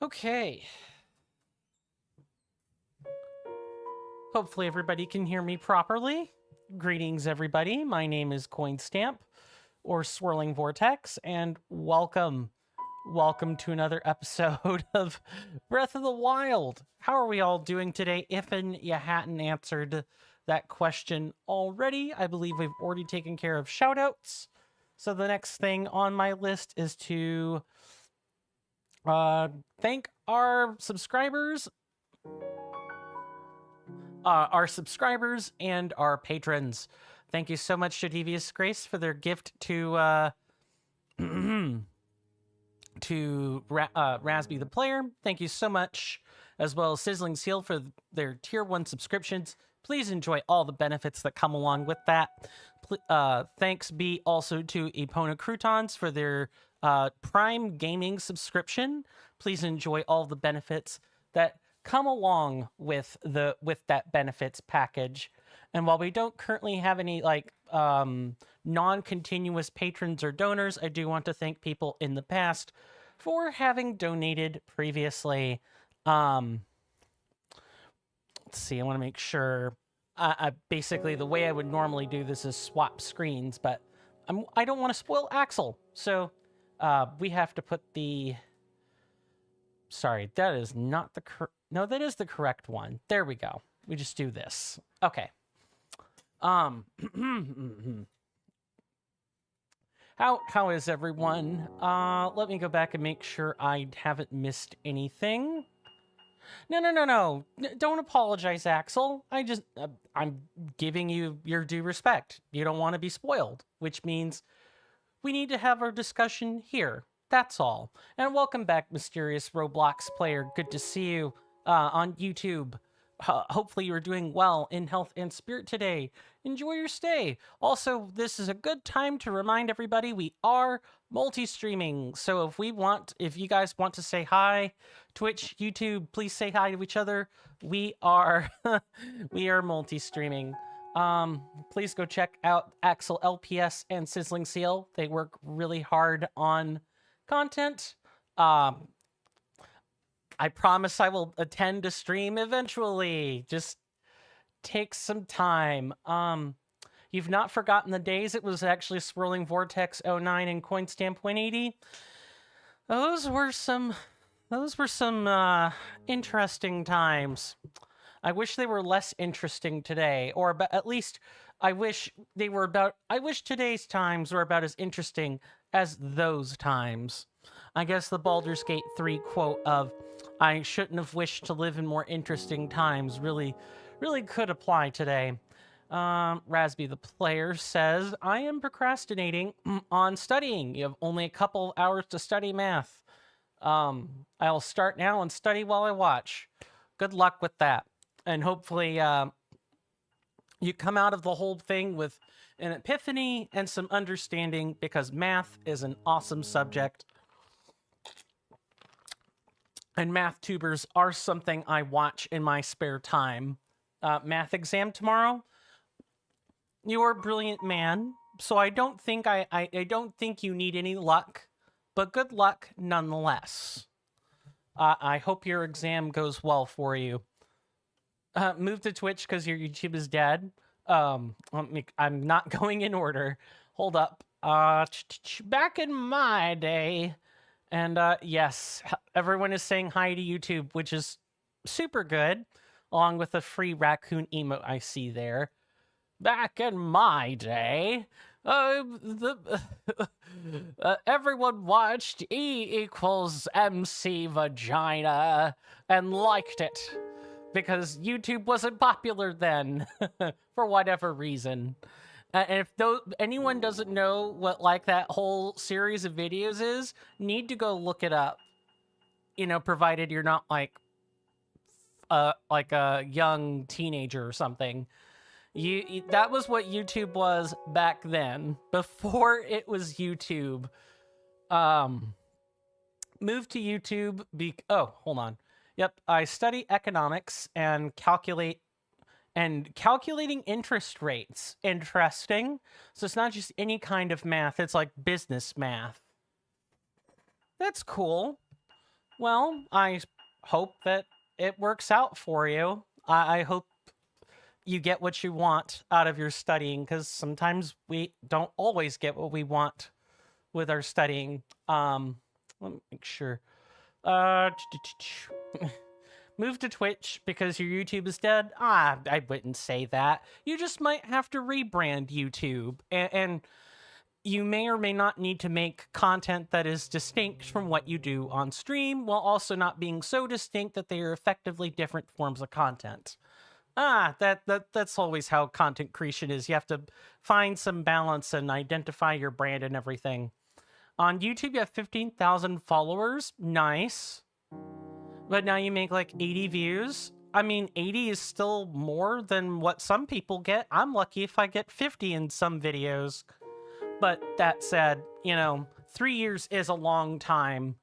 Okay. Hopefully everybody can hear me properly. Greetings, everybody. My name is Coinstamp, or Swirling Vortex, and welcome. Welcome to another episode of Breath of the Wild. How are we all doing today? If you hadn't answered that question already, I believe we've already taken care of shoutouts. So the next thing on my list is to thank our subscribers and our patrons. Thank you so much to Devious Grace for their gift to Rasby the Player. Thank you so much, as well as Sizzling Seal for their Tier 1 subscriptions. Please enjoy all the benefits that come along with that. Thanks be also to Epona Croutons for their Prime Gaming subscription. Please enjoy all the benefits that come along with that benefits package. And while we don't currently have any non-continuous patrons or donors, I do want to thank people in the past for having donated previously. Let's see, I want to make sure. Basically, the way I would normally do this is swap screens, but I don't want to spoil Axel, so we have to put the. Sorry, that is not the no, that is the correct one. There we go. We just do this. Okay. How is everyone? Let me go back and make sure I haven't missed anything. No. Don't apologize, Axel. I'm giving you your due respect. You don't want to be spoiled, which means we need to have our discussion here. That's all. And welcome back, Mysterious Roblox player. Good to see you on YouTube. Hopefully you're doing well in health and spirit today. Enjoy your stay. Also, this is a good time to remind everybody we are multi-streaming. So if you guys want to say hi, Twitch, YouTube, please say hi to each other. We are multi-streaming. Please go check out Axel LPS and Sizzling Seal. They work really hard on content. I promise I will attend a stream eventually. Just take some time. You've not forgotten the days it was actually Swirling Vortex 09 and Coinstamp 180. Those were some interesting times. I wish they were less interesting today, or at least I wish today's times were about as interesting as those times. I guess the Baldur's Gate 3 quote of "I shouldn't have wished to live in more interesting times" really could apply today. Rasby the Player says, "I am procrastinating on studying. You have only a couple hours to study math. I'll start now and study while I watch. Good luck with that. And hopefully you come out of the whole thing with an epiphany and some understanding, because math is an awesome subject. And math tubers are something I watch in my spare time. Math exam tomorrow. You're a brilliant man, so I don't think I don't think you need any luck, but good luck nonetheless. I hope your exam goes well for you. Move to Twitch because your YouTube is dead. I'm not going in order. Hold up. Back in my day. And yes, everyone is saying hi to YouTube, which is super good, along with the free raccoon emote I see there. Back in my day, everyone watched E equals MC Vagina and liked it, because YouTube wasn't popular then, for whatever reason. And if anyone doesn't know what that whole series of videos is, need to go look it up. Provided you're not like a young teenager or something. That was what YouTube was back then, before it was YouTube. Move to YouTube. Oh, hold on. Yep, I study economics and calculating interest rates. Interesting. So it's not just any kind of math, it's like business math. That's cool. Well, I hope that it works out for you. I hope you get what you want out of your studying, because sometimes we don't always get what we want with our studying. Let me make sure. Uh, Move to Twitch because your YouTube is dead? I wouldn't say that. You just might have to rebrand YouTube, and you may or may not need to make content that is distinct from what you do on stream, while also not being so distinct that they are effectively different forms of content. That's always how content creation is. You have to find some balance and identify your brand and everything. On YouTube, you have 15,000 followers. Nice. But now you make like 80 views. I mean, 80 is still more than what some people get. I'm lucky if I get 50 in some videos. But that said, 3 years is a long time.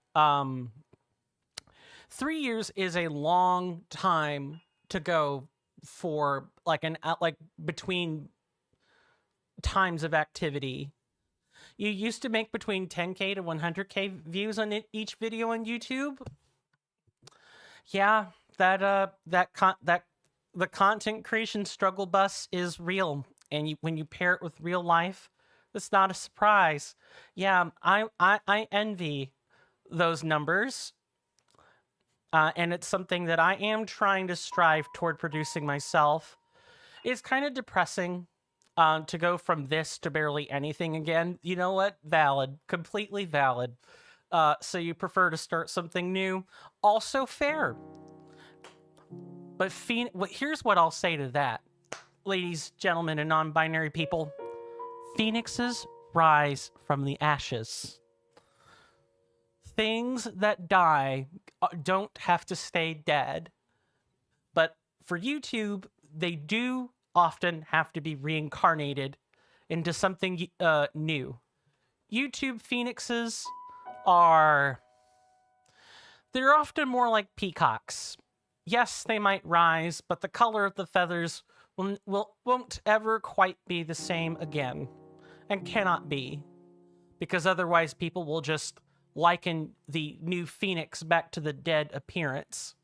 3 years is a long time to go for like between times of activity. You used to make between 10K to 100K views on each video on YouTube. Yeah, the content creation struggle bus is real, and when you pair it with real life, it's not a surprise. Yeah, I envy those numbers, and it's something that I am trying to strive toward producing myself. It's kind of depressing to go from this to barely anything again. You know what? Valid, completely valid. So you prefer to start something new? Also fair. But here's what I'll say to that. Ladies, gentlemen, and non-binary people. Phoenixes rise from the ashes. Things that die don't have to stay dead. But for YouTube, they do often have to be reincarnated into something new. YouTube phoenixes they're often more like peacocks. Yes, they might rise, but the color of the feathers won't ever quite be the same again, and cannot be, because otherwise people will just liken the new phoenix back to the dead appearance.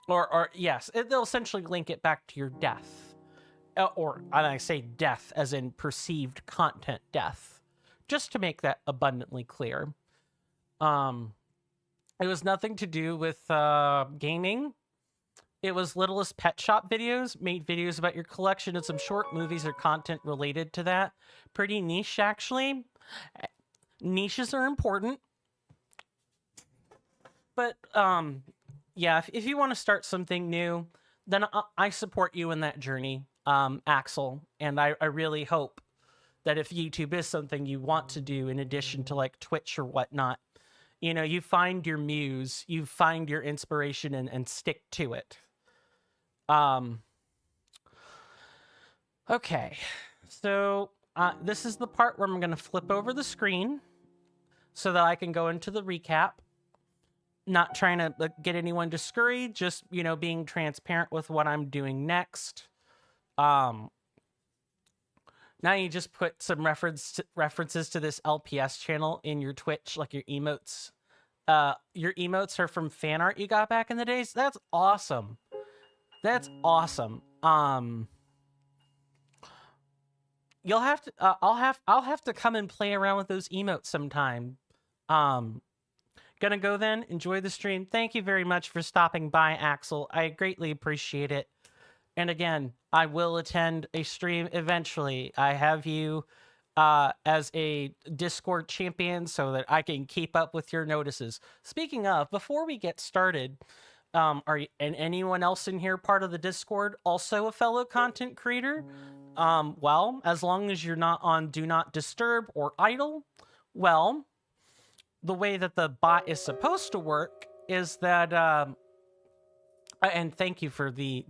Or yes, they'll essentially link it back to your death. And I say death as in perceived content death, just to make that abundantly clear. It was nothing to do with gaming. It was Littlest Pet Shop videos, made videos about your collection and some short movies or content related to that. Pretty niche, actually. Niches are important. But, yeah, if you want to start something new, then I support you in that journey, Axel. And I really hope that if YouTube is something you want to do in addition to like Twitch or whatnot, you find your muse, you find your inspiration and stick to it. Okay, so this is the part where I'm going to flip over the screen so that I can go into the recap. Not trying to get anyone discouraged, just, being transparent with what I'm doing next. Now you just put some references to this LPS channel in your Twitch, like your emotes. Your emotes are from fan art you got back in the days. That's awesome. That's awesome. You'll have to. I'll have to come and play around with those emotes sometime. Gonna go then. Enjoy the stream. Thank you very much for stopping by, Axel. I greatly appreciate it. And again, I will attend a stream eventually. I have you as a Discord champion so that I can keep up with your notices. Speaking of, before we get started, are you, and anyone else in here part of the Discord also a fellow content creator? Well, as long as you're not on Do Not Disturb or Idle, well, the way that the bot is supposed to work is that, and thank you for the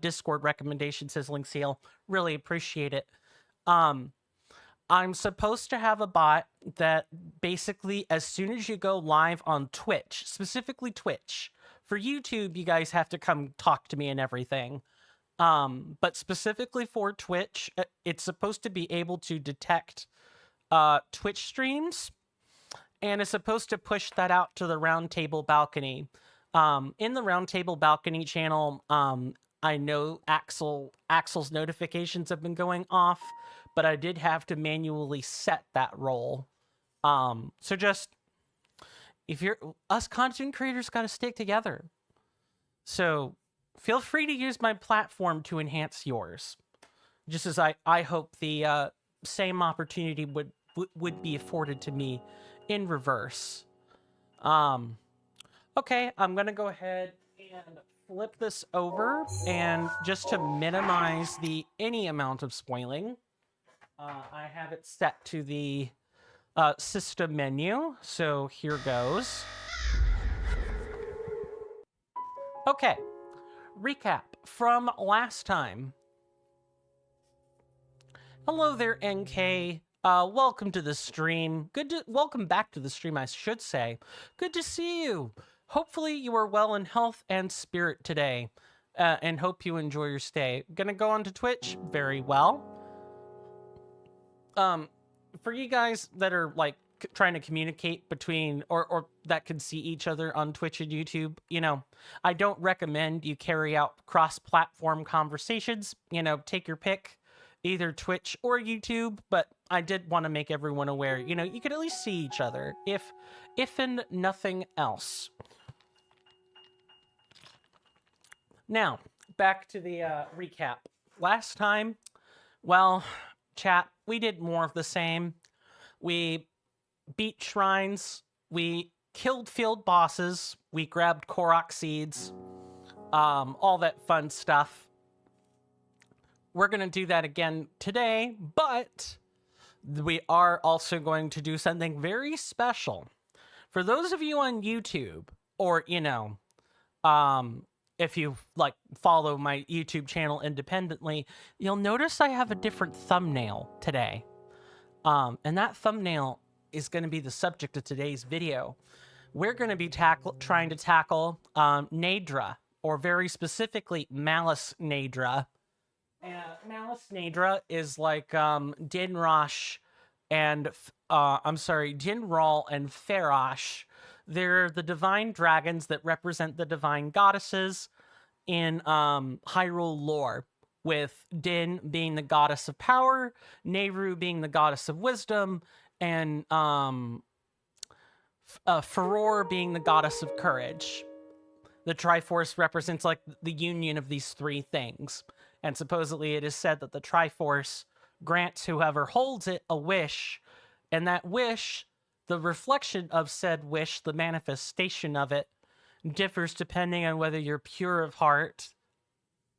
Discord recommendation, Sizzling Seal. Really appreciate it. I'm supposed to have a bot that basically, as soon as you go live on Twitch, specifically Twitch, for YouTube, you guys have to come talk to me and everything. But specifically for Twitch, it's supposed to be able to detect Twitch streams and is supposed to push that out to the Roundtable Balcony. In the Roundtable Balcony channel, I know Axel's notifications have been going off, but I did have to manually set that role. So just, if us content creators got to stick together. So feel free to use my platform to enhance yours. Just as I hope the same opportunity would be afforded to me in reverse. Okay, I'm gonna go ahead and flip this over, and just to minimize any amount of spoiling, I have it set to the system menu. So here goes. Okay, recap from last time. Hello there, NK. Welcome to the stream. Welcome back to the stream, I should say. Good to see you. Hopefully you are well in health and spirit today, and hope you enjoy your stay. Gonna go on to Twitch? Very well. For you guys that are like trying to communicate between or that can see each other on Twitch and YouTube, you know, I don't recommend you carry out cross-platform conversations. You know, take your pick, either Twitch or YouTube, but I did want to make everyone aware, you know, you could at least see each other, if in nothing else. Now, back to the recap. Last time, well, chat, we did more of the same. We beat shrines, we killed field bosses, we grabbed Korok seeds, all that fun stuff. We're going to do that again today, but we are also going to do something very special. For those of you on YouTube, or, you know, if you like follow my YouTube channel independently, you'll notice I have a different thumbnail today. And that thumbnail is going to be the subject of today's video. We're going to be trying to tackle Nadra, or very specifically Malice Nadra. Malice Nadra is like Dinrosh and Dinral and Ferash. They're the divine dragons that represent the divine goddesses in Hyrule lore, with Din being the goddess of power, Nehru being the goddess of wisdom, and Furor being the goddess of courage. The Triforce represents like the union of these three things. And supposedly it is said that the Triforce grants whoever holds it a wish, and that wish, the reflection of said wish, the manifestation of it, differs depending on whether you're pure of heart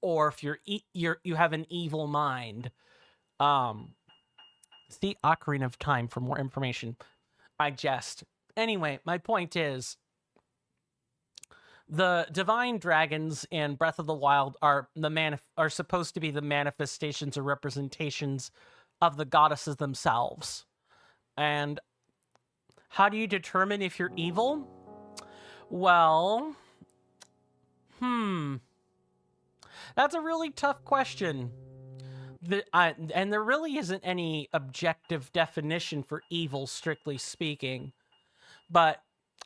or if you have an evil mind. See Ocarina of Time for more information. I jest. Anyway, my point is, the divine dragons in Breath of the Wild are supposed to be the manifestations or representations of the goddesses themselves. And how do you determine if you're evil? Well, that's a really tough question. And there really isn't any objective definition for evil, strictly speaking. But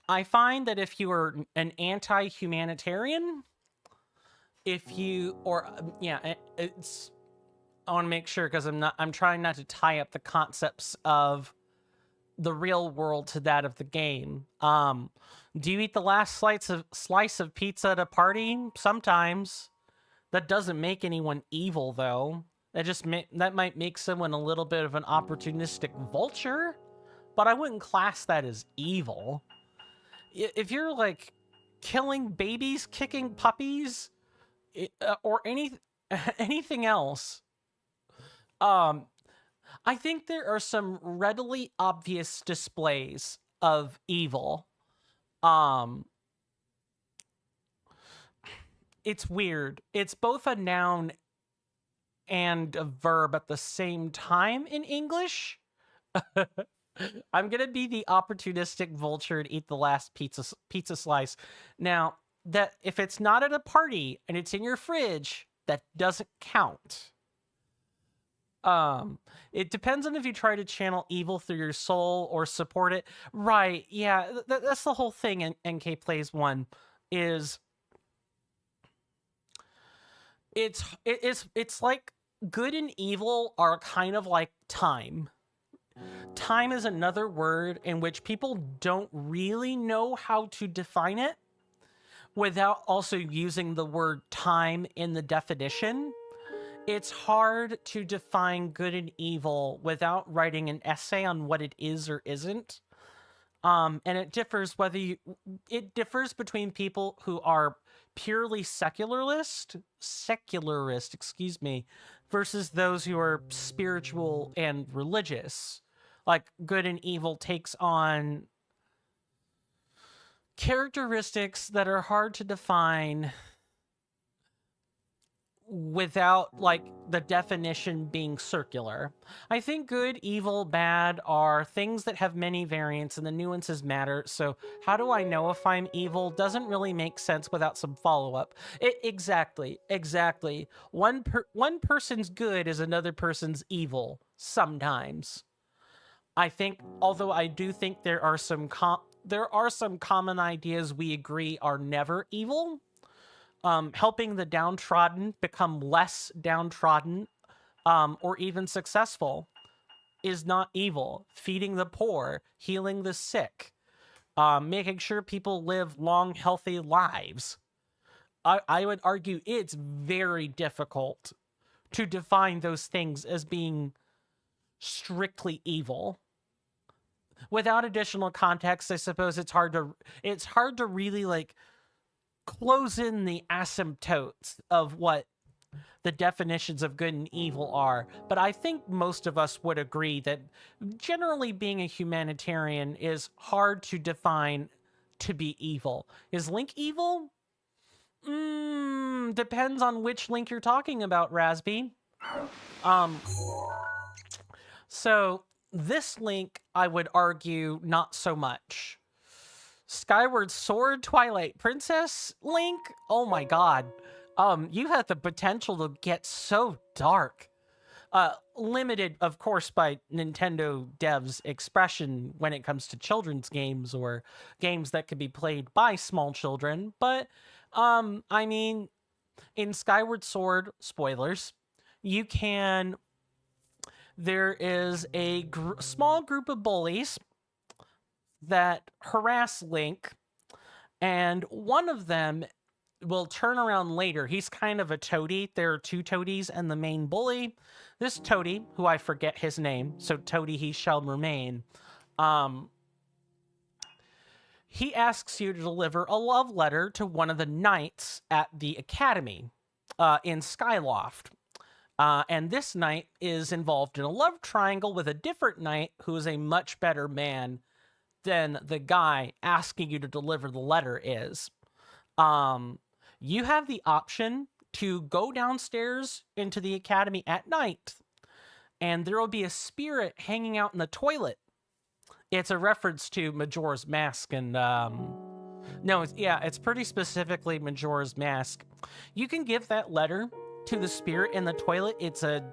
I find that if you are an anti-humanitarian, I want to make sure, because I'm trying not to tie up the concepts of the real world to that of the game. Do you eat the last slice of pizza at a party? Sometimes. That doesn't make anyone evil, though. That might make someone a little bit of an opportunistic vulture, but I wouldn't class that as evil. If you're like killing babies, kicking puppies, or anything else, I think there are some readily obvious displays of evil. It's weird. It's both a noun and a verb at the same time in English. I'm gonna be the opportunistic vulture and eat the last pizza slice. Now, that if it's not at a party and it's in your fridge, that doesn't count. Um, it depends on if you try to channel evil through your soul or support it. Right? Yeah, that's the whole thing in NK Plays One. Is it's like good and evil are kind of like time. Time is another word in which people don't really know how to define it without also using the word time in the definition. It's hard to define good and evil without writing an essay on what it is or isn't. And it differs it differs between people who are purely secularist, excuse me, versus those who are spiritual and religious. Like good and evil takes on characteristics that are hard to define without like the definition being circular. I think good, evil, bad are things that have many variants and the nuances matter. So how do I know if I'm evil doesn't really make sense without some follow-up. Exactly. One person's good is another person's evil sometimes. I think, although I do think there are some common ideas we agree are never evil. Helping the downtrodden become less downtrodden, or even successful is not evil. Feeding the poor, healing the sick, making sure people live long, healthy lives. I would argue it's very difficult to define those things as being strictly evil. Without additional context, I suppose it's hard to really like close in the asymptotes of what the definitions of good and evil are. But I think most of us would agree that generally being a humanitarian is hard to define to be evil. Is Link evil? Depends on which Link you're talking about, Rasby. So this Link, I would argue, not so much. Skyward Sword Twilight Princess Link? Oh my god. You have the potential to get so dark. Limited, of course, by Nintendo devs' expression when it comes to children's games or games that can be played by small children. But, I mean, in Skyward Sword, spoilers, there is a small group of bullies that harass Link, and one of them will turn around later. He's kind of a toady. There are two toadies and the main bully. This toady, who I forget his name, so toady he shall remain, he asks you to deliver a love letter to one of the knights at the academy in Skyloft. And this knight is involved in a love triangle with a different knight who is a much better man than the guy asking you to deliver the letter is. You have the option to go downstairs into the academy at night, and there will be a spirit hanging out in the toilet. It's a reference to Majora's Mask, and no, it's pretty specifically Majora's Mask. You can give that letter to the spirit in the toilet. It's a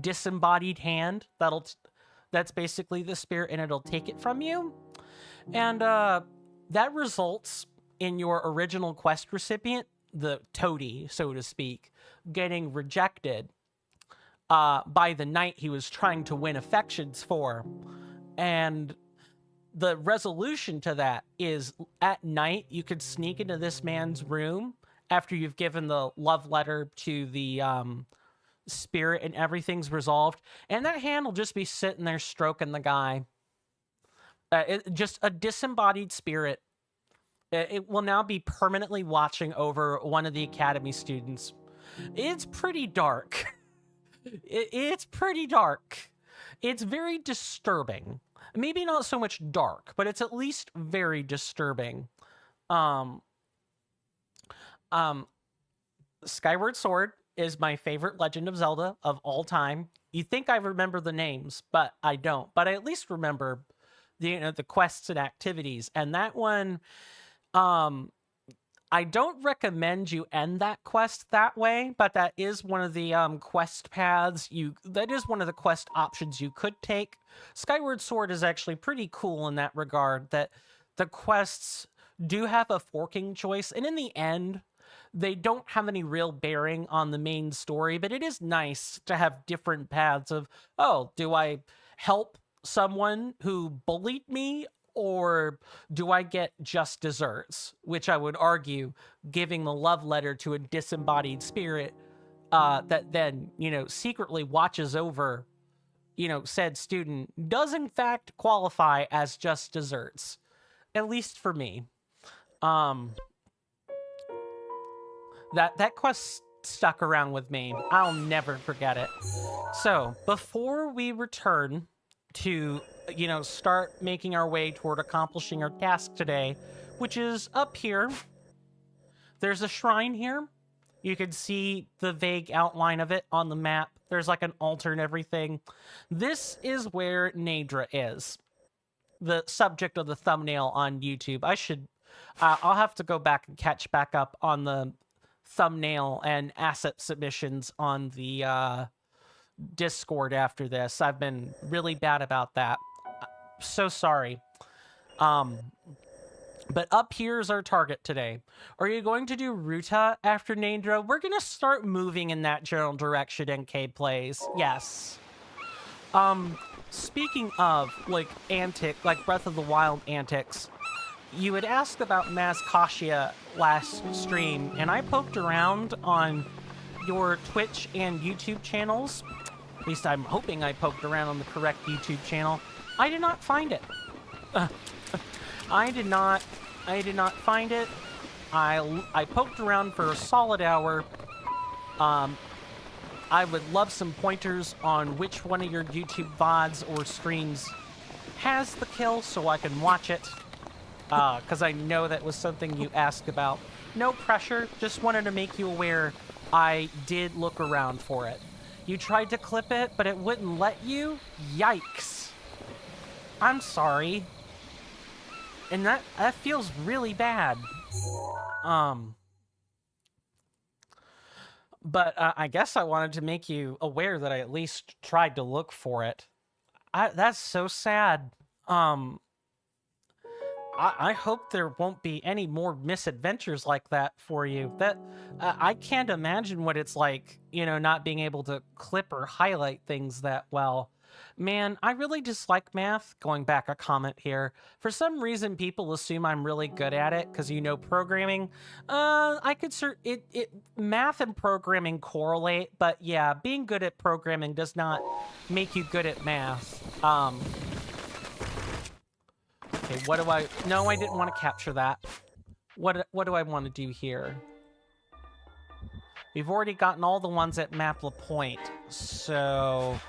disembodied hand that's basically the spirit, and it'll take it from you. And that results in your original quest recipient, the toady, so to speak, getting rejected by the knight he was trying to win affections for. And the resolution to that is at night, you could sneak into this man's room after you've given the love letter to the spirit and everything's resolved. And that hand will just be sitting there stroking the guy. Just a disembodied spirit. It will now be permanently watching over one of the academy students. It's pretty dark. It's pretty dark. It's very disturbing. Maybe not so much dark, but it's at least very disturbing. Skyward Sword is my favorite Legend of Zelda of all time. You'd think I remember the names, but I don't. But I at least remember the quests and activities. And that one, I I don't recommend you end that quest that way, but that is one of the quest paths that is one of the quest options you could take. Skyward Sword is actually pretty cool in that regard, that the quests do have a forking choice, and in the end, they don't have any real bearing on the main story, but it is nice to have different paths of, oh, do I help someone who bullied me, or do I get just desserts? Which I would argue, giving the love letter to a disembodied spirit that then, secretly watches over, said student does in fact qualify as just desserts. At least for me. That quest stuck around with me. I'll never forget it. So, before we return to, start making our way toward accomplishing our task today, which is up here. There's a shrine here. You can see the vague outline of it on the map. There's like an altar and everything. This is where Nadra is, the subject of the thumbnail on YouTube. I'll have to go back and catch back up on the thumbnail and asset submissions on the Discord after this. I've been really bad about that. So sorry. But up here's our target today. Are you going to do Ruta after Nadra? We're going to start moving in that general direction, NK Plays. Yes. Speaking of, like Breath of the Wild antics, you had asked about Mazkashia last stream, and I poked around on your Twitch and YouTube channels. At least I'm hoping I poked around on the correct YouTube channel. I did not find it. I did not find it. I poked around for a solid hour. I would love some pointers on which one of your YouTube VODs or streams has the kill so I can watch it. Because I know that was something you asked about. No pressure, just wanted to make you aware I did look around for it. You tried to clip it, but it wouldn't let you? Yikes. I'm sorry. And that feels really bad. But I guess I wanted to make you aware that I at least tried to look for it. That's so sad. I hope there won't be any more misadventures like that for you. I can't imagine what it's like, not being able to clip or highlight things that well. Man, I really dislike math. Going back a comment here. For some reason, people assume I'm really good at it because programming. I could math and programming correlate, but yeah, being good at programming does not make you good at math. Okay, no, I didn't want to capture that. What do I want to do here? We've already gotten all the ones at Mapla Point, so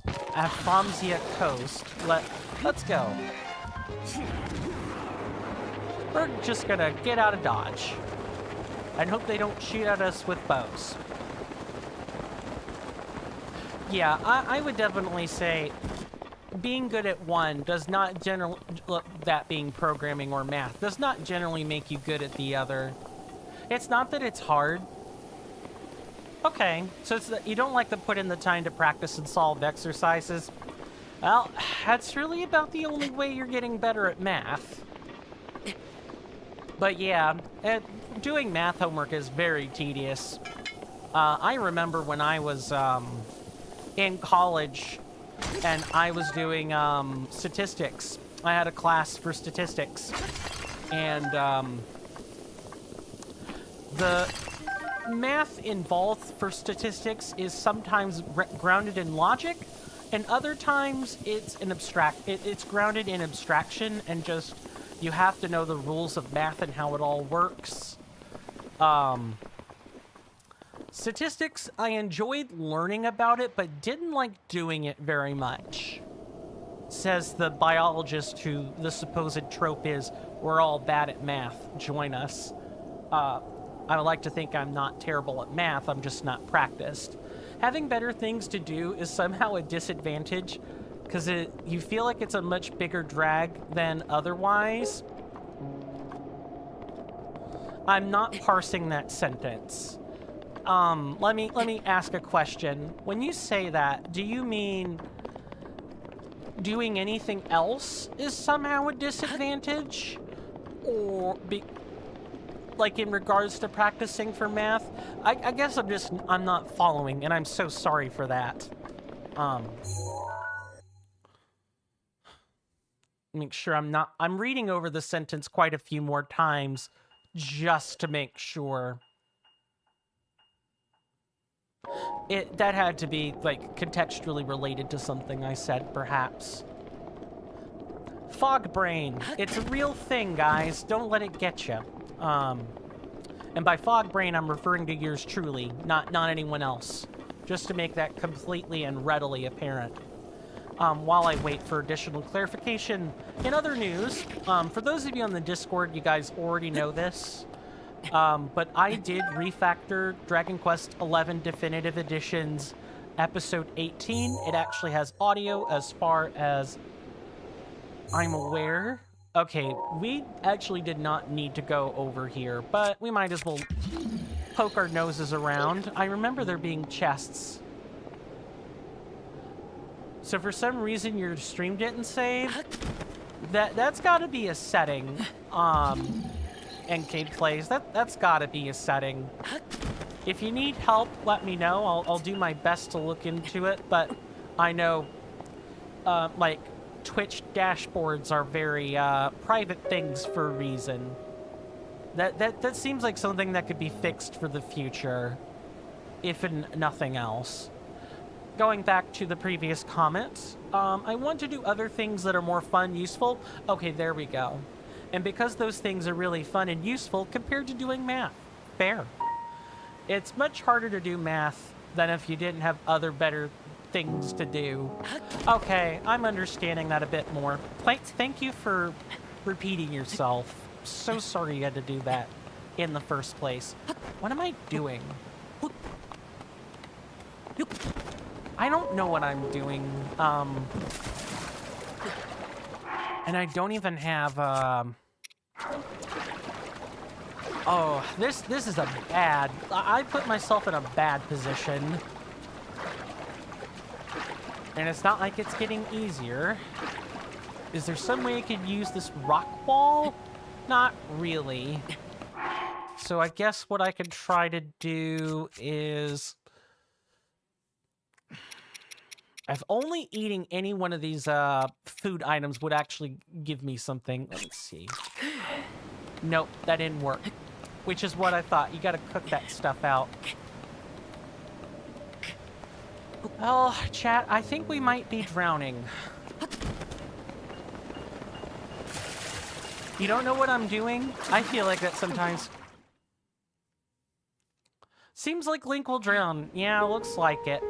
Aframsia Coast. Let's go. We're just gonna get out of Dodge and hope they don't shoot at us with bows. Yeah, I would definitely say being good at one does not generally, that being programming or math, does not generally make you good at the other. It's not that it's hard. Okay, so it's that you don't like to put in the time to practice and solve exercises. Well, that's really about the only way you're getting better at math. But yeah, doing math homework is very tedious. I remember when I was in college, and I was doing statistics. I had a class for statistics, and the math involved for statistics is sometimes grounded in logic, and other times it's it's grounded in abstraction, and just you have to know the rules of math and how it all works. Statistics, I enjoyed learning about it, but didn't like doing it very much. Says the biologist who the supposed trope is, we're all bad at math, join us. I would like to think I'm not terrible at math, I'm just not practiced. Having better things to do is somehow a disadvantage, because you feel like it's a much bigger drag than otherwise. I'm not parsing that sentence. Let me ask a question. When you say that, do you mean doing anything else is somehow a disadvantage? Or like in regards to practicing for math? I guess I'm not following, and I'm so sorry for that. Make sure I'm reading over the sentence quite a few more times just to make sure. That had to be, like, contextually related to something I said, perhaps. Fog brain. It's a real thing, guys. Don't let it get you. And by fog brain, I'm referring to yours truly, not anyone else. Just to make that completely and readily apparent. While I wait for additional clarification. In other news, for those of you on the Discord, you guys already know this. But I did refactor Dragon Quest XI Definitive Edition's episode 18. It actually has audio as far as I'm aware. Okay, we actually did not need to go over here, but we might as well poke our noses around. I remember there being chests. So for some reason your stream didn't save. That's gotta be a setting. NK plays. That's gotta be a setting. If you need help, let me know. I'll do my best to look into it, but I know like Twitch dashboards are very private things for a reason. That seems like something that could be fixed for the future, if nothing else. Going back to the previous comments, I want to do other things that are more fun, useful. Okay, there we go. And because those things are really fun and useful compared to doing math. Fair. It's much harder to do math than if you didn't have other better things to do. Okay, I'm understanding that a bit more. Thank you for repeating yourself. So sorry you had to do that in the first place. What am I doing? I don't know what I'm doing. And I don't even have, oh, this is a bad... I put myself in a bad position. And it's not like it's getting easier. Is there some way I could use this rock wall? Not really. So I guess what I could try to do is... If only eating any one of these food items would actually give me something. Let me see. Nope, that didn't work. Which is what I thought. You gotta cook that stuff out. Well, chat, I think we might be drowning. You don't know what I'm doing? I feel like that sometimes. Seems like Link will drown. Yeah, looks like it.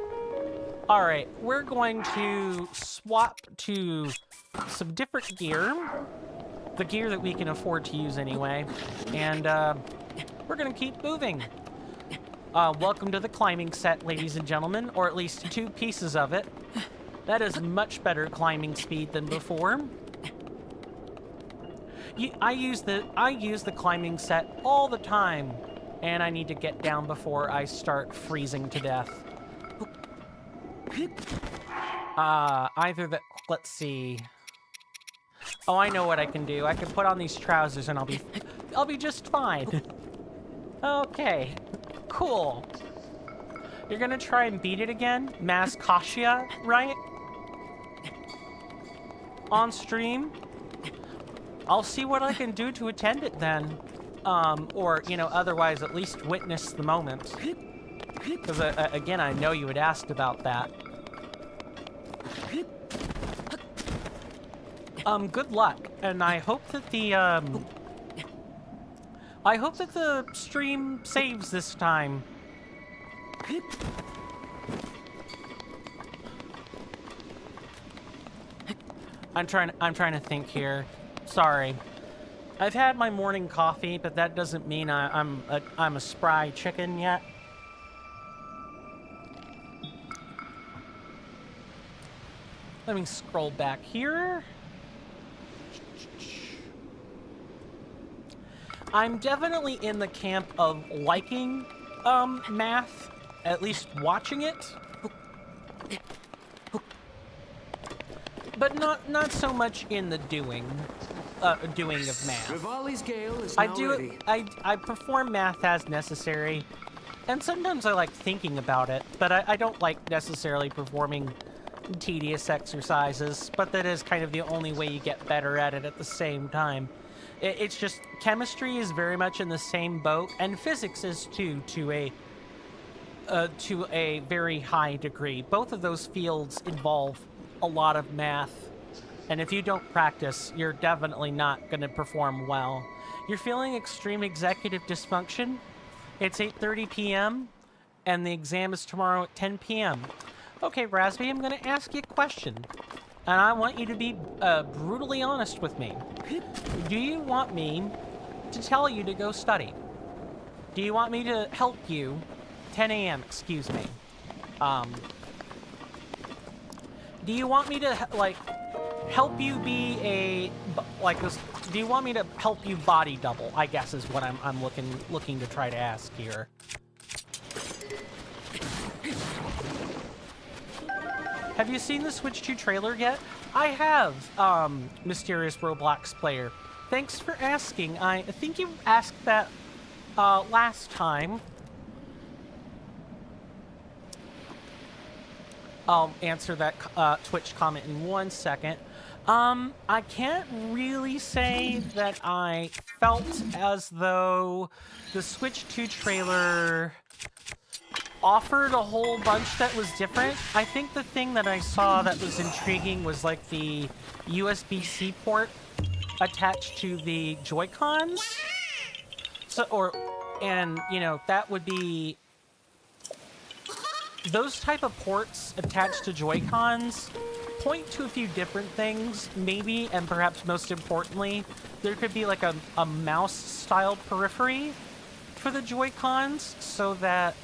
Alright, we're going to swap to some different gear. The gear that we can afford to use anyway. And we're going to keep moving. Welcome to the climbing set, ladies and gentlemen. Or at least 2 pieces of it. That is much better climbing speed than before. I use the climbing set all the time. And I need to get down before I start freezing to death. Either that, let's see. Oh, I know what I can do. I can put on these trousers and I'll be just fine. Okay, cool. You're gonna try and beat it again? Maskashia, right? On stream? I'll see what I can do to attend it then. Or, you know, otherwise at least witness the moment. Because, again, I know you had asked about that. Good luck, and I hope that the stream saves this time. I'm trying to think here. Sorry. I've had my morning coffee, but that doesn't mean I'm a spry chicken yet. Let me scroll back here. I'm definitely in the camp of liking math, at least watching it, but not so much in the doing of math. Rivali's gale is I now do ready. I perform math as necessary, and sometimes I like thinking about it, but I don't like necessarily performing tedious exercises, but that is kind of the only way you get better at it at the same time. It's just chemistry is very much in the same boat, and physics is too, to a very high degree. Both of those fields involve a lot of math, and if you don't practice, you're definitely not going to perform well. You're feeling extreme executive dysfunction? It's 8:30 p.m., and the exam is tomorrow at 10 p.m. Okay, Rasby, I'm going to ask you a question, and I want you to be brutally honest with me. Do you want me to tell you to go study? Do you want me to help you? 10 a.m., excuse me. Do you want me to, like, help you be a, like, this, do you want me to help you body double, I guess is what I'm looking to try to ask here. Have you seen the Switch 2 trailer yet? I have, Mysterious Roblox player. Thanks for asking. I think you asked that, last time. I'll answer that Twitch comment in 1 second. I can't really say that I felt as though the Switch 2 trailer offered a whole bunch that was different. I think the thing that I saw that was intriguing was like the USB-C port attached to the Joy-Cons. And you know, that would be those type of ports attached to Joy-Cons point to a few different things, maybe, and perhaps most importantly, there could be like a mouse-style periphery for the Joy-Cons so that,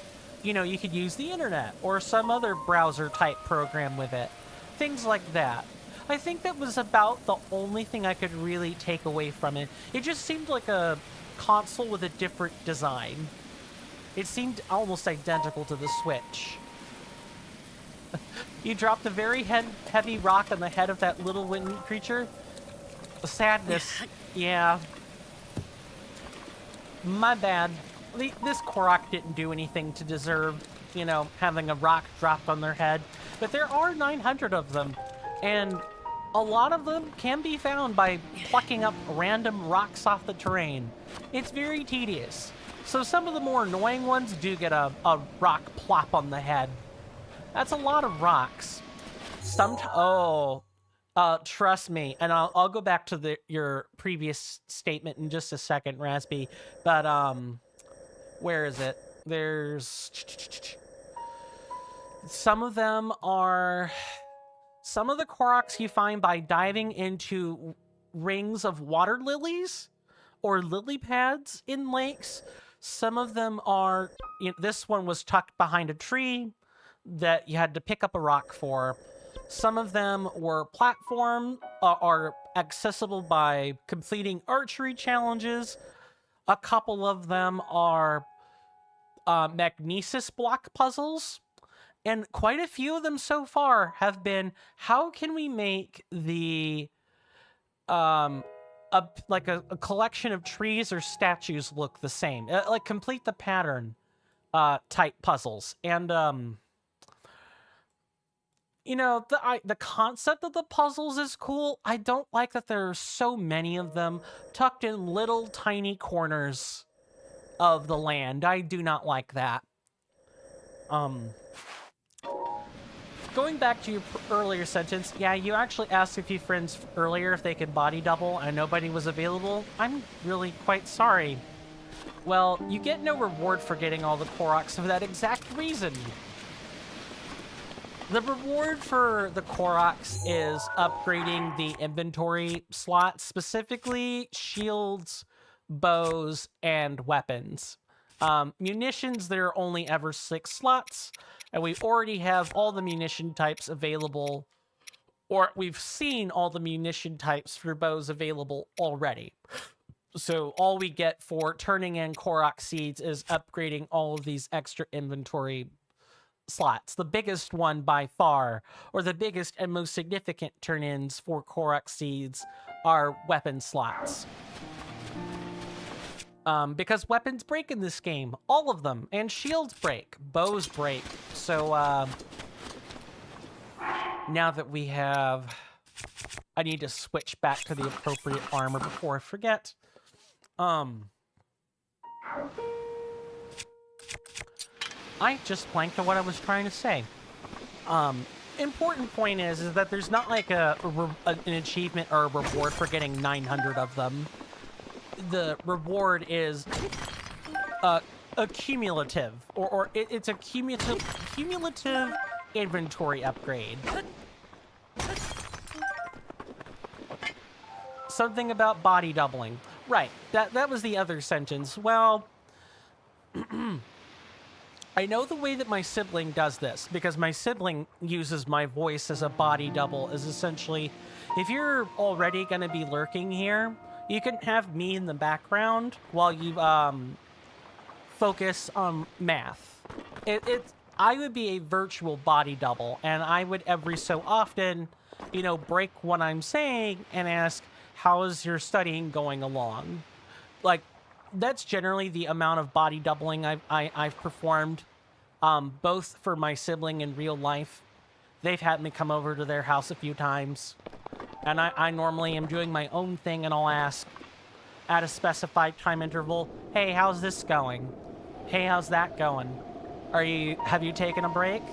you know, you could use the internet or some other browser-type program with it. Things like that. I think that was about the only thing I could really take away from it. It just seemed like a console with a different design. It seemed almost identical to the Switch. You dropped a very heavy rock on the head of that little wind creature. Sadness. Yeah. My bad. This Korok didn't do anything to deserve, you know, having a rock dropped on their head. But there are 900 of them, and a lot of them can be found by plucking up random rocks off the terrain. It's very tedious. So some of the more annoying ones do get a rock plop on the head. That's a lot of rocks. Trust me, and I'll go back to your previous statement in just a second, Raspy. But where is it? There's some of them are some of the Koroks you find by diving into rings of water lilies or lily pads in lakes. Some of them are, you know, this one was tucked behind a tree that you had to pick up a rock for. Some of them were are accessible by completing archery challenges. A couple of them are magnesis block puzzles. And quite a few of them so far have been, how can we make the a collection of trees or statues look the same? Like complete the pattern type puzzles. And you know, the concept of the puzzles is cool. I don't like that there are so many of them tucked in little tiny corners of the land. I do not like that. Going back to your earlier sentence, yeah, you actually asked a few friends earlier if they could body double and nobody was available. I'm really quite sorry. Well, you get no reward for getting all the Koroks for that exact reason. The reward for the Koroks is upgrading the inventory slots, specifically shields, bows, and weapons. Munitions, there are only ever 6 slots, and we already have all the munition types available, or we've seen all the munition types for bows available already. So all we get for turning in Korok seeds is upgrading all of these extra inventory slots. The biggest one by far, or the biggest and most significant turn-ins for Korok seeds, are weapon slots. Because weapons break in this game, all of them, and shields break, bows break. So now that we have, I need to switch back to the appropriate armor before I forget. I just blanked on what I was trying to say. Important point is that there's not like an achievement or a reward for getting 900 of them. The reward is a cumulative, or it's a cumulative inventory upgrade. Something about body doubling. Right, that was the other sentence. Well, I know the way that my sibling does this, because my sibling uses my voice as a body double, is essentially, if you're already going to be lurking here, you can have me in the background while you focus on math. I would be a virtual body double, and I would every so often, break what I'm saying and ask, how is your studying going along? Like, that's generally the amount of body doubling I've performed, both for my sibling in real life. They've had me come over to their house a few times, and I normally am doing my own thing, and I'll ask at a specified time interval, hey, how's this going? Hey, how's that going? Have you taken a break?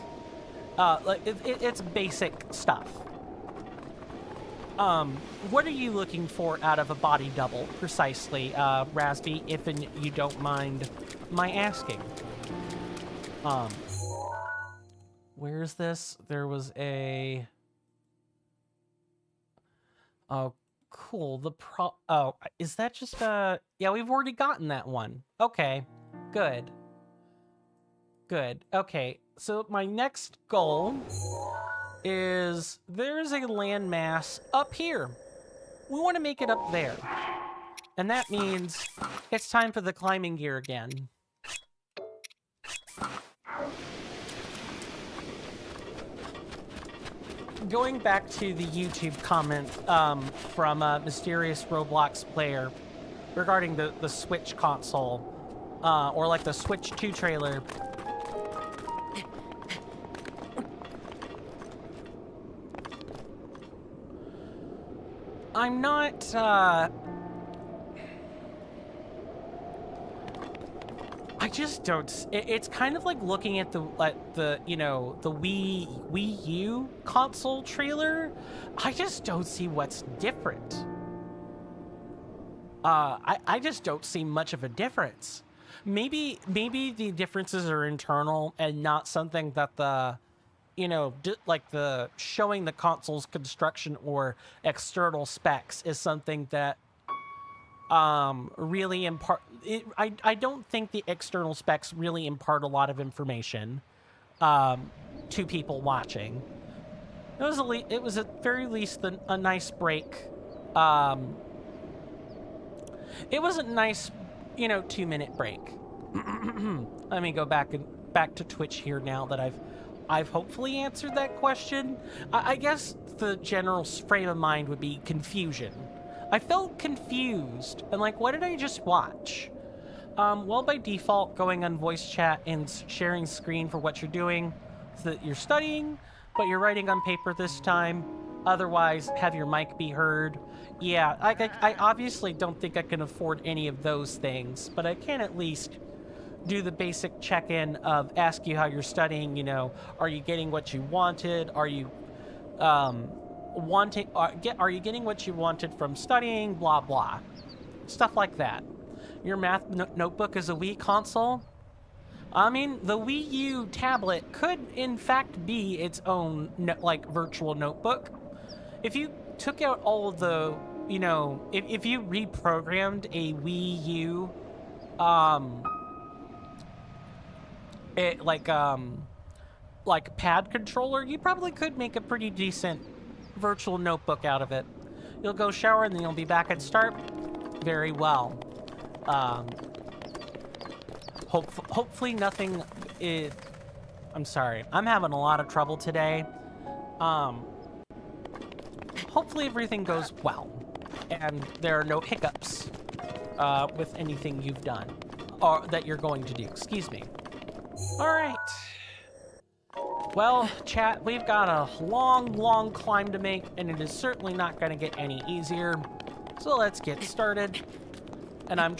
It's basic stuff. What are you looking for out of a body double, precisely, Rasby, if you don't mind my asking? Where's this? There was a... Oh, cool. Oh, is that just yeah, we've already gotten that one. Okay, good. Good. Okay, so my next goal is there's a landmass up here. We want to make it up there. And that means it's time for the climbing gear again. Going back to the YouTube comment from a mysterious Roblox player regarding the Switch console, or like the Switch 2 trailer. I'm not, I just don't. It's kind of like looking at the the Wii U console trailer. I just don't see what's different. I just don't see much of a difference. Maybe the differences are internal and not something that the like the showing the console's construction or external specs is something that really impart. I don't think the external specs really impart a lot of information to people watching. It was at very least a nice break. It was a nice 2-minute break. Let me go back to Twitch here now that I've hopefully answered that question. I guess the general frame of mind would be confusion. I felt confused, and like, what did I just watch? Well, by default, going on voice chat and sharing screen for what you're doing, so that you're studying, but you're writing on paper this time. Otherwise, have your mic be heard. Yeah, I obviously don't think I can afford any of those things, but I can at least do the basic check-in of ask you how you're studying. Are you getting what you wanted? Are you are you getting what you wanted from studying? Blah blah, stuff like that. Your math notebook is a Wii console. I mean, the Wii U tablet could in fact be its own virtual notebook. If you took out all of the if you reprogrammed a Wii U like pad controller, you probably could make a pretty decent virtual notebook out of it. You'll go shower and then you'll be back and start very well. Hopefully nothing is... I'm sorry. I'm having a lot of trouble today. Hopefully everything goes well. And there are no hiccups with anything you've done. Or that you're going to do. Excuse me. Alright. Well, chat, we've got a long, long climb to make, and it is certainly not going to get any easier. So let's get started. And I'm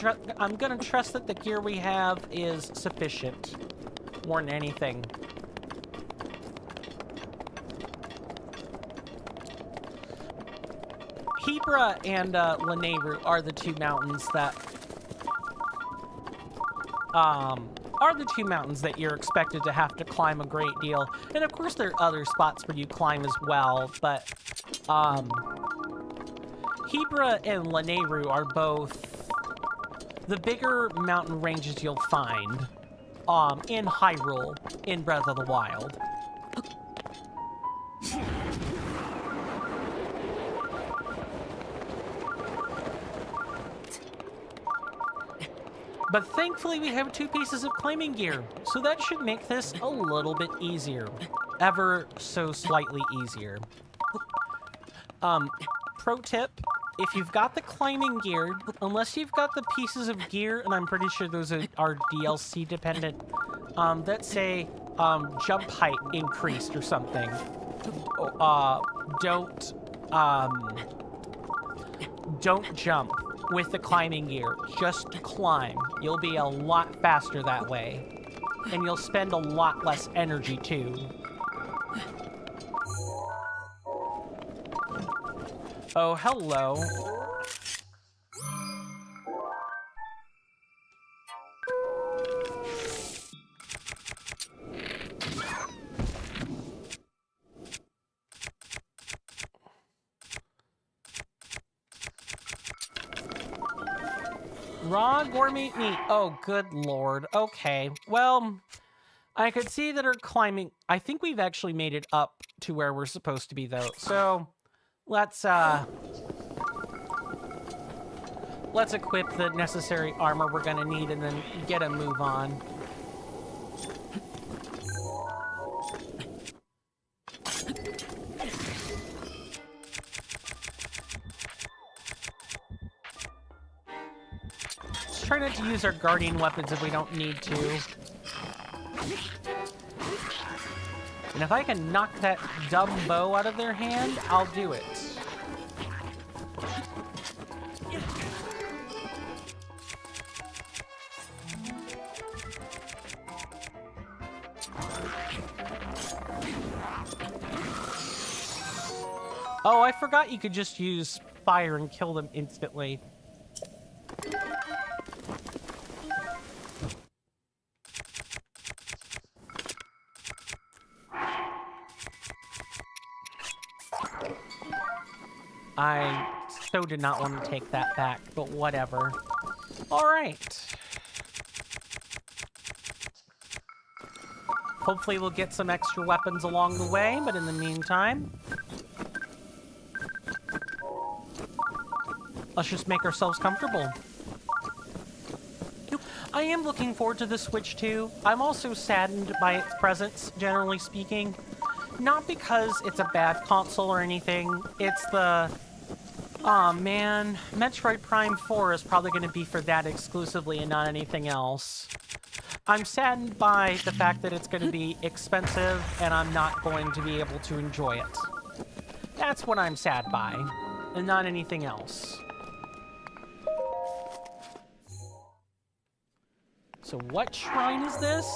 going to trust that the gear we have is sufficient. More than anything. Hebra and Lanayru are the two mountains that... you're expected to have to climb a great deal. And of course there are other spots where you climb as well, but Hebra and Lanayru are both the bigger mountain ranges you'll find in Hyrule in Breath of the Wild. But thankfully we have 2 pieces of climbing gear, so that should make this a little bit easier. Ever so slightly easier. Pro tip, if you've got the climbing gear, unless you've got the pieces of gear, and I'm pretty sure those are DLC dependent, that say jump height increased or something, don't jump with the climbing gear. Just climb. You'll be a lot faster that way. And you'll spend a lot less energy, too. Oh, hello. Raw gourmet meat. Oh, good lord. Okay. Well, I could see that our climbing... I think we've actually made it up to where we're supposed to be, though. So, let's equip the necessary armor we're gonna need and then get a move on. Try not to use our guardian weapons if we don't need to. And if I can knock that dumb bow out of their hand, I'll do it. Oh, I forgot you could just use fire and kill them instantly. I so did not want to take that back, but whatever. Alright. Hopefully we'll get some extra weapons along the way, but in the meantime, let's just make ourselves comfortable. I am looking forward to the Switch 2. I'm also saddened by its presence, generally speaking. Not because it's a bad console or anything. It's the... Aw, man. Metroid Prime 4 is probably going to be for that exclusively and not anything else. I'm saddened by the fact that it's going to be expensive and I'm not going to be able to enjoy it. That's what I'm sad by, and not anything else. So what shrine is this?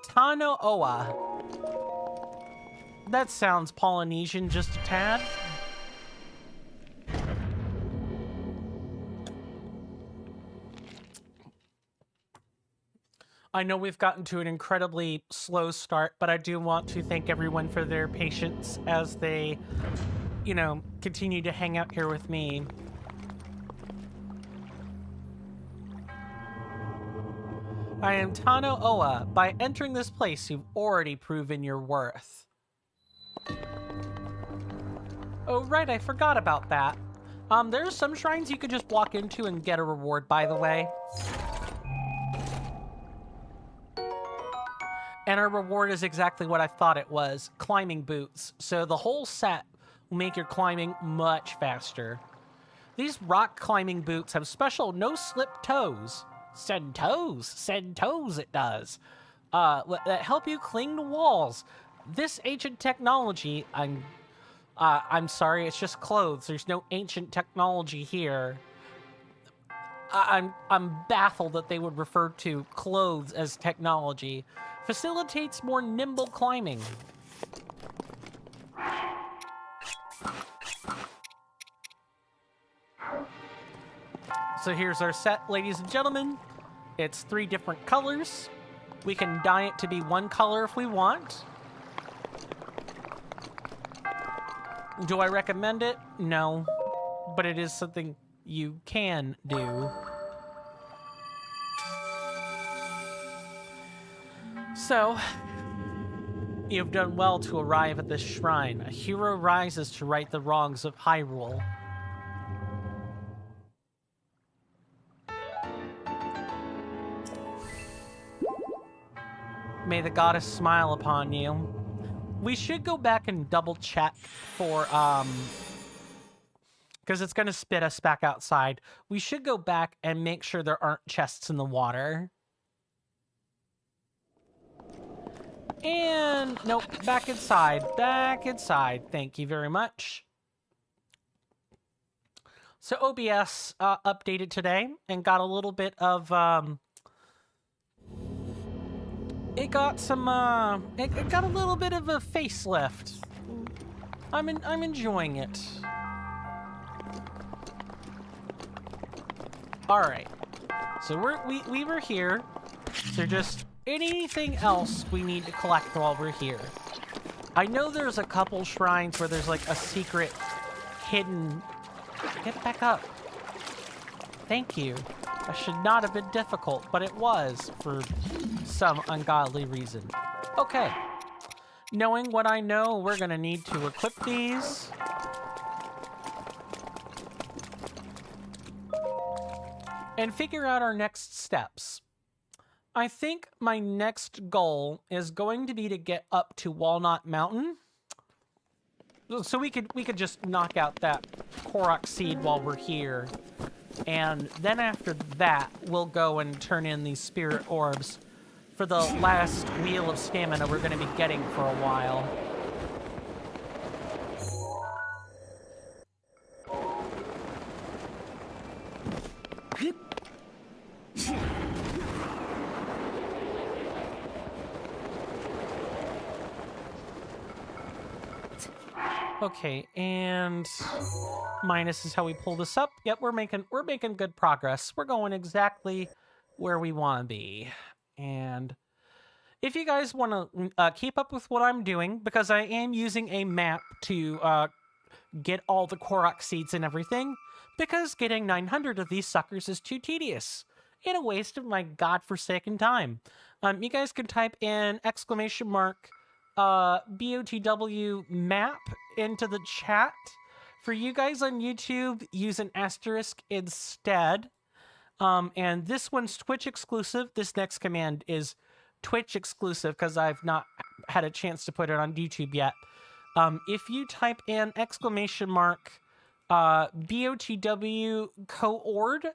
Tano Oa. That sounds Polynesian just a tad. I know we've gotten to an incredibly slow start, but I do want to thank everyone for their patience as they, you know, continue to hang out here with me. I am Tano Oa. By entering this place, you've already proven your worth. Oh, right, I forgot about that. There are some shrines you could just walk into and get a reward, by the way. And our reward is exactly what I thought it was, climbing boots. So the whole set will make your climbing much faster. These rock climbing boots have special no-slip toes. Send toes it does. That help you cling to walls. This ancient technology, I'm sorry, it's just clothes. There's no ancient technology here. I'm baffled that they would refer to clothes as technology. Facilitates more nimble climbing. So here's our set, ladies and gentlemen. It's 3 different colors. We can dye it to be one color if we want. Do I recommend it? No. But it is something you can do. So, you've done well to arrive at this shrine. A hero rises to right the wrongs of Hyrule. May the goddess smile upon you. We should go back and double check for, because it's going to spit us back outside. We should go back and make sure there aren't chests in the water. And, nope, back inside. Back inside. Thank you very much. So OBS updated today and got a little bit of, it got some, it got a little bit of a facelift. I'm enjoying it. All right. So we were here. So just anything else we need to collect while we're here. I know there's a couple shrines where there's like a secret hidden... Get back up. Thank you. That should not have been difficult, but it was for some ungodly reason. Okay. Knowing what I know, we're gonna need to equip these. And figure out our next steps. I think my next goal is going to be to get up to Walnut Mountain. So we could just knock out that Korok seed while we're here. And then after that, we'll go and turn in these spirit orbs for the last wheel of stamina we're going to be getting for a while. Okay, and minus is how we pull this up. Yep, we're making good progress. We're going exactly where we want to be. And if you guys want to keep up with what I'm doing, because I am using a map to get all the Korok seeds and everything, because getting 900 of these suckers is too tedious and a waste of my godforsaken time. You guys can type in BOTW map into the chat. For you guys on YouTube, use an asterisk instead. And this one's Twitch exclusive. This next command is Twitch exclusive because I've not had a chance to put it on YouTube yet. If you type in BOTW coord,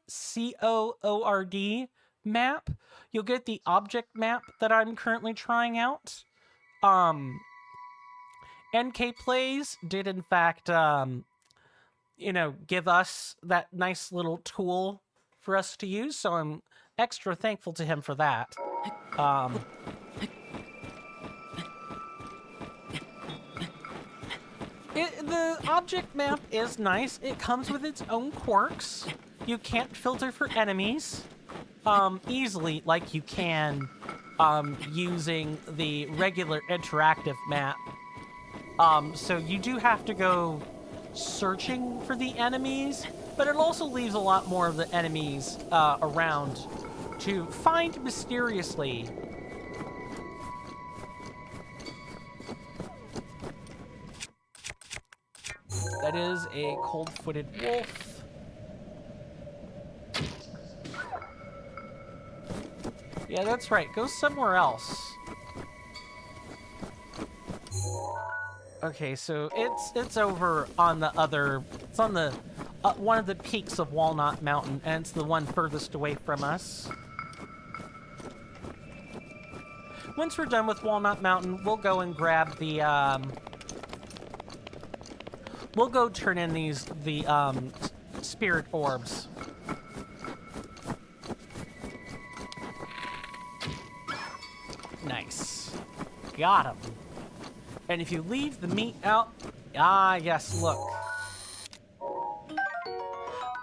COORD map, you'll get the object map that I'm currently trying out. NK Plays did in fact, give us that nice little tool for us to use, so I'm extra thankful to him for that. The object map is nice. It comes with its own quirks. You can't filter for enemies easily like you can using the regular interactive map. So you do have to go searching for the enemies, but it also leaves a lot more of the enemies around to find mysteriously. That that is a cold-footed wolf. Yeah, that's right. Go somewhere else. Okay, so it's over on the other... It's on the... one of the peaks of Walnut Mountain, and it's the one furthest away from us. Once we're done with Walnut Mountain, we'll go and grab the, we'll go turn in the spirit orbs. Nice. Got him. And if you leave the meat out... Ah, yes, look.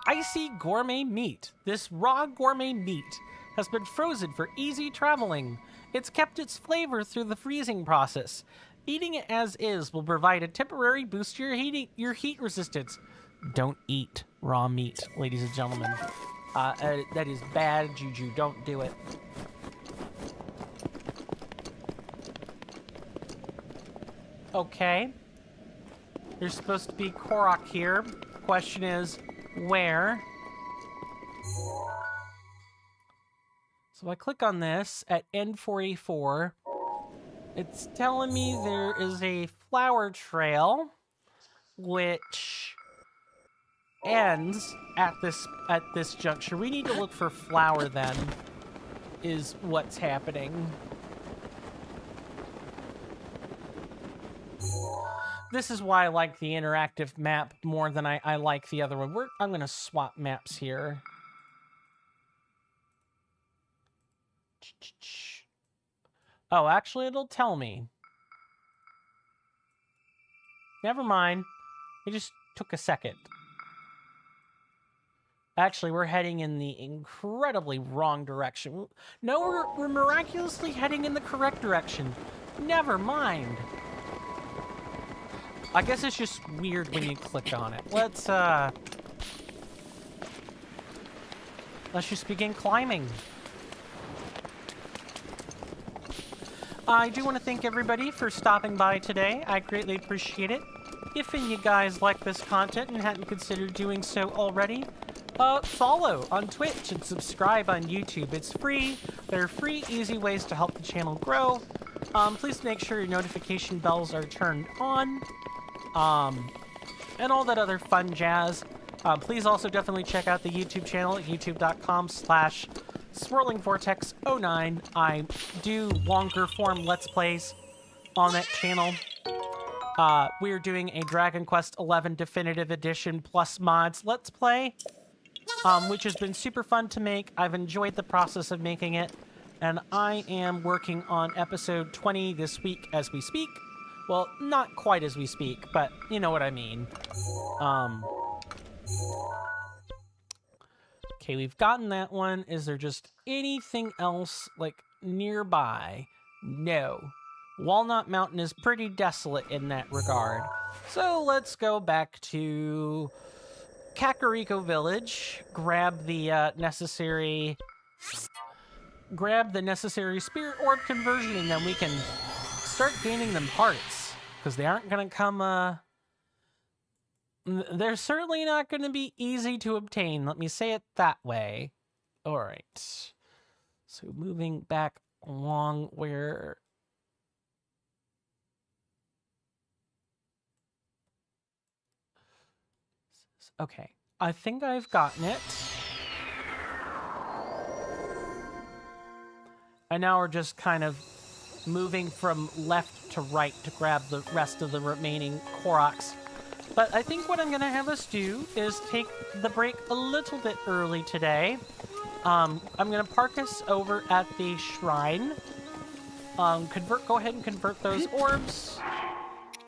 Icy gourmet meat. This raw gourmet meat has been frozen for easy traveling. It's kept its flavor through the freezing process. Eating it as is will provide a temporary boost to your heat resistance. Don't eat raw meat, ladies and gentlemen. That is bad juju. Don't do it. Okay. There's supposed to be Korok here. Question is, where? So I click on this at N44. It's telling me there is a flower trail, which ends at this juncture. We need to look for flower then, is what's happening. This is why I like the interactive map more than I like the other one. I'm going to swap maps here. Oh, actually, it'll tell me. Never mind. It just took a second. Actually, we're heading in the incredibly wrong direction. No, we're miraculously heading in the correct direction. Never mind. I guess it's just weird when you click on it. Let's just begin climbing. I do want to thank everybody for stopping by today. I greatly appreciate it. If any of you guys like this content and hadn't considered doing so already, follow on Twitch and subscribe on YouTube. It's free. There are free, easy ways to help the channel grow. Please make sure your notification bells are turned on. And all that other fun jazz. Please also definitely check out the YouTube channel at youtube.com/swirlingvortex09. I do longer form Let's Plays on that channel. We're doing a Dragon Quest XI Definitive Edition plus mods Let's Play, which has been super fun to make. I've enjoyed the process of making it, and I am working on episode 20 this week as we speak. Well, not quite as we speak, but you know what I mean. Okay, we've gotten that one. Is there just anything else, like, nearby? No. Walnut Mountain is pretty desolate in that regard. So let's go back to Kakariko Village, grab the necessary spirit orb conversion, and then we can start gaining them parts, because they aren't going to come, they're certainly not going to be easy to obtain. Let me say it that way. All right. So moving back along where... Okay. I think I've gotten it. And now we're just kind of moving from left to right to grab the rest of the remaining Koroks. But I think what I'm going to have us do is take the break a little bit early today. I'm going to park us over at the shrine. Go ahead and convert those orbs.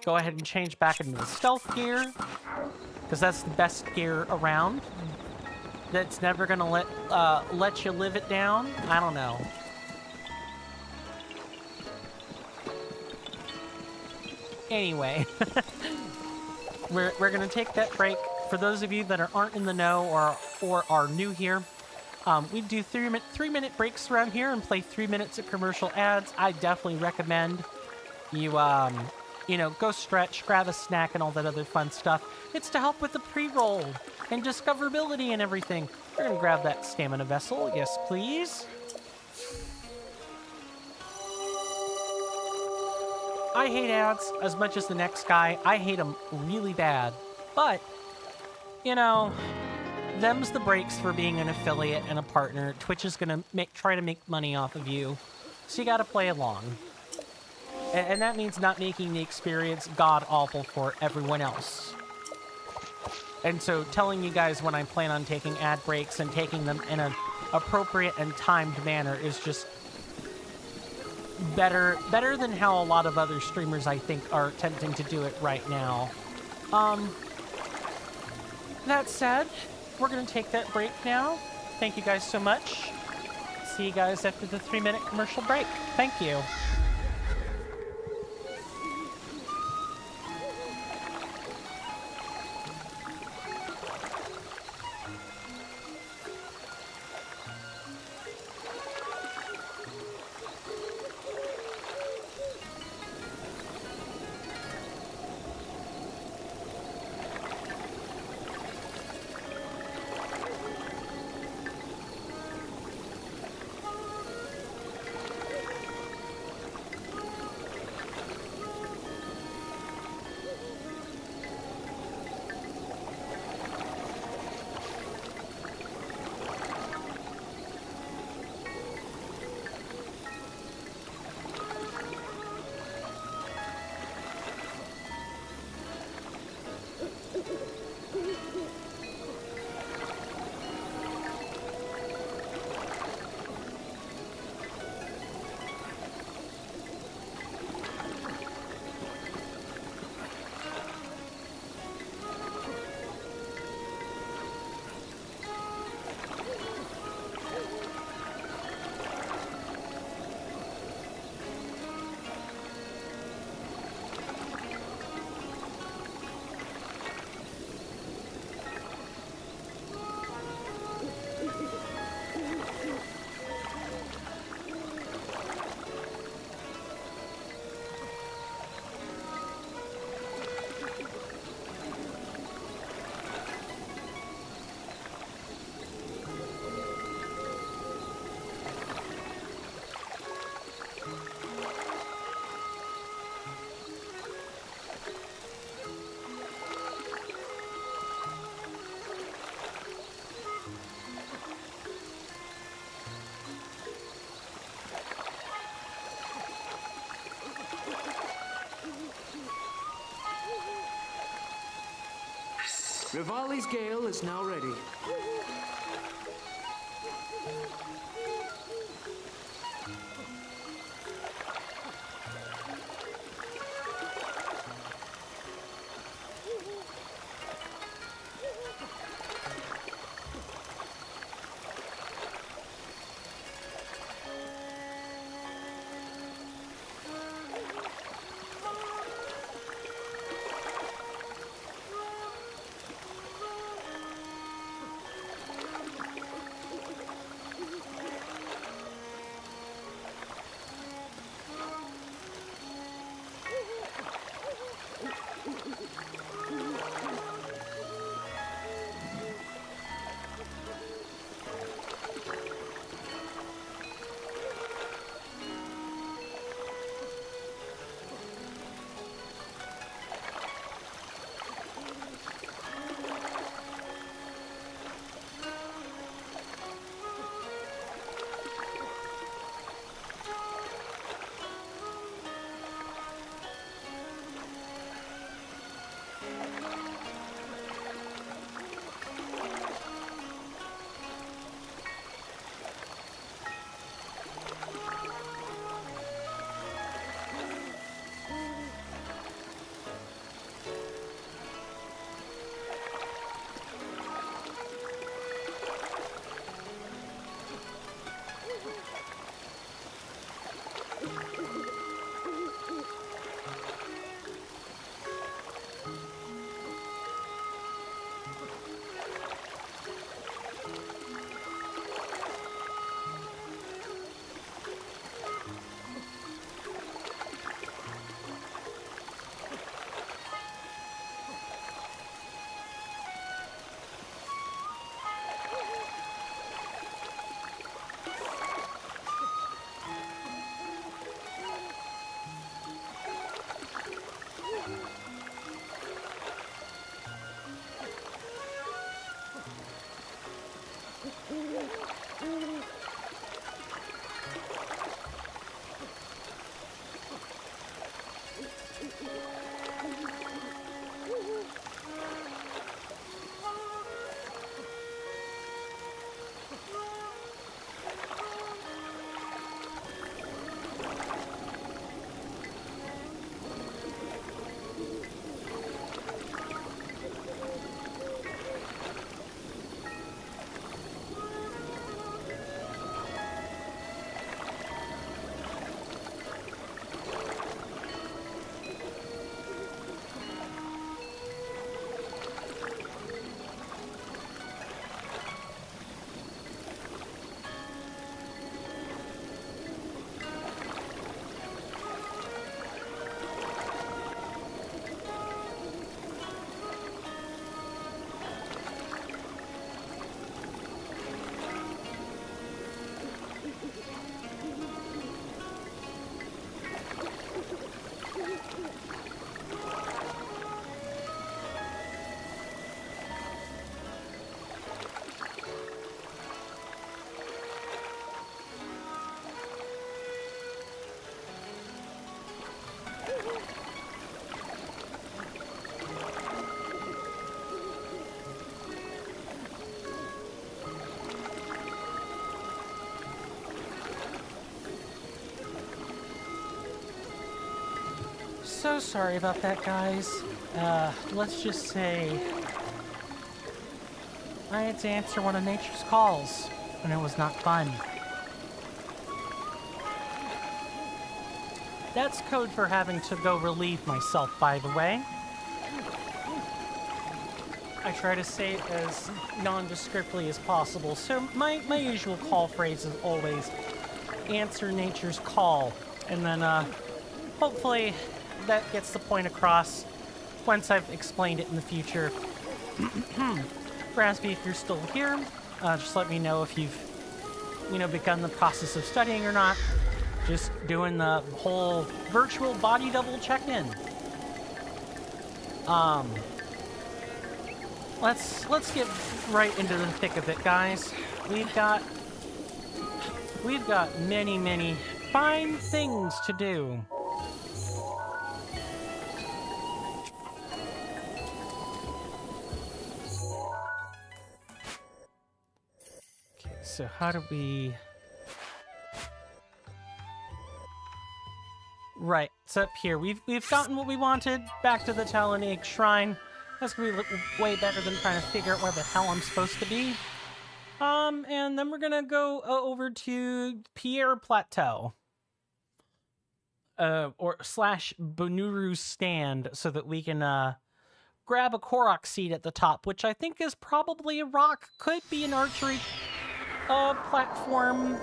Go ahead and change back into the stealth gear, because that's the best gear around. That's never going to let you live it down. I don't know. Anyway, we're going to take that break. For those of you that aren't in the know or are new here, we do 3-minute breaks around here and play 3 minutes of commercial ads. I definitely recommend you you know, go stretch, grab a snack, and all that other fun stuff. It's to help with the pre-roll and discoverability and everything. We're gonna grab that stamina vessel. Yes, please. I hate ads as much as the next guy. I hate them really bad. But, you know, them's the breaks for being an affiliate and a partner. Twitch is gonna try to make money off of you. So you gotta play along. And that means not making the experience god-awful for everyone else. And so telling you guys when I plan on taking ad breaks and taking them in an appropriate and timed manner is just better than how a lot of other streamers, I think, are attempting to do it right now. That said, we're going to take that break now. Thank you guys so much. See you guys after the 3-minute commercial break. Thank you. Rivali's Gale is now ready. So sorry about that, guys. Let's just say I had to answer one of nature's calls, and it was not fun. That's code for having to go relieve myself, by the way. I try to say it as nondescriptly as possible, so my usual call phrase is always answer nature's call, and then hopefully that gets the point across once I've explained it in the future. Brasby, if you're still here, just let me know if you've, begun the process of studying or not. Just doing the whole virtual body double check-in. Let's get right into the thick of it, guys. We've got many, many fine things to do. Okay, so how do we... Right, it's up here. We've gotten what we wanted. Back to the Talonic Shrine. That's gonna be way better than trying to figure out where the hell I'm supposed to be. And then we're gonna go over to Pierre Plateau. Or / Bonuru's stand, so that we can grab a Korok seed at the top, which I think is probably a rock. Could be an archery platform.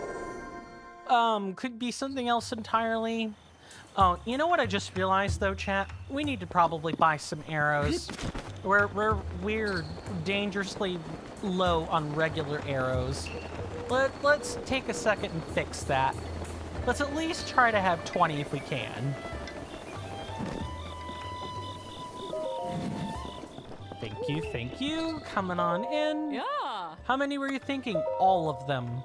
Could be something else entirely. Oh, you know what I just realized, though, chat? We need to probably buy some arrows. We're dangerously low on regular arrows. Let's take a second and fix that. Let's at least try to have 20 if we can. Thank you. Coming on in. Yeah. How many were you thinking? All of them.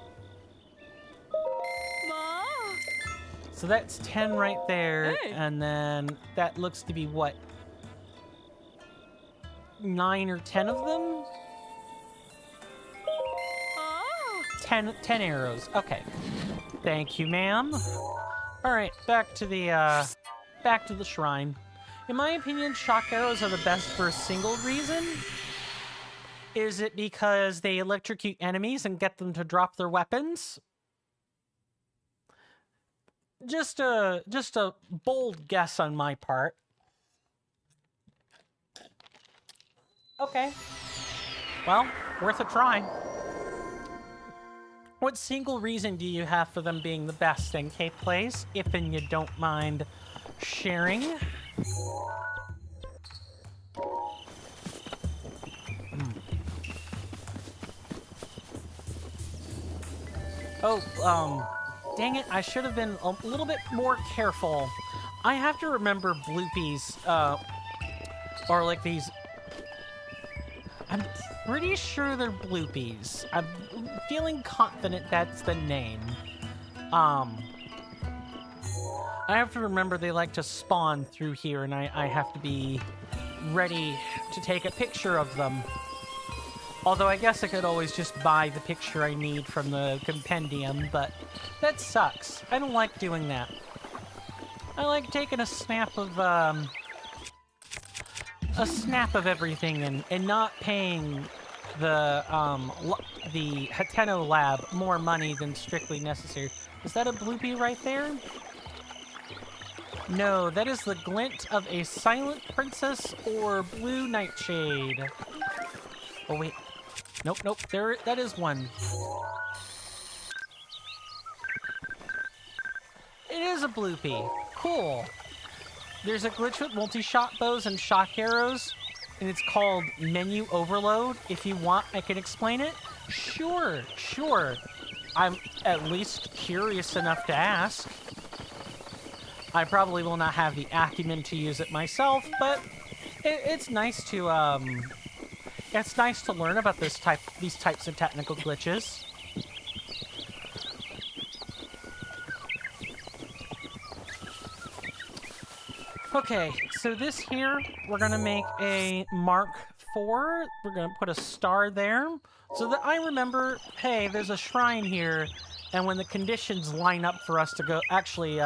So that's 10 right there, Hey. and then that looks to be, what, 9 or 10 of them? Oh. 10 arrows. Okay. Thank you, ma'am. All right, back to the shrine. In my opinion, shock arrows are the best for a single reason. Is it because they electrocute enemies and get them to drop their weapons? Just a bold guess on my part. Okay. Well, worth a try. What single reason do you have for them being the best in K-Plays, if and you don't mind sharing? Oh, dang it, I should have been a little bit more careful. I have to remember bloopies, or like these... pretty sure they're bloopies. I'm feeling confident that's the name. I have to remember they like to spawn through here, and I have to be ready to take a picture of them. Although I guess I could always just buy the picture I need from the compendium, but that sucks. I don't like doing that. I like taking a snap of everything and not paying the Hateno lab more money than strictly necessary. Is that a bloopy right there? No, that is the glint of a silent princess or blue nightshade. Oh wait. Nope, nope. That is one. It is a bloopy. Cool. There's a glitch with multi-shot bows and shock arrows, and it's called menu overload. If you want, I can explain it. Sure, sure. I'm at least curious enough to ask. I probably will not have the acumen to use it myself, but it's nice to learn about these types of technical glitches. Okay, so this here, we're gonna make a Mark IV. We're gonna put a star there so that I remember, hey, there's a shrine here, and when the conditions line up for us to go actually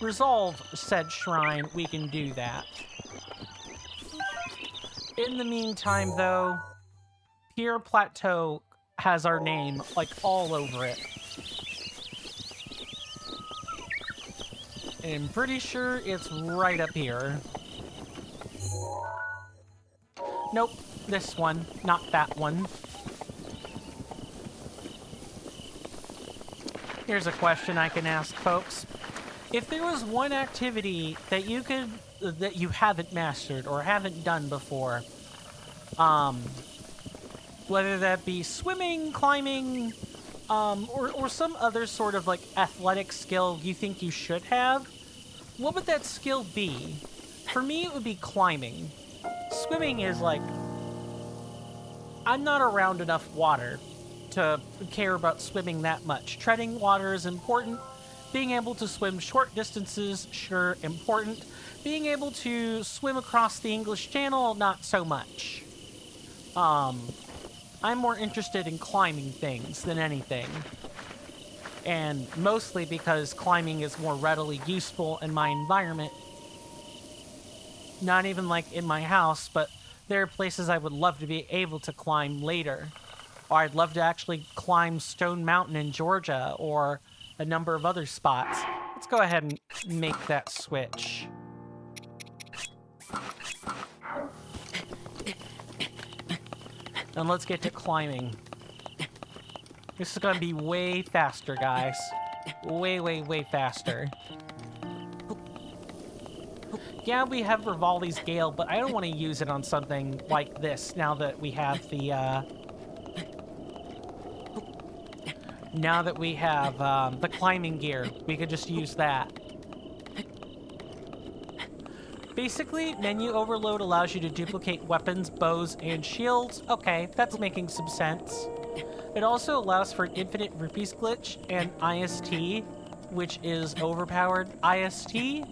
resolve said shrine, we can do that. In the meantime, though, Pierre Plateau has our name, like, all over it. And I'm pretty sure it's right up here. Nope, this one, not that one. Here's a question I can ask, folks. If there was one activity that you haven't mastered or haven't done before, whether that be swimming, climbing, or some other sort of like athletic skill you think you should have, what would that skill be? For me, it would be climbing. Swimming is like, I'm not around enough water to care about swimming that much. Treading water is important. Being able to swim short distances, sure, important. Being able to swim across the English Channel, not so much. I'm more interested in climbing things than anything. And mostly because climbing is more readily useful in my environment. Not even like in my house, but there are places I would love to be able to climb later. Or I'd love to actually climb Stone Mountain in Georgia, or a number of other spots. Let's go ahead and make that switch. And let's get to climbing. This is gonna be way faster, guys. Way, way, way faster. Yeah, we have Rivali's Gale, but I don't want to use it on something like this now that we have the, the climbing gear. We could just use that. Basically, menu overload allows you to duplicate weapons, bows, and shields. Okay, that's making some sense. It also allows for an infinite rupees glitch and IST, which is overpowered. IST?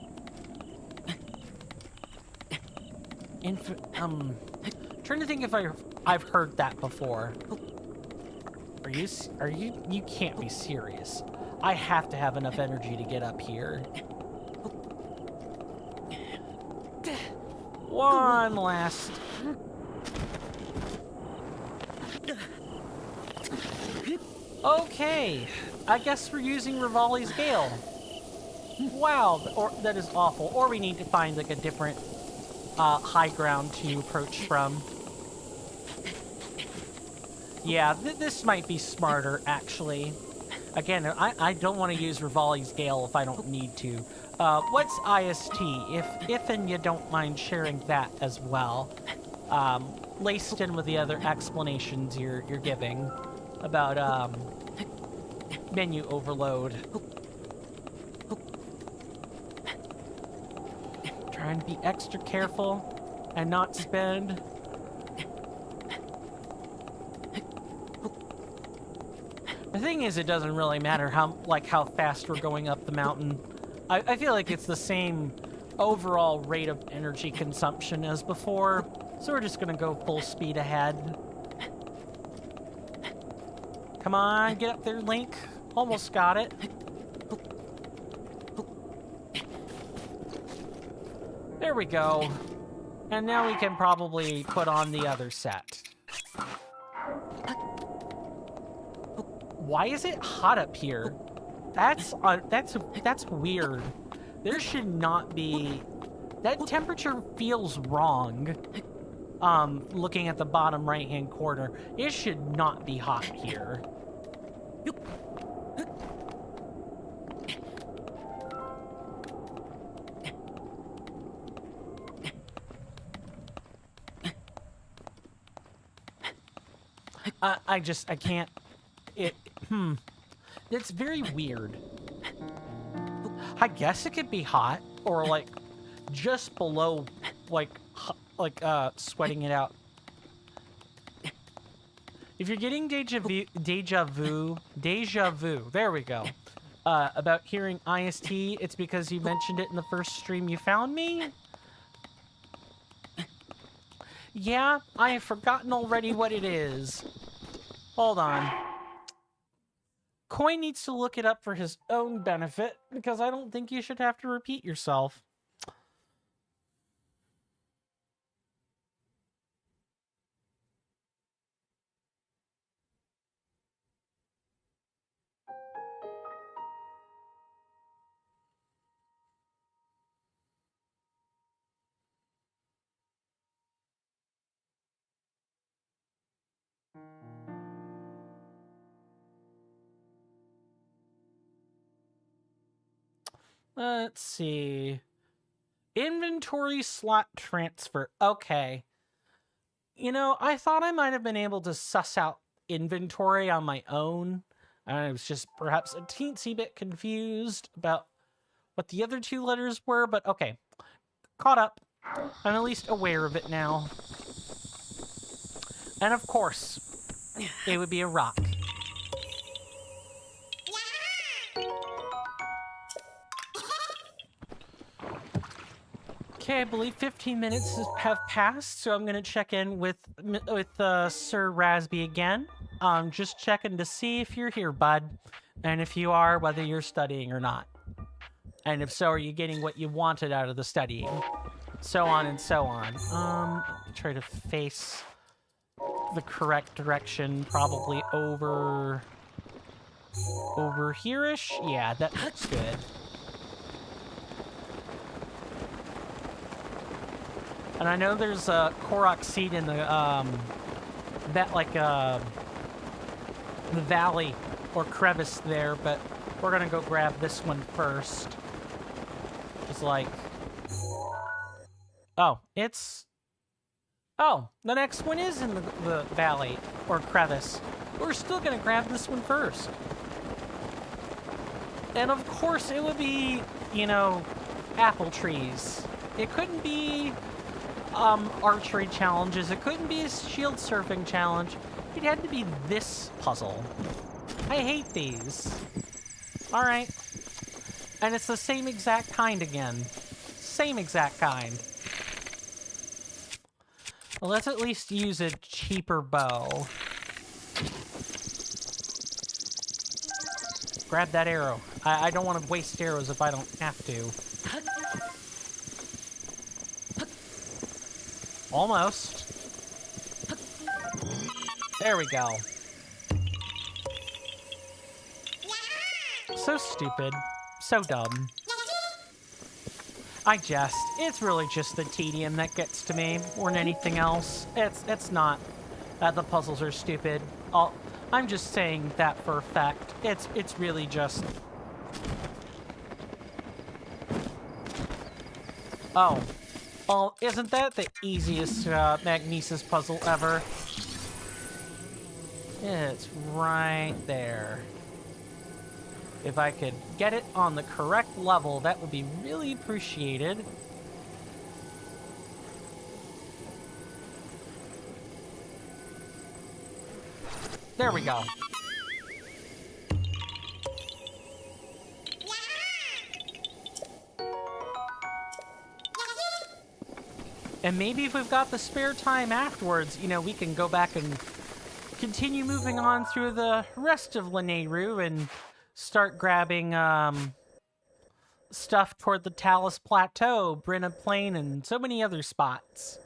Trying to think if I've heard that before. You can't be serious. I have to have enough energy to get up here. One last. Okay, I guess we're using Rivali's Gale. Wow, or that is awful. Or we need to find like a different high ground to approach from. Yeah, this might be smarter, actually. Again, I don't want to use Rivali's Gale if I don't need to. What's IST? If and you don't mind sharing that as well. Laced in with the other explanations you're giving about menu overload. Trying to be extra careful and not spend The thing is, it doesn't really matter how fast we're going up the mountain. I feel like it's the same overall rate of energy consumption as before, so we're just gonna go full speed ahead. Come on, get up there, Link. Almost got it. There we go. And now we can probably put on the other set. Why is it hot up here? That's weird. There should not be... That temperature feels wrong. Looking at the bottom right-hand corner, it should not be hot here. I can't... It's very weird. I guess it could be hot, or like just below, sweating it out. If you're getting deja vu, there we go. About hearing IST, it's because you mentioned it in the first stream you found me. Yeah, I have forgotten already what it is. Hold on. Coin needs to look it up for his own benefit, because I don't think you should have to repeat yourself. Let's see. Inventory slot transfer. Okay. You know, I thought I might have been able to suss out inventory on my own. I was just perhaps a teensy bit confused about what the other two letters were, but okay. Caught up. I'm at least aware of it now. And of course, it would be a rock. Okay, I believe 15 minutes have passed, so I'm gonna check in with Sir Rasby again. Just checking to see if you're here, bud, and if you are, whether you're studying or not, and if so, are you getting what you wanted out of the studying? So on and so on. Try to face the correct direction, probably over here-ish. Yeah, that looks good. And I know there's a Korok seed in the the valley or crevice there, but we're gonna go grab this one first. Just like, oh, the next one is in the valley or crevice. We're still gonna grab this one first. And of course it would be, you know, apple trees. It couldn't be archery challenges. It couldn't be a shield surfing challenge. It had to be this puzzle. I hate these. Alright. And it's the same exact kind again. Same exact kind. Well, let's at least use a cheaper bow. Grab that arrow. I don't want to waste arrows if I don't have to. Almost. There we go. So stupid. So dumb. I jest. It's really just the tedium that gets to me, more than anything else. It's not that the puzzles are stupid. I'm just saying that for a fact. It's really just... Oh. Well, isn't that the easiest Magnesis puzzle ever? It's right there. If I could get it on the correct level, that would be really appreciated. There we go. And maybe if we've got the spare time afterwards, you know, we can go back and continue moving on through the rest of Lanayru and start grabbing stuff toward the Talus Plateau, Brenna Plain, and so many other spots.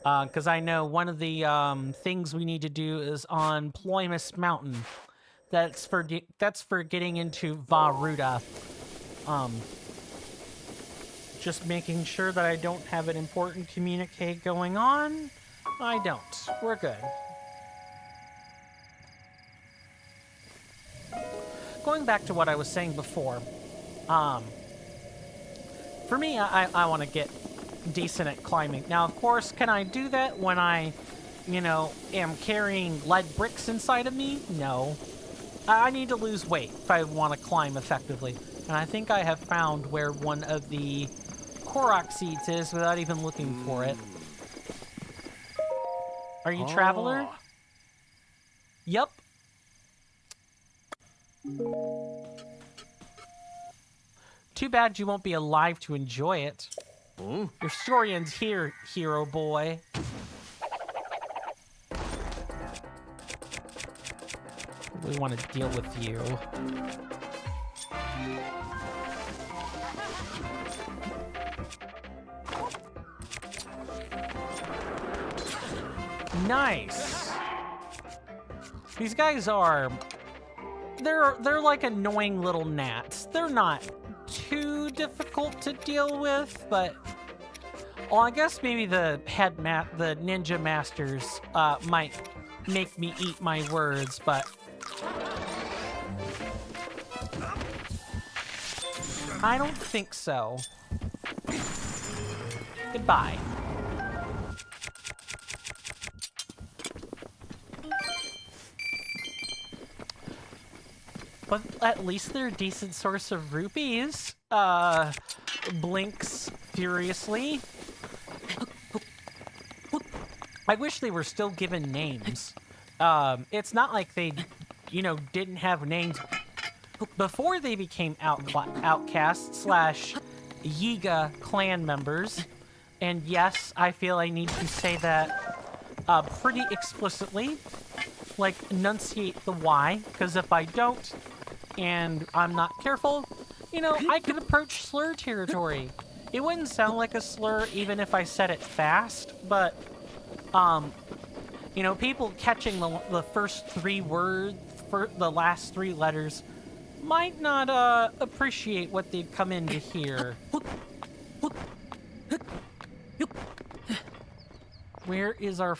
Because I know one of the things we need to do is on Ploymus Mountain. That's for getting into Varuda. Just making sure that I don't have an important communique going on. I don't. We're good. Going back to what I was saying before, for me, I want to get decent at climbing. Now, of course, can I do that when I, you know, am carrying lead bricks inside of me? No. I need to lose weight if I want to climb effectively. And I think I have found where one of the Korok seeds is without even looking for it. Are you Traveler? Yep. Too bad you won't be alive to enjoy it. Your story ends here, hero boy. We want to deal with you. Nice. These guys are... They're like annoying little gnats. They're not too difficult to deal with, but... Well, I guess maybe the ninja masters might make me eat my words, but... I don't think so. Goodbye. But at least they're a decent source of rupees. Blinks furiously. I wish they were still given names. It's not like they, you know, didn't have names before they became outcasts slash Yiga clan members. And yes, I feel I need to say that pretty explicitly. Like, enunciate the Y, because if I don't, and I'm not careful, you know, I could approach slur territory. It wouldn't sound like a slur even if I said it fast, but, you know, people catching the first three words, the last three letters, might not appreciate what they've come in to hear. Where is our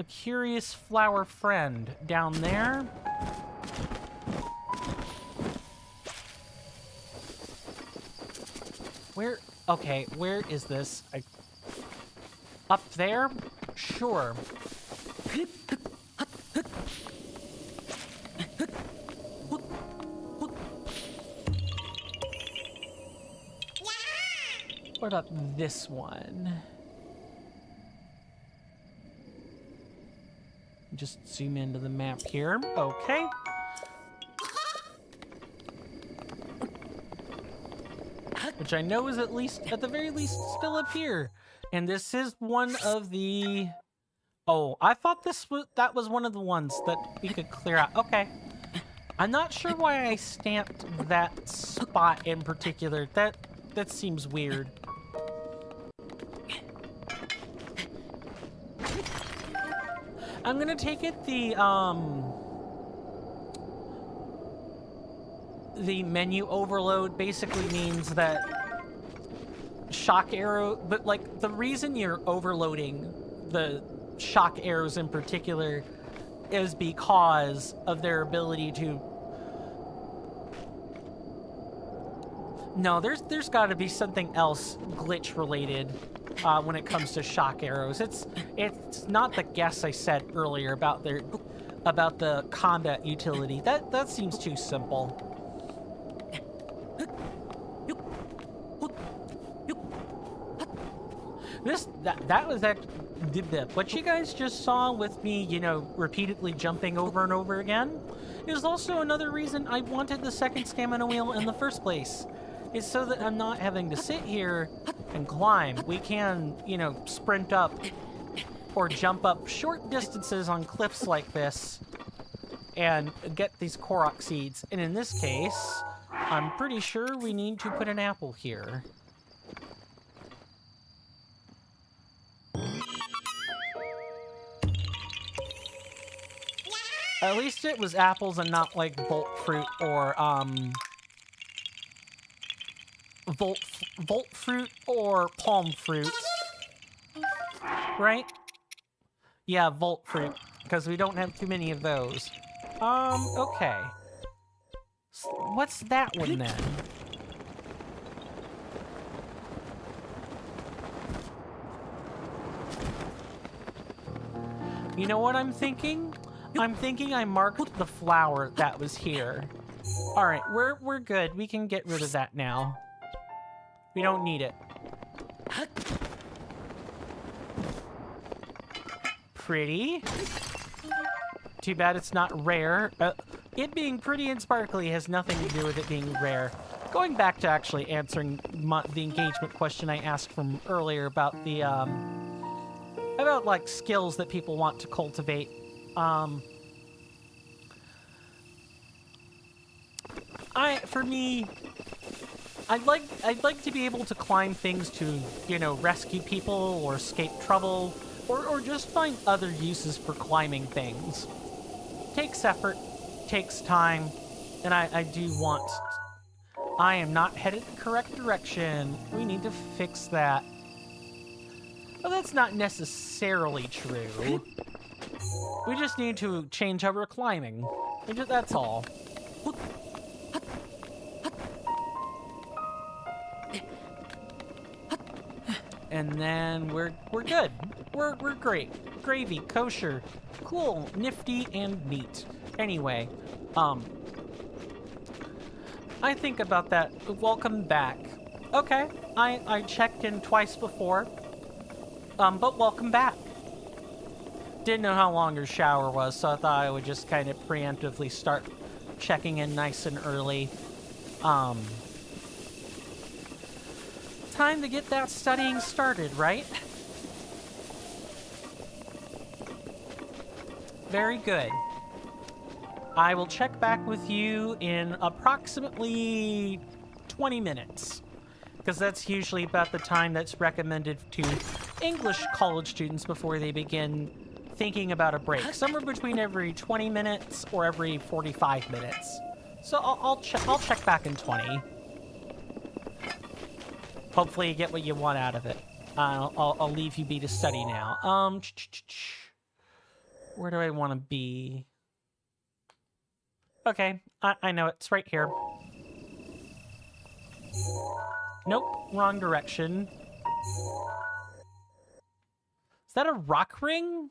curious flower friend? Down there? Where? Okay, where is this? Up there? Sure. What about this one? Just zoom into the map here. Okay. Which I know is at the very least, still up here. And this is one of the... Oh, I thought that was one of the ones that we could clear out. Okay. I'm not sure why I stamped that spot in particular. That seems weird. I'm gonna take it the menu overload basically means that shock arrow, but like the reason you're overloading the shock arrows in particular is because of their ability to... No, there's got to be something else glitch related when it comes to shock arrows. It's not the guess I said earlier about the combat utility. That seems too simple. That was what you guys just saw with me, you know, repeatedly jumping over and over again, is also another reason I wanted the second stamina wheel in the first place. is so that I'm not having to sit here and climb. We can, you know, sprint up or jump up short distances on cliffs like this and get these Korok seeds. And in this case, I'm pretty sure we need to put an apple here. At least it was apples and not like volt fruit or volt fruit or palm fruit. Right? Yeah, volt fruit, because we don't have too many of those. Okay. What's that one then? You know what I'm thinking? I'm thinking I marked the flower that was here. All right, we're good. We can get rid of that now. We don't need it. Pretty. Too bad it's not rare. It being pretty and sparkly has nothing to do with it being rare. Going back to actually answering the engagement question I asked from earlier about the about like skills that people want to cultivate. For me, I'd like to be able to climb things to, you know, rescue people or escape trouble, or just find other uses for climbing things. Takes effort, takes time, and I do want... I am not headed the correct direction. We need to fix that. Well, that's not necessarily true. We just need to change how we're climbing. That's all. And then we're good. We're great. Gravy, kosher, cool, nifty, and neat. Anyway, I think about that. Welcome back. Okay, I checked in twice before. But welcome back. Didn't know how long your shower was, so I thought I would just kind of preemptively start checking in nice and early. Time to get that studying started, right? Very good. I will check back with you in approximately 20 minutes, because that's usually about the time that's recommended to English college students before they begin thinking about a break. Somewhere between every 20 minutes or every 45 minutes. So I'll check back in 20. Hopefully you get what you want out of it. I'll leave you be to study now. Where do I want to be? Okay, I know it's right here. Nope, wrong direction. Is that a rock ring?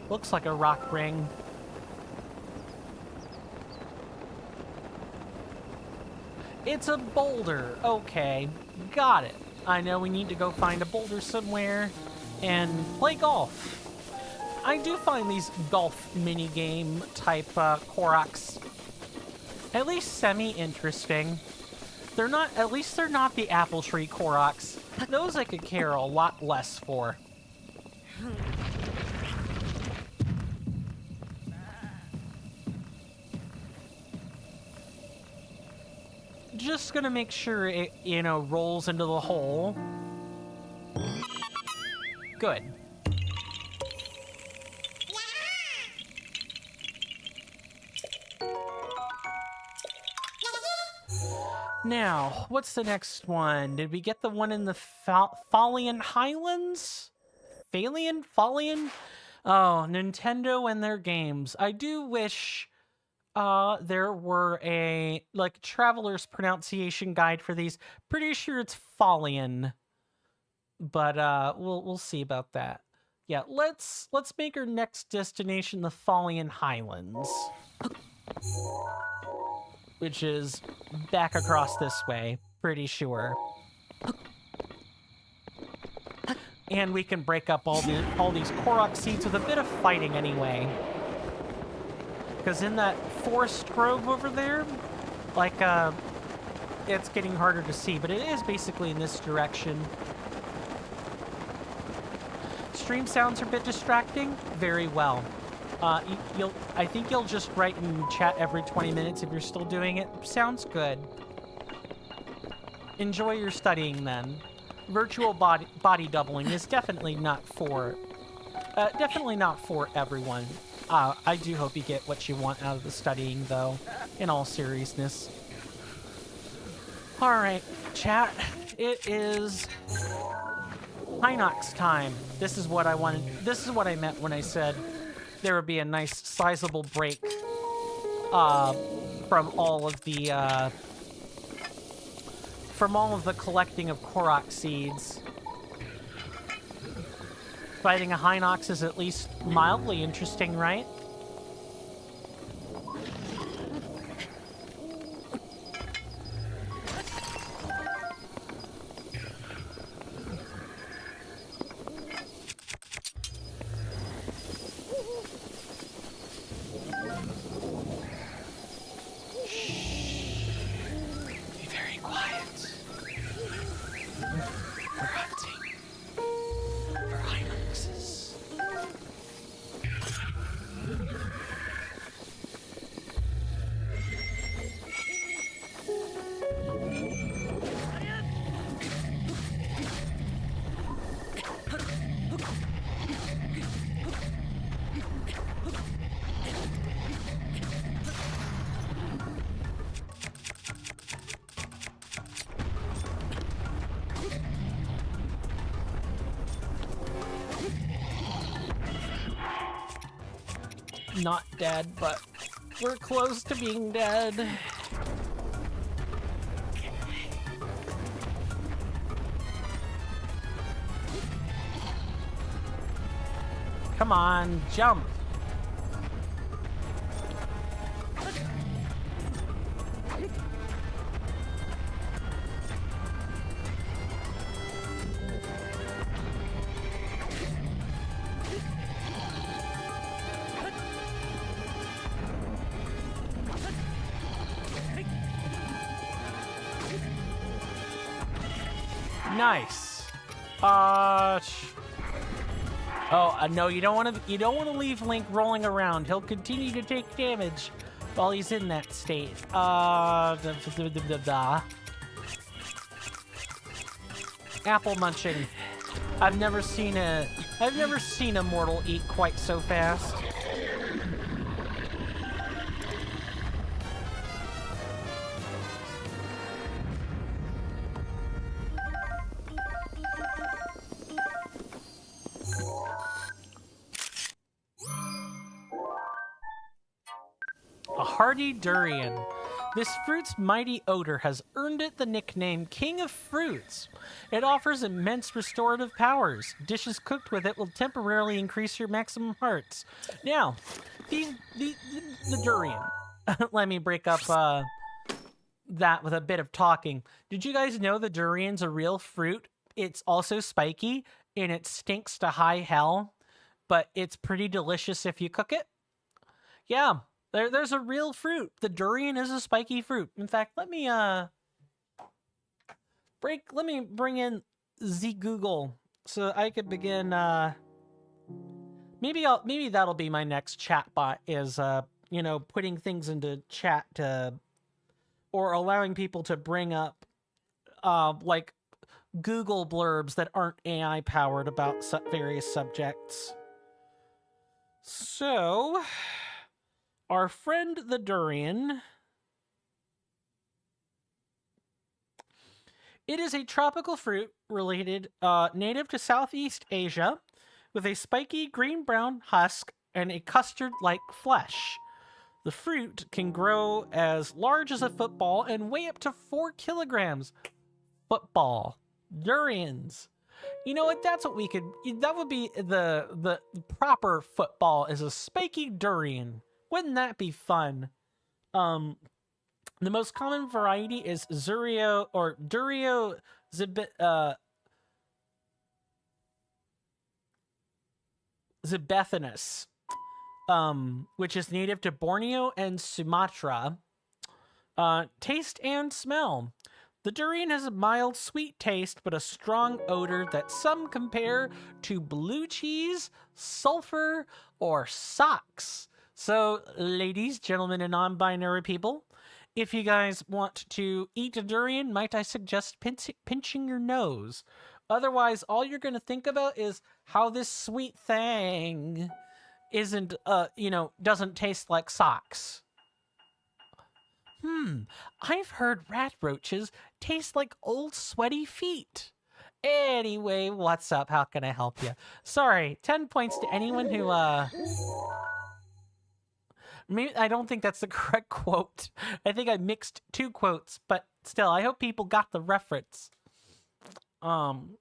Looks like a rock ring. It's a boulder. Okay, got it. I know we need to go find a boulder somewhere and play golf. I do find these golf minigame type Koroks at least semi-interesting. They're not, at least they're not the apple tree Koroks. Those I could care a lot less for. Just gonna make sure it, you know, rolls into the hole. Good. Now, what's the next one? Did we get the one in the Falian Highlands? Falian? Oh, Nintendo and their games. I do wish there were a, like, traveler's pronunciation guide for these. Pretty sure it's Falian. But we'll see about that. Yeah, let's make our next destination the Falian Highlands. Which is back across this way, pretty sure. And we can break up all these Korok seeds with a bit of fighting anyway. Because in that forest grove over there, like it's getting harder to see, but it is basically in this direction. Stream sounds are a bit distracting. Very well. I think you'll just write in chat every 20 minutes if you're still doing it. Sounds good. Enjoy your studying then. Virtual body doubling is definitely not for everyone. I do hope you get what you want out of the studying, though, in all seriousness. All right, chat. It is Hinox time. This is what I wanted. This is what I meant when I said there would be a nice sizable break from all of the collecting of Korok seeds. Fighting a Hinox is at least mildly interesting, right? Not dead, but we're close to being dead. Come on, jump. Nice. No, you don't want to leave Link rolling around. He'll continue to take damage while he's in that state. Apple munching. I've never seen a mortal eat quite so fast. A hardy durian. This fruit's mighty odor has earned it the nickname King of Fruits. It offers immense restorative powers. Dishes cooked with it will temporarily increase your maximum hearts. Now, the durian. Let me break up that with a bit of talking. Did you guys know the durian's a real fruit? It's also spiky, and it stinks to high hell, but it's pretty delicious if you cook it. Yeah. There's a real fruit. The durian is a spiky fruit. In fact, let me bring in the Google so I could begin. Maybe that'll be my next chatbot is putting things into chat or allowing people to bring up like Google blurbs that aren't AI powered about various subjects. So. Our friend the durian. It is a tropical fruit native to Southeast Asia with a spiky green-brown husk and a custard-like flesh. The fruit can grow as large as a football and weigh up to 4 kilograms. Football. Durians. You know what? That would be the proper football is a spiky durian. Wouldn't that be fun? The most common variety is Zurio or Durio zibethinus, which is native to Borneo and Sumatra. Taste and smell. The durian has a mild sweet taste, but a strong odor that some compare to blue cheese, sulfur, or socks. So, ladies, gentlemen, and non-binary people, if you guys want to eat a durian, might I suggest pinching your nose? Otherwise, all you're going to think about is how this sweet thing isn't, doesn't taste like socks. I've heard rat roaches taste like old sweaty feet. Anyway, what's up? How can I help you? Sorry, 10 points to anyone who, maybe, I don't think that's the correct quote. I think I mixed two quotes, but still, I hope people got the reference. And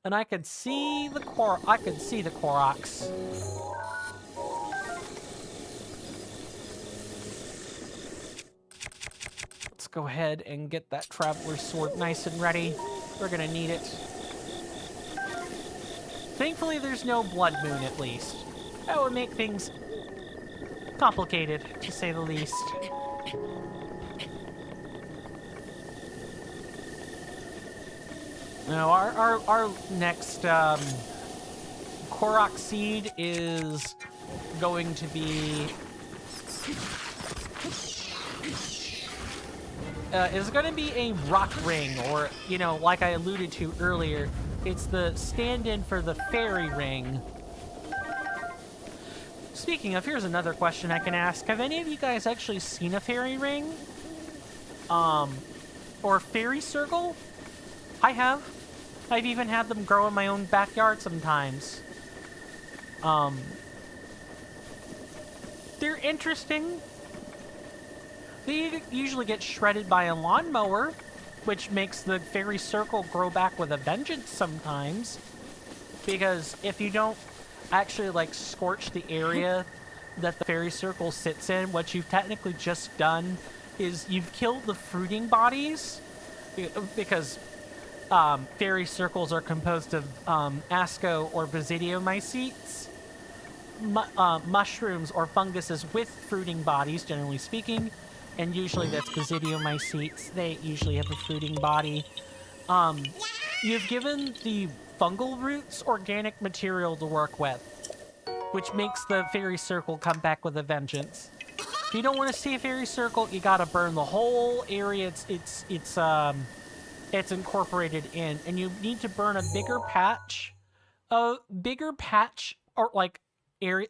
I could see the Koroks. Let's go ahead and get that Traveler's Sword nice and ready. We're gonna need it. Thankfully, there's no Blood Moon, at least. That would make things complicated, to say the least. Now, our next Korok seed is going to be a rock ring, or, like I alluded to earlier, it's the stand-in for the fairy ring. Speaking of, here's another question I can ask. Have any of you guys actually seen a fairy ring? Or fairy circle? I have. I've even had them grow in my own backyard sometimes. They're interesting. They usually get shredded by a lawnmower, which makes the fairy circle grow back with a vengeance sometimes. Because if you don't actually, scorch the area that the fairy circle sits in, what you've technically just done is you've killed the fruiting bodies. Because fairy circles are composed of asco or basidiomycetes, mushrooms or funguses with fruiting bodies, generally speaking, and usually that's basidiomycetes. They usually have a fruiting body. You've given the fungal roots organic material to work with, which makes the fairy circle come back with a vengeance. If you don't want to see a fairy circle, you gotta burn the whole area it's incorporated in, and you need to burn a bigger patch, or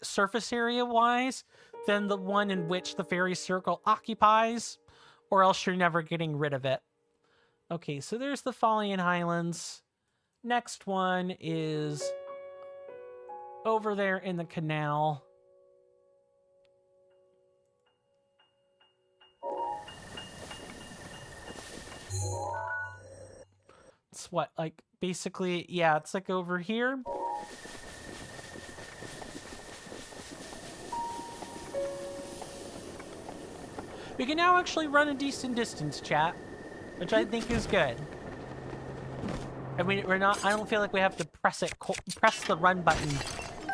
surface area wise, than the one in which the fairy circle occupies, or else you're never getting rid of it. Okay, so there's the Fallian Highlands. Next one is over there in the canal. It's what, basically, yeah, it's over here. We can now actually run a decent distance, chat, which I think is good. I mean, I don't feel like we have to press the run button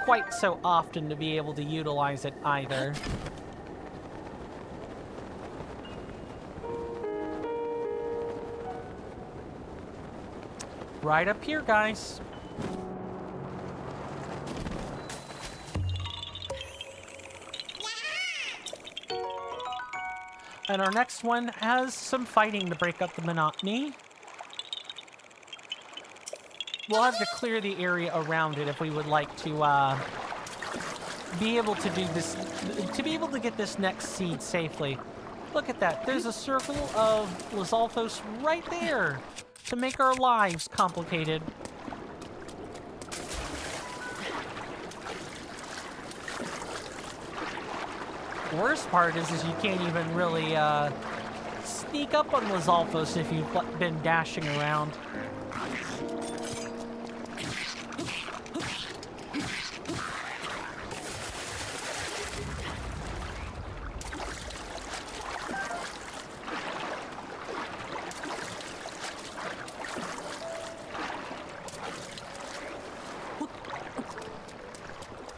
quite so often to be able to utilize it either. Right up here, guys. And our next one has some fighting to break up the monotony. We'll have to clear the area around it if we would like to be able to do this, to be able to get this next seed safely. Look at that. There's a circle of Lizalfos right there to make our lives complicated. The worst part is you can't even really sneak up on Lizalfos if you've been dashing around.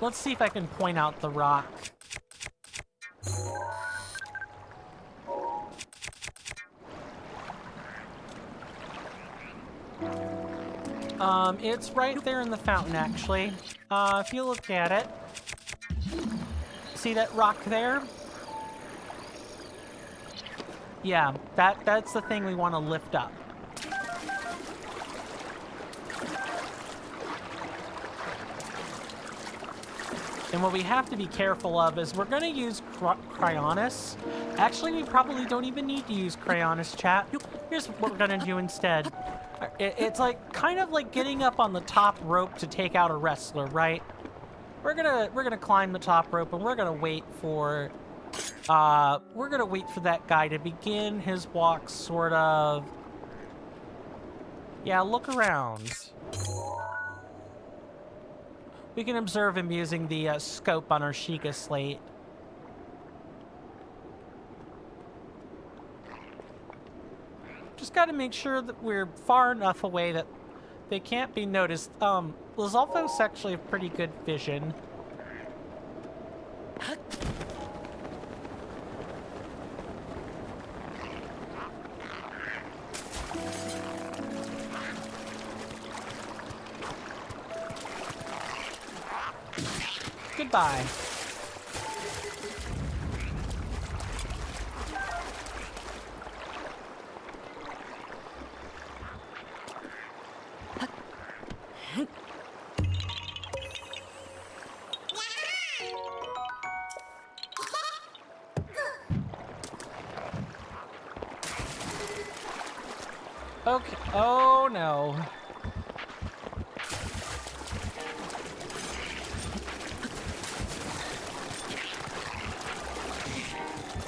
Let's see if I can point out the rock. It's right there in the fountain, actually. If you look at it, see that rock there? Yeah, that's the thing we want to lift up. And what we have to be careful of is we're going to use Cryonis. Actually, we probably don't even need to use Cryonis, chat. Here's what we're going to do instead. It's like kind of like getting up on the top rope to take out a wrestler, right? We're gonna climb the top rope and we're gonna wait for that guy to begin his walk, sort of. Yeah, look around. We can observe him using the scope on our Sheikah slate. Just got to make sure that we're far enough away that they can't be noticed. Lizalfo's actually have pretty good vision. Goodbye. Okay. Oh no.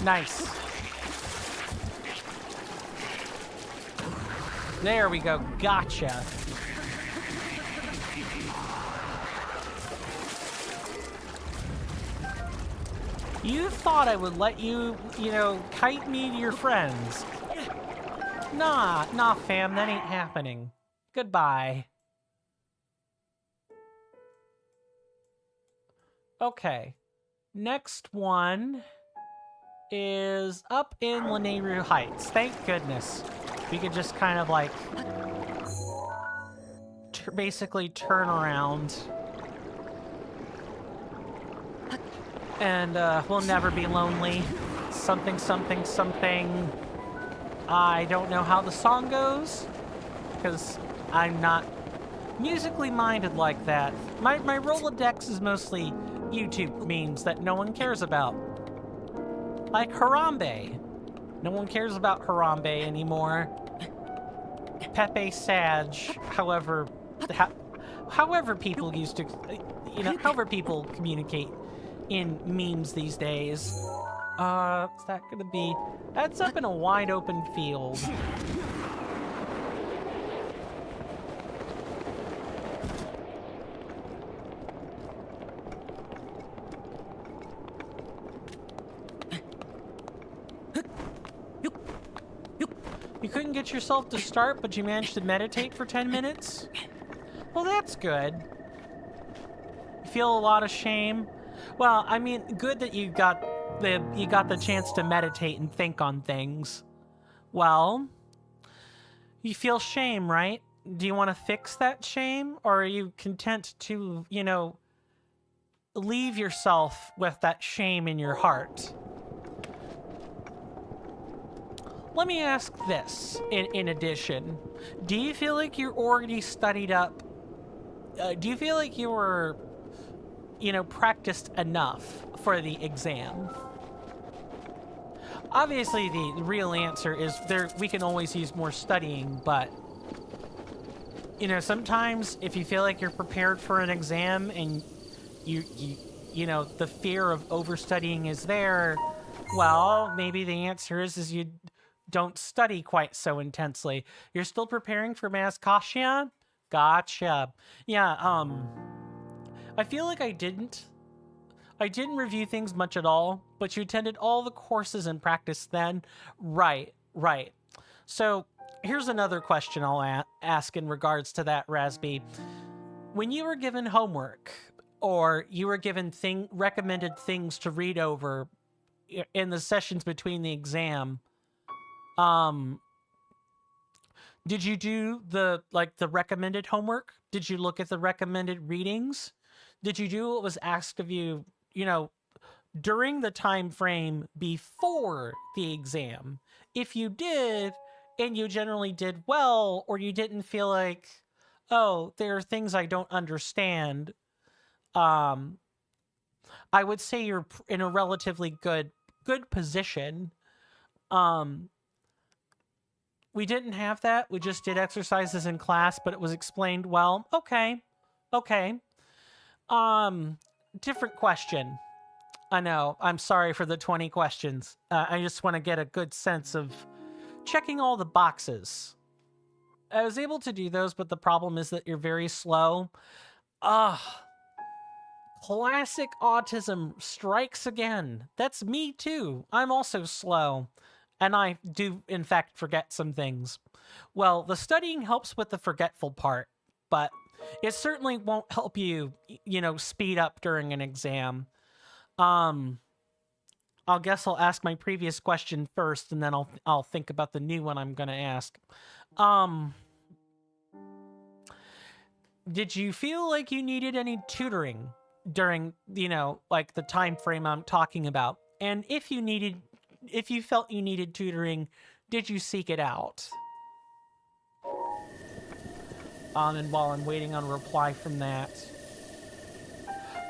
Nice. There we go. Gotcha. You thought I would let you, kite me to your friends. Nah, fam, that ain't happening. Goodbye. Okay. Next one is up in Lanayru Heights. Thank goodness. We could just kind of like basically turn around. And we'll never be lonely. Something, something, something. I don't know how the song goes, because I'm not musically minded like that. My Rolodex is mostly YouTube memes that no one cares about. Like Harambe. No one cares about Harambe anymore. Pepe Sag, however people used to, however people communicate in memes these days. What's that gonna be? That's up in a wide open field. You couldn't get yourself to start, but you managed to meditate for 10 minutes? Well, that's good. You feel a lot of shame? Well, I mean, good that you got the chance to meditate and think on things. Well, you feel shame, right? Do you want to fix that shame? Or are you content to, leave yourself with that shame in your heart? Let me ask this, in addition. Do you feel like you're already studied up? Do you feel like you were, practiced enough for the exam? Obviously, the real answer is we can always use more studying, but, sometimes if you feel like you're prepared for an exam and the fear of overstudying is there, well, maybe the answer is you don't study quite so intensely. You're still preparing for Mazkashia? Gotcha. Yeah, I feel like I didn't review things much at all, but you attended all the courses and practiced then? Right. So, here's another question I'll ask in regards to that, Rasby. When you were given homework, or you were given recommended things to read over in the sessions between the exam, Did you do the recommended homework? Did you look at the recommended readings? Did you do what was asked of you, during the time frame before the exam? If you did, and you generally did well, or you didn't feel like, oh, there are things I don't understand, um, I would say you're in a relatively good position. Um, we didn't have that. We just did exercises in class, but it was explained well. Okay. Okay. Different question. I know. I'm sorry for the 20 questions. I just want to get a good sense of checking all the boxes. I was able to do those, but the problem is that you're very slow. Classic autism strikes again. That's me too. I'm also slow. And I do, in fact, forget some things. Well, the studying helps with the forgetful part, but it certainly won't help you, speed up during an exam. I'll guess I'll ask my previous question first, and then I'll think about the new one I'm gonna ask. Did you feel like you needed any tutoring during, the time frame I'm talking about? And if you felt you needed tutoring, did you seek it out? And while I'm waiting on a reply from that,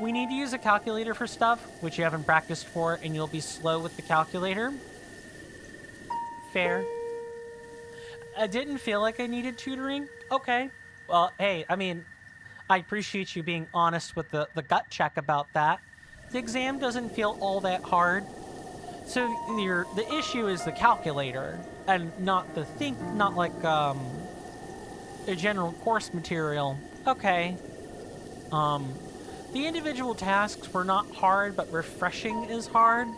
we need to use a calculator for stuff, which you haven't practiced for, and you'll be slow with the calculator. Fair. I didn't feel like I needed tutoring. Okay. Well, hey, I appreciate you being honest with the gut check about that. The exam doesn't feel all that hard. So the issue is the calculator, and not like a general course material. Okay. The individual tasks were not hard, but refreshing is hard.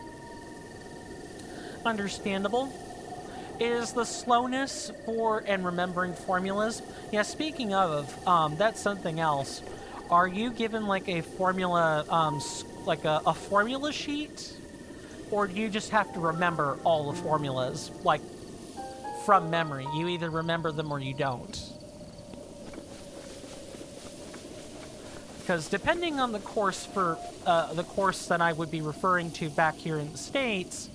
Understandable. Is the slowness and remembering formulas? Yeah, speaking of, that's something else. Are you given like a formula, a formula sheet? Or do you just have to remember all the formulas, from memory? You either remember them or you don't. Because depending on the course the course that I would be referring to back here in the States,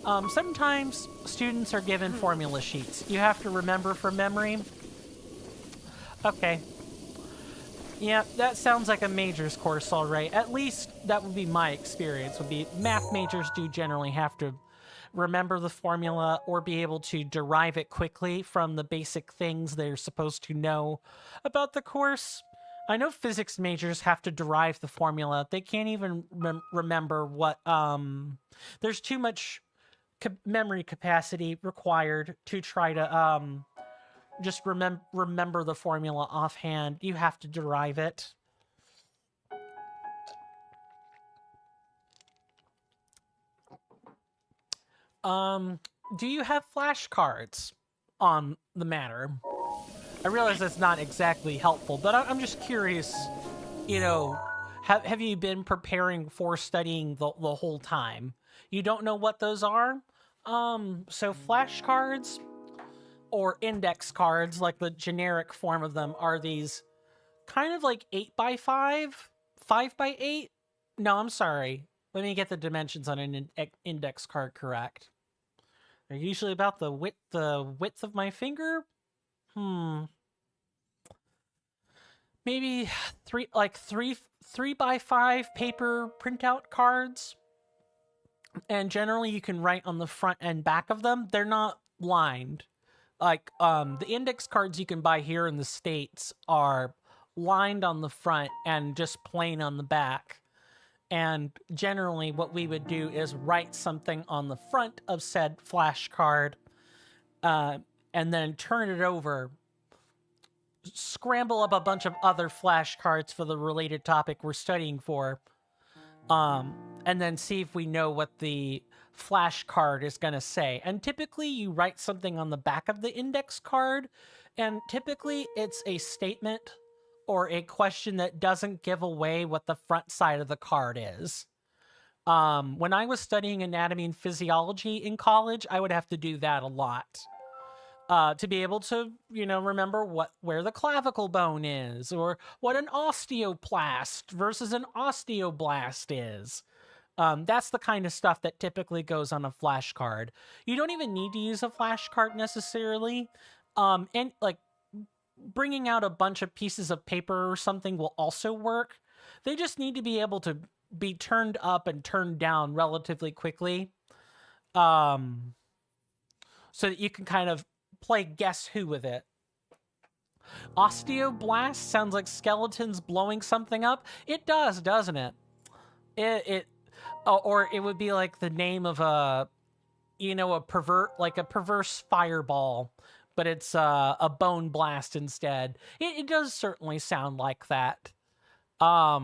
sometimes students are given formula sheets. You have to remember from memory. Okay. Yeah, that sounds like a majors course, all right. At least that would be my experience. Math majors do generally have to remember the formula or be able to derive it quickly from the basic things they're supposed to know about the course. I know physics majors have to derive the formula. They can't even remember what, there's too much memory capacity required to try to, just remember the formula offhand. You have to derive it. Do you have flashcards on the matter? I realize that's not exactly helpful, but I'm just curious, have you been preparing for studying the whole time? You don't know what those are? So flashcards or index cards, like the generic form of them, are these kind of like 8x5, 5x8? No, I'm sorry. Let me get the dimensions on an index card correct. They're usually about the width of my finger. Maybe 3x5 paper printout cards. And generally you can write on the front and back of them. They're not lined. The index cards you can buy here in the States are lined on the front and just plain on the back. And generally what we would do is write something on the front of said flashcard, and then turn it over, scramble up a bunch of other flashcards for the related topic we're studying for, and then see if we know what the flashcard is going to say. And typically you write something on the back of the index card, and typically it's a statement or a question that doesn't give away what the front side of the card is. When I was studying anatomy and physiology in college, I would have to do that a lot. to be able to, remember where the clavicle bone is, or what an osteoplast versus an osteoblast is. That's the kind of stuff that typically goes on a flashcard. You don't even need to use a flashcard necessarily. And like bringing out a bunch of pieces of paper or something will also work. They just need to be able to be turned up and turned down relatively quickly. So that you can kind of play guess who with it. Osteoblast sounds like skeletons blowing something up. It does, doesn't it? Or it would be like the name of a perverse fireball, but it's a bone blast instead. It does certainly sound like that. I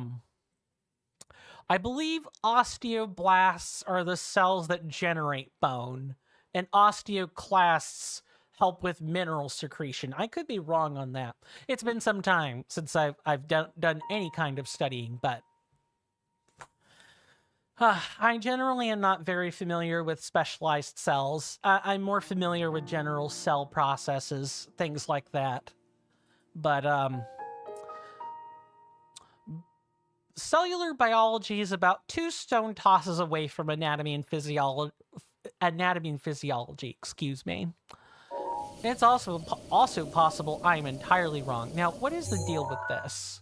believe osteoblasts are the cells that generate bone, and osteoclasts help with mineral secretion. I could be wrong on that. It's been some time since I've done any kind of studying, but I generally am not very familiar with specialized cells. I'm more familiar with general cell processes, things like that. But cellular biology is about 2 stone tosses away from anatomy and physiology. Excuse me. It's also possible I'm entirely wrong. Now, what is the deal with this?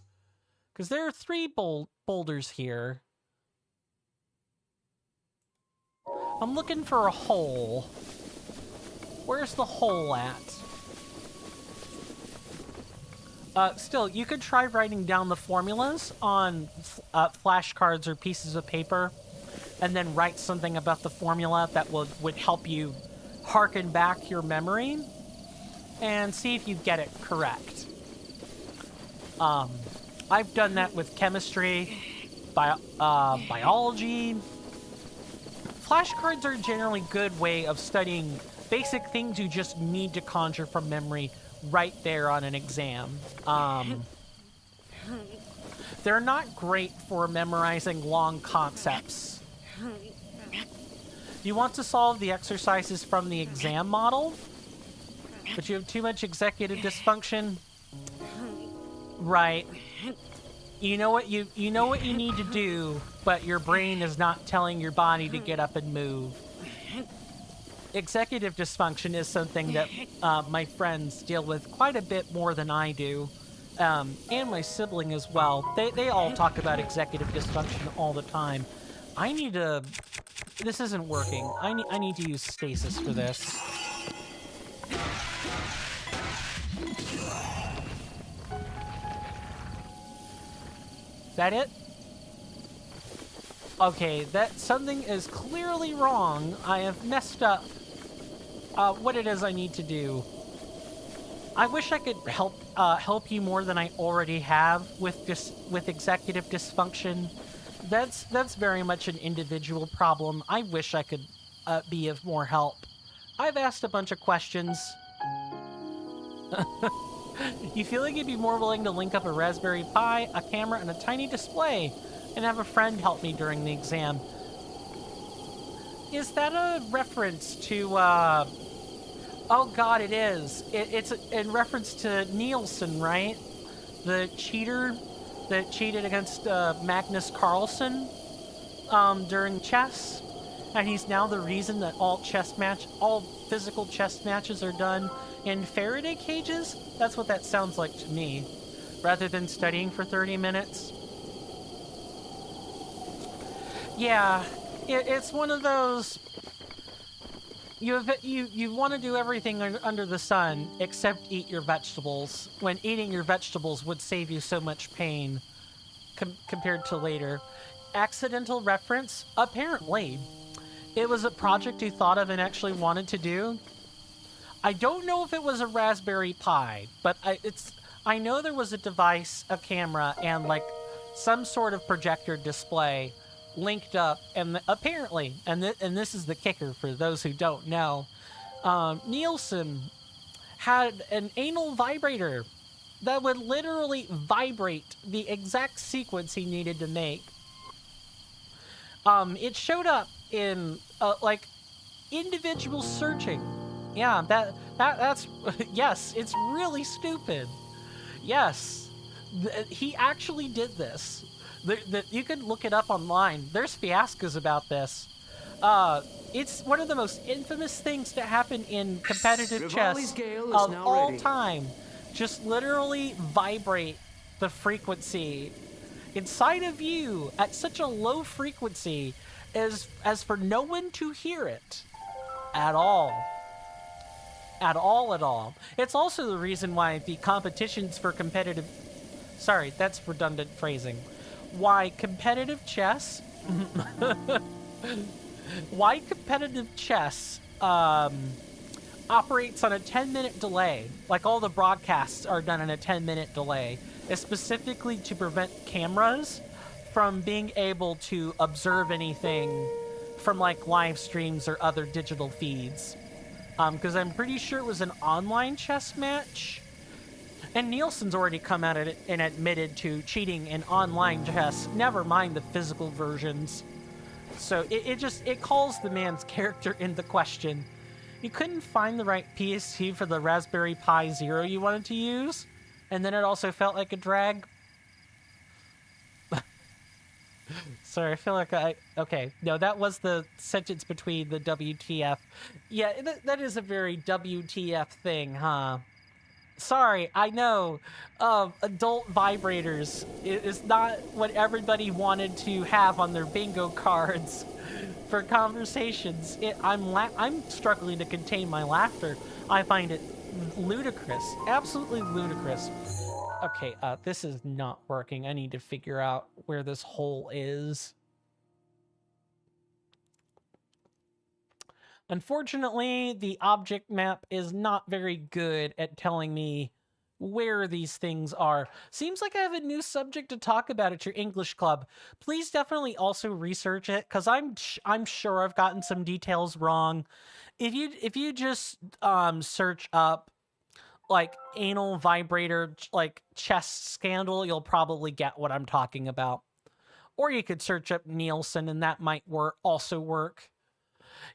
Because there are 3 boulders here. I'm looking for a hole. Where's the hole at? Still, you could try writing down the formulas on flashcards or pieces of paper, and then write something about the formula that would help you harken back your memory and see if you get it correct. I've done that with chemistry, biology. Flashcards are a generally good way of studying basic things you just need to conjure from memory right there on an exam. They're not great for memorizing long concepts. You want to solve the exercises from the exam model, but you have too much executive dysfunction? Right. You know what you need to do, but your brain is not telling your body to get up and move. Executive dysfunction is something that my friends deal with quite a bit more than I do, and my sibling as well. They all talk about executive dysfunction all the time. I need to... This isn't working. I need to use stasis for this. Is that it? Okay, that something is clearly wrong. I have messed up what it is I need to do. I wish I could help you more than I already have with executive dysfunction. That's very much an individual problem. I wish I could be of more help. I've asked a bunch of questions. You feel like you'd be more willing to link up a Raspberry Pi, a camera, and a tiny display, and have a friend help me during the exam. Is that a reference to, Oh god, it is. It's in reference to Nielsen, right? The cheater that cheated against Magnus Carlsen during chess. And he's now the reason that all physical chess matches are done in Faraday cages? That's what that sounds like to me. Rather than studying for 30 minutes. Yeah, it's one of those... You want to do everything under the sun except eat your vegetables, when eating your vegetables would save you so much pain compared to later. Accidental reference? Apparently. It was a project you thought of and actually wanted to do. I don't know if it was a Raspberry Pi, but I know there was a device, a camera, and like some sort of projector display linked up, and apparently, and this is the kicker for those who don't know, Nielsen had an anal vibrator that would literally vibrate the exact sequence he needed to make. It showed up in like individual searching Yeah, that's yes, it's really stupid. Yes, he actually did this. You can look it up online. There's fiascos about this. Uh, it's one of the most infamous things to happen in competitive Rivali's chess Gale is of now all ready. time. Just literally vibrate the frequency inside of you at such a low frequency as for no one to hear it at all. At all, at all. It's also the reason why the competitions for competitive. Sorry, that's redundant phrasing. Why competitive chess. Why competitive chess operates on a 10-minute delay. Like all the broadcasts are done in a 10-minute delay, is specifically to prevent cameras from being able to observe anything from like live streams or other digital feeds. Because I'm pretty sure it was an online chess match. And Nielsen's already come out at it and admitted to cheating in online chess, never mind the physical versions. So it calls the man's character into question. You couldn't find the right PSC for the Raspberry Pi Zero you wanted to use, and then it also felt like a drag. Sorry, I feel like okay, no, that was the sentence between the WTF. Yeah, that is a very WTF thing, huh? Sorry, I know. Adult vibrators is not what everybody wanted to have on their bingo cards for conversations. I'm struggling to contain my laughter. I find it ludicrous, absolutely ludicrous. Okay, this is not working. I need to figure out where this hole is. Unfortunately, the object map is not very good at telling me where these things are. Seems like I have a new subject to talk about at your English club. Please definitely also research it, because I'm sure I've gotten some details wrong. If you just search up like anal vibrator like chess scandal, you'll probably get what I'm talking about. Or you could search up Nielsen, and that might also work.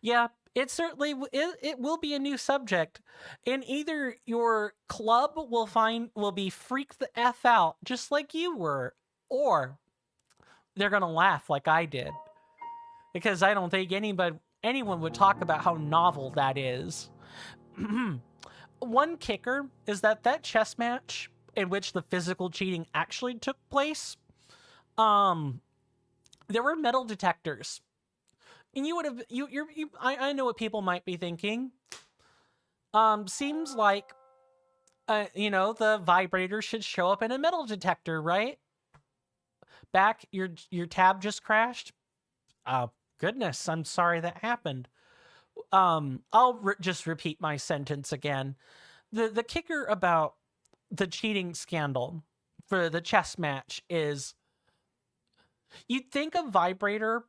Yeah, it certainly it will be a new subject, and either your club will be freaked the f out just like you were, or they're gonna laugh like I did, because I don't think anyone would talk about how novel that is. One kicker is that chess match in which the physical cheating actually took place, there were metal detectors. And you would have I know what people might be thinking. Seems like the vibrator should show up in a metal detector, right? Back, your tab just crashed. Goodness, I'm sorry that happened. I'll just repeat my sentence again. The kicker about the cheating scandal for the chess match is you'd think a vibrator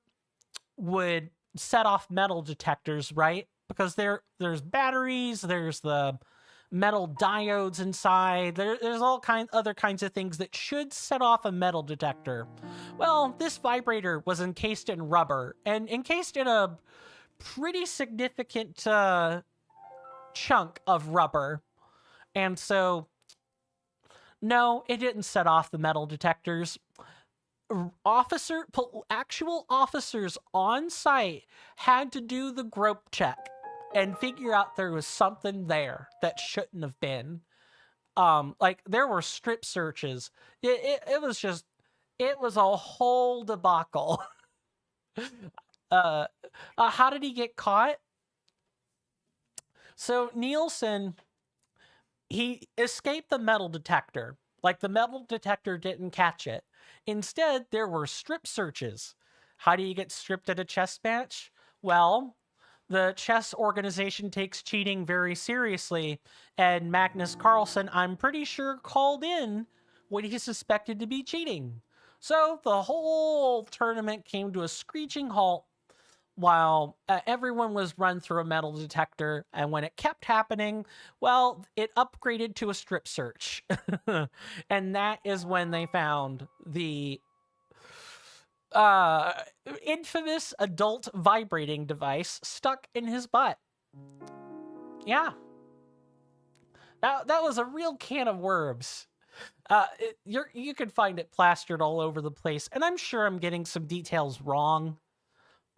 would set off metal detectors, right? Because there's batteries, there's the metal diodes inside. There's all other kinds of things that should set off a metal detector. Well, this vibrator was encased in rubber and encased in a pretty significant chunk of rubber. And so, no, it didn't set off the metal detectors. Actual officers on site had to do the grope check and figure out there was something there that shouldn't have been. Like there were strip searches. It was a whole debacle. How did he get caught? So Nielsen, he escaped the metal detector. Like the metal detector didn't catch it. Instead, there were strip searches. How do you get stripped at a chess match? Well, the chess organization takes cheating very seriously, and Magnus Carlsen, I'm pretty sure, called in what he suspected to be cheating. So the whole tournament came to a screeching halt while everyone was run through a metal detector, and when it kept happening, well, it upgraded to a strip search. And that is when they found the infamous adult vibrating device stuck in his butt. Yeah. That was a real can of worms. You could find it plastered all over the place, and I'm sure I'm getting some details wrong.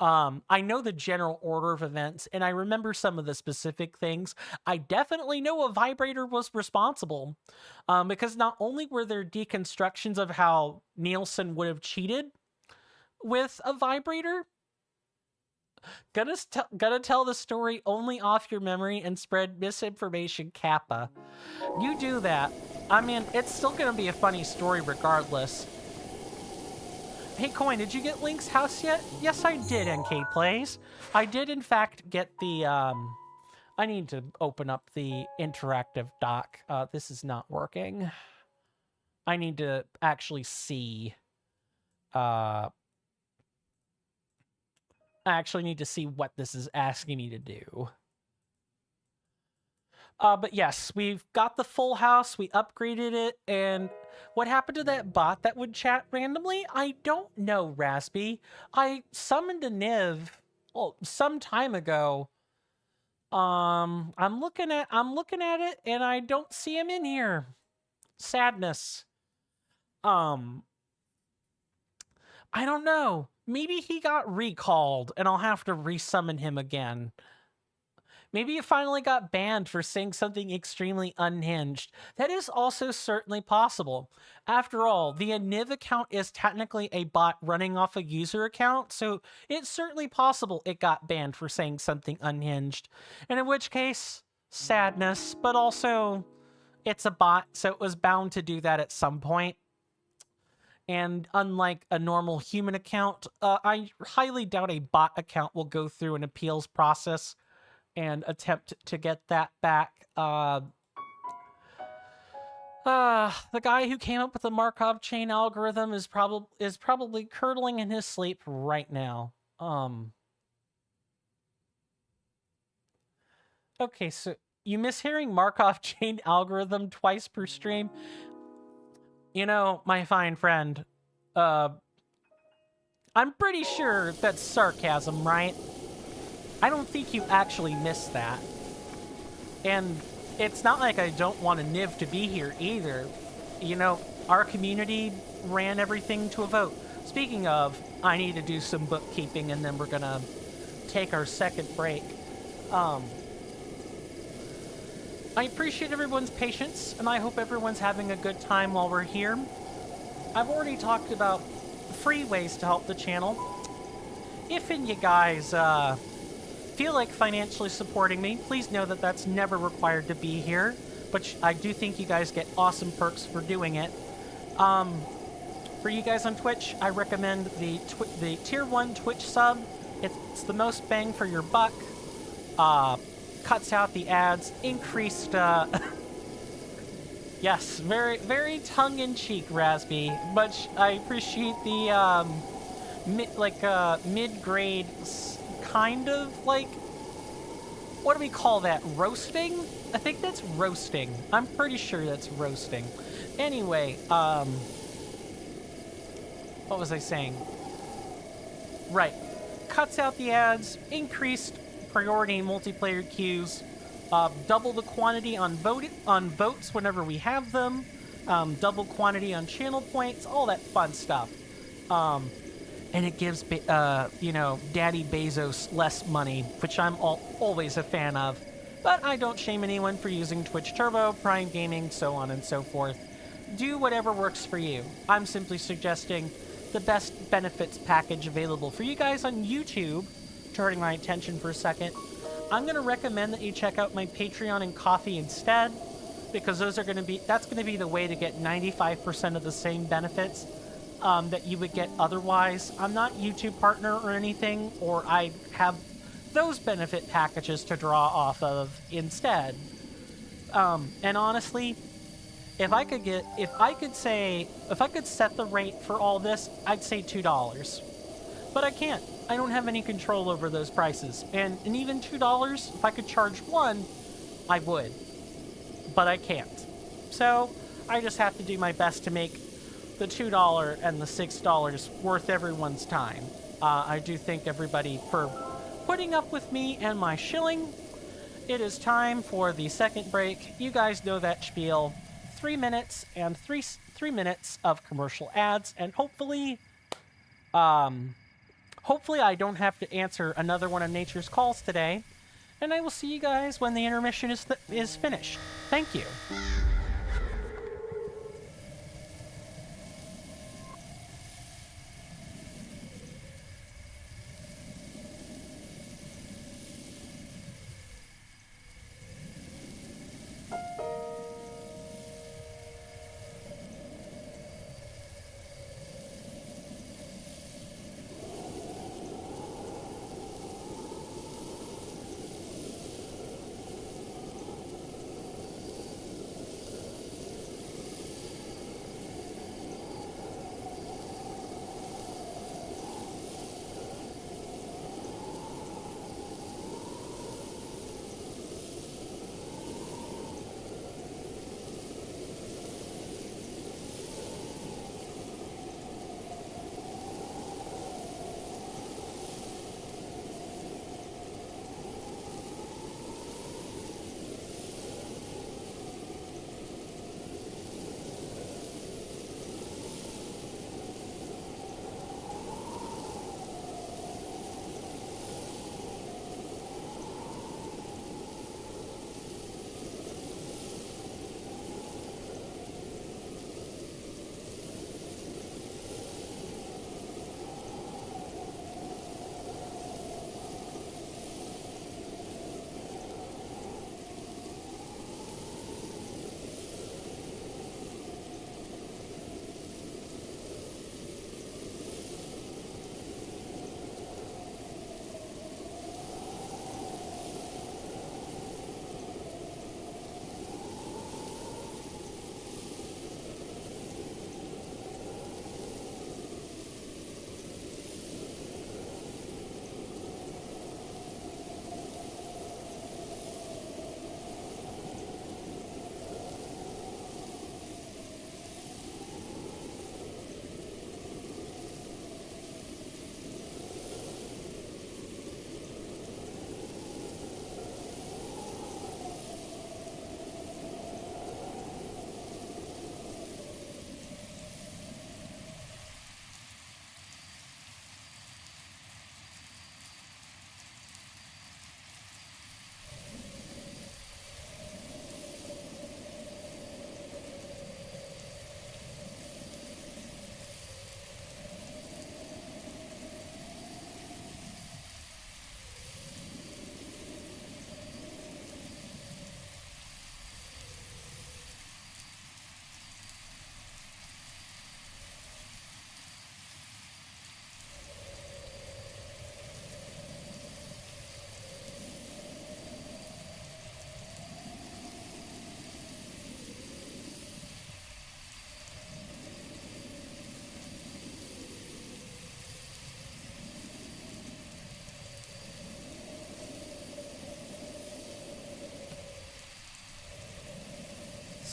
I know the general order of events, and I remember some of the specific things. I definitely know a vibrator was responsible, because not only were there deconstructions of how Nielsen would have cheated with a vibrator, gonna tell the story only off your memory and spread misinformation kappa. You do that. I mean, it's still gonna be a funny story regardless. Hey, Coin, did you get Link's house yet? Yes, I did, NK Plays. I did, in fact, get the, I need to open up the interactive doc. This is not working. I need to actually see, I actually need to see what this is asking me to do. But yes, we've got the full house, we upgraded it, and what happened to that bot that would chat randomly? I don't know, Raspy. I summoned a Niv, well, some time ago. I'm looking at it, and I don't see him in here. Sadness. I don't know. Maybe he got recalled, and I'll have to resummon him again. Maybe it finally got banned for saying something extremely unhinged. That is also certainly possible. After all, the Niv account is technically a bot running off a user account, so it's certainly possible it got banned for saying something unhinged. And in which case, sadness, but also it's a bot, so it was bound to do that at some point. And unlike a normal human account, I highly doubt a bot account will go through an appeals process and attempt to get that back. The guy who came up with the Markov chain algorithm is probably curdling in his sleep right now. Okay, so you miss hearing Markov chain algorithm twice per stream? You know, my fine friend, I'm pretty sure that's sarcasm, right? I don't think you actually missed that. And it's not like I don't want a Niv to be here either. You know, our community ran everything to a vote. Speaking of, I need to do some bookkeeping and then we're gonna take our second break. I appreciate everyone's patience, and I hope everyone's having a good time while we're here. I've already talked about free ways to help the channel. If you guys, feel like financially supporting me, please know that that's never required to be here, but I do think you guys get awesome perks for doing it. For you guys on Twitch, I recommend the tier 1 Twitch sub. It's the most bang for your buck. Cuts out the ads, increased, yes, very, very tongue-in-cheek, Raspy, but I appreciate the, mid-grade kind of, like, what do we call that? Roasting? I think that's roasting. I'm pretty sure that's roasting. Anyway, what was I saying? Right. Cuts out the ads, increased priority in multiplayer queues, double the quantity on votes whenever we have them, double quantity on channel points, all that fun stuff. And it gives, you know, Daddy Bezos less money, which I'm always a fan of. But I don't shame anyone for using Twitch Turbo, Prime Gaming, so on and so forth. Do whatever works for you. I'm simply suggesting the best benefits package available for you guys on YouTube. Turning my attention for a second, I'm going to recommend that you check out my Patreon and Coffee instead, because that's going to be the way to get 95% of the same benefits that you would get otherwise. I'm not YouTube partner or anything, or I have those benefit packages to draw off of instead. And honestly, if I could set the rate for all this, I'd say $2. But I can't. I don't have any control over those prices. And even $2, if I could charge $1, I would. But I can't. So I just have to do my best to make the $2 and the $6 worth everyone's time. I do thank everybody for putting up with me and my shilling. it is time for the second break. You guys know that spiel. 3 minutes and 3 minutes of commercial ads, and hopefully I don't have to answer another one of nature's calls today. And I will see you guys when the intermission is finished. Thank you.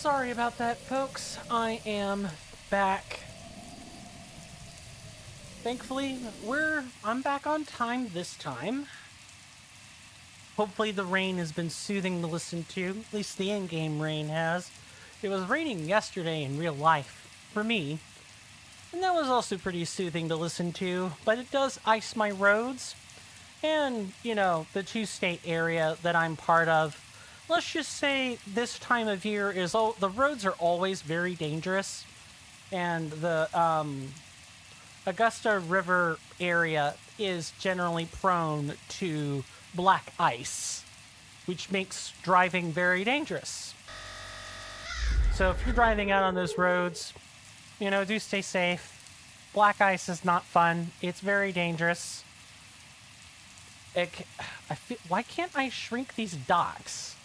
Sorry about that, folks. I am back. Thankfully, I'm back on time this time. Hopefully the rain has been soothing to listen to. At least the in-game rain has. It was raining yesterday in real life, for me. And that was also pretty soothing to listen to, but it does ice my roads. And, the two-state area that I'm part of, let's just say this time of year the roads are always very dangerous, and the Augusta River area is generally prone to black ice, which makes driving very dangerous. So if you're driving out on those roads, do stay safe. Black ice is not fun. It's very dangerous. Why can't I shrink these docks?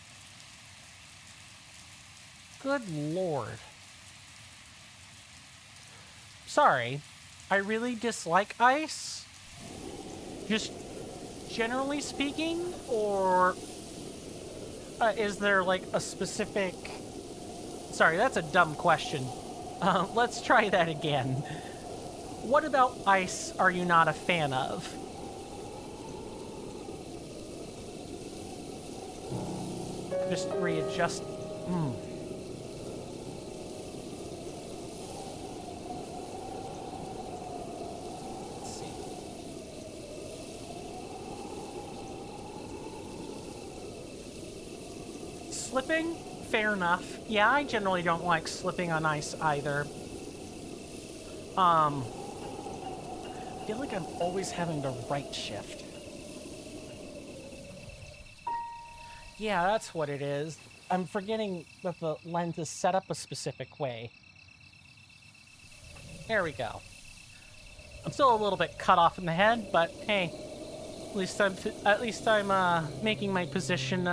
Good lord. Sorry, I really dislike ice. Just generally speaking, or is there like a specific... Sorry, that's a dumb question. Let's try that again. What about ice are you not a fan of? Just readjust. Let's see. Slipping? Fair enough. Yeah, I generally don't like slipping on ice either. I feel like I'm always having to right shift. Yeah, that's what it is. I'm forgetting that the lens is set up a specific way. There we go. I'm still a little bit cut off in the head, but hey, at least I'm making my position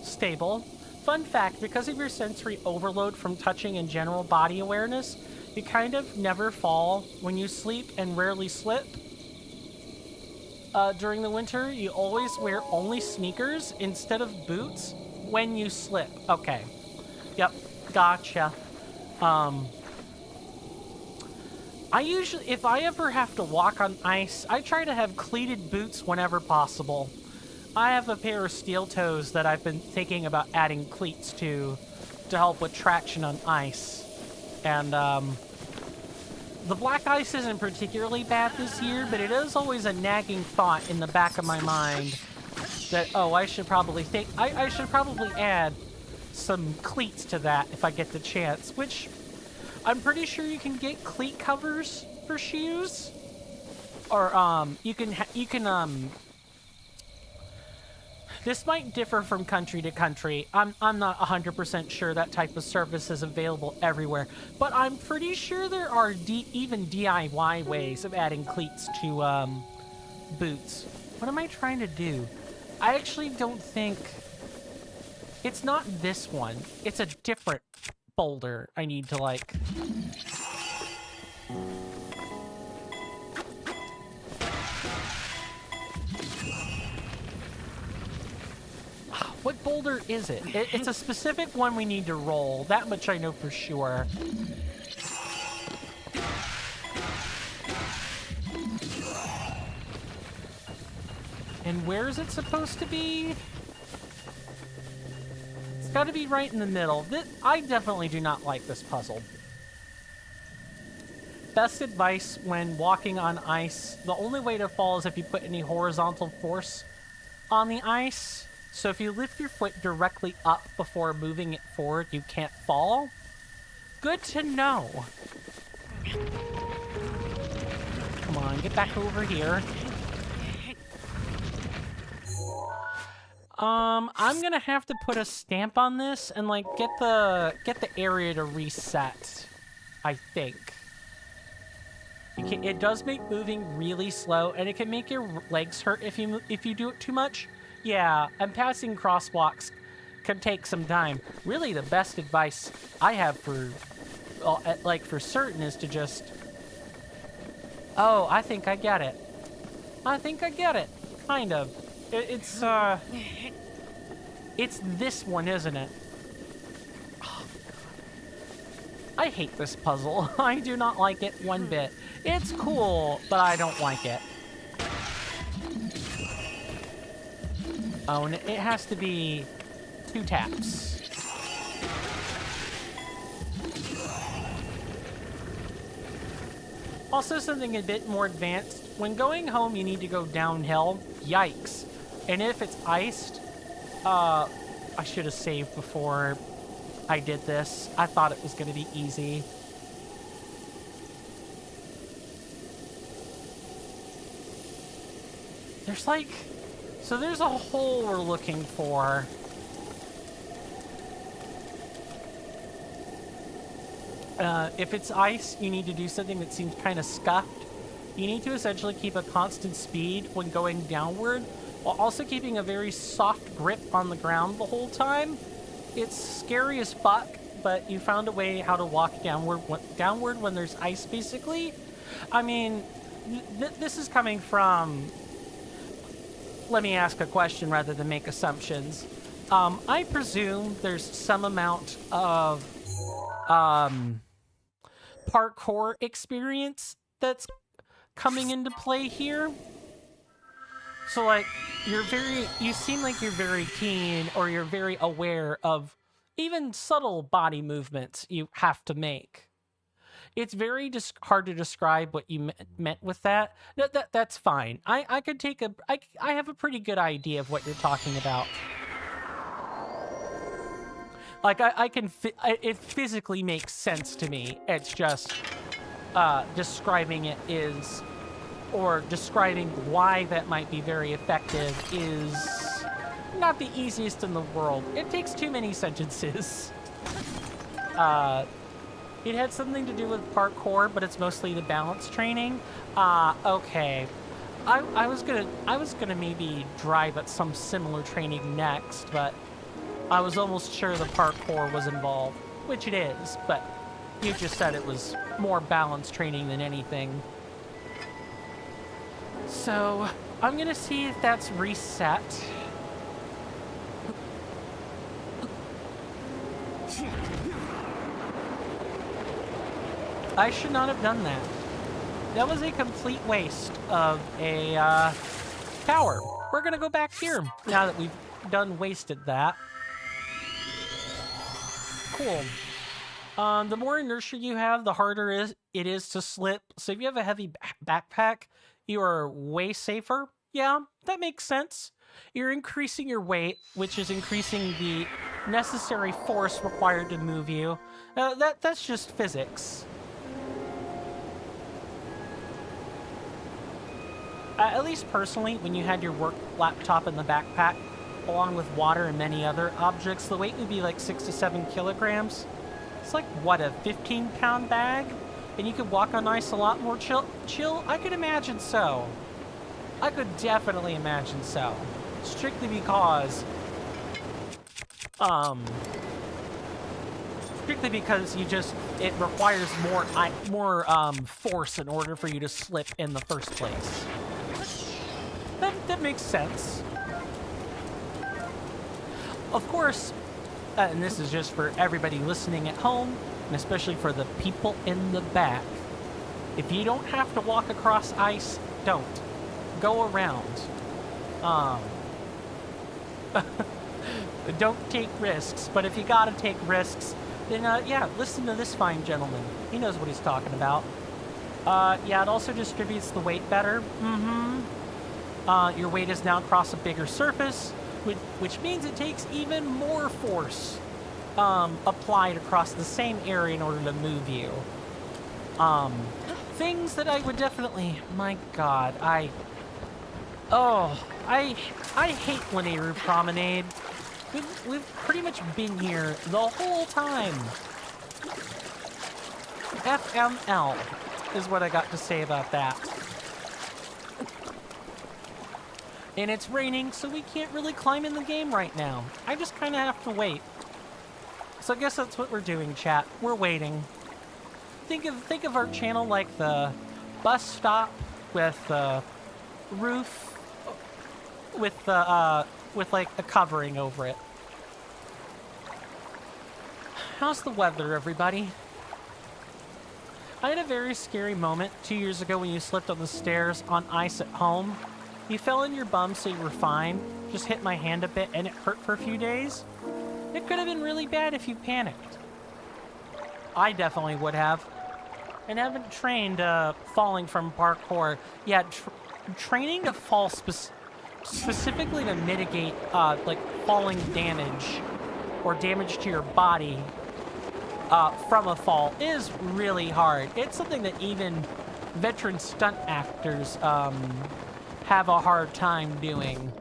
stable. Fun fact, because of your sensory overload from touching and general body awareness, you kind of never fall when you sleep and rarely slip. During the winter, you always wear only sneakers instead of boots when you slip. Okay. Yep. Gotcha. I usually, if I ever have to walk on ice, I try to have cleated boots whenever possible. I have a pair of steel toes that I've been thinking about adding cleats to help with traction on ice. And, the black ice isn't particularly bad this year, but it is always a nagging thought in the back of my mind that, oh, I should probably I should probably add some cleats to that if I get the chance, which I'm pretty sure you can get cleat covers for shoes. Or, you can this might differ from country to country. I'm not 100% sure that type of service is available everywhere, but I'm pretty sure there are even DIY ways of adding cleats to boots. What am I trying to do? I actually don't think... It's not this one. It's a different boulder I need to, like... What boulder is it? It's a specific one we need to roll. That much I know for sure. And where is it supposed to be? It's got to be right in the middle. I definitely do not like this puzzle. Best advice when walking on ice, the only way to fall is if you put any horizontal force on the ice. So if you lift your foot directly up before moving it forward, you can't fall. Good to know. Come on, get back over here. I'm gonna have to put a stamp on this and like get the area to reset, I think. It does make moving really slow, and it can make your legs hurt if you do it too much. Yeah, and passing crosswalks can take some time. Really, the best advice I have for certain is to just... Oh, I think I get it. I think I get it. Kind of. It's this one, isn't it? I hate this puzzle. I do not like it one bit. It's cool, but I don't like it. Oh, and it has to be 2 taps. Also, something a bit more advanced. When going home, you need to go downhill. Yikes. And if it's iced, I should have saved before I did this. I thought it was going to be easy. There's like... So there's a hole we're looking for. If it's ice, you need to do something that seems kind of scuffed. You need to essentially keep a constant speed when going downward, while also keeping a very soft grip on the ground the whole time. It's scary as fuck, but you found a way how to walk downward when there's ice, basically. I mean, this is coming from... Let me ask a question rather than make assumptions. I presume there's some amount of parkour experience that's coming into play here. So, like, you seem like you're very keen or you're very aware of even subtle body movements you have to make. It's very hard to describe what you meant with that. That's fine. I could take I have a pretty good idea of what you're talking about. Like, I can, it physically makes sense to me. It's just, describing it is, or describing why that might be very effective is not the easiest in the world. It takes too many sentences. It had something to do with parkour, but it's mostly the balance training. Okay. I was gonna maybe drive at some similar training next, but I was almost sure the parkour was involved, which it is, but you just said it was more balance training than anything. So, I'm gonna see if that's reset. I should not have done that. That was a complete waste of a power. We're gonna go back here now that we've wasted that. Cool. The more inertia you have, the harder it is to slip. So if you have a heavy backpack, you are way safer. Yeah, that makes sense. You're increasing your weight, which is increasing the necessary force required to move you. That's just physics. At least personally, when you had your work laptop in the backpack, along with water and many other objects, the weight would be like 6 to 7 kilograms. It's like, what, a 15-pound bag? And you could walk on ice a lot more chill? I could imagine so. I could definitely imagine so. Strictly because... Strictly because it requires more force in order for you to slip in the first place. That makes sense. Of course, and this is just for everybody listening at home, and especially for the people in the back. If you don't have to walk across ice, don't. Go around. Don't take risks, but if you gotta take risks, then yeah, listen to this fine gentleman. He knows what he's talking about. Yeah, it also distributes the weight better. Your weight is now across a bigger surface, which means it takes even more force applied across the same area in order to move you. Things that I would definitely... My God, I hate Linear Promenade. We've pretty much been here the whole time. FML is what I got to say about that. And it's raining, so we can't really climb in the game right now. I just kind of have to wait. So I guess that's what we're doing, chat. We're waiting. Think of our channel like the bus stop with the roof, with like a covering over it. How's the weather, everybody? I had a very scary moment 2 years ago when you slipped on the stairs on ice at home. You fell in your bum, so you were fine. Just hit my hand a bit, and it hurt for a few days. It could have been really bad if you panicked. I definitely would have. And haven't trained falling from parkour. Yeah, training to fall specifically to mitigate like falling damage or damage to your body from a fall is really hard. It's something that even veteran stunt actors have a hard time doing.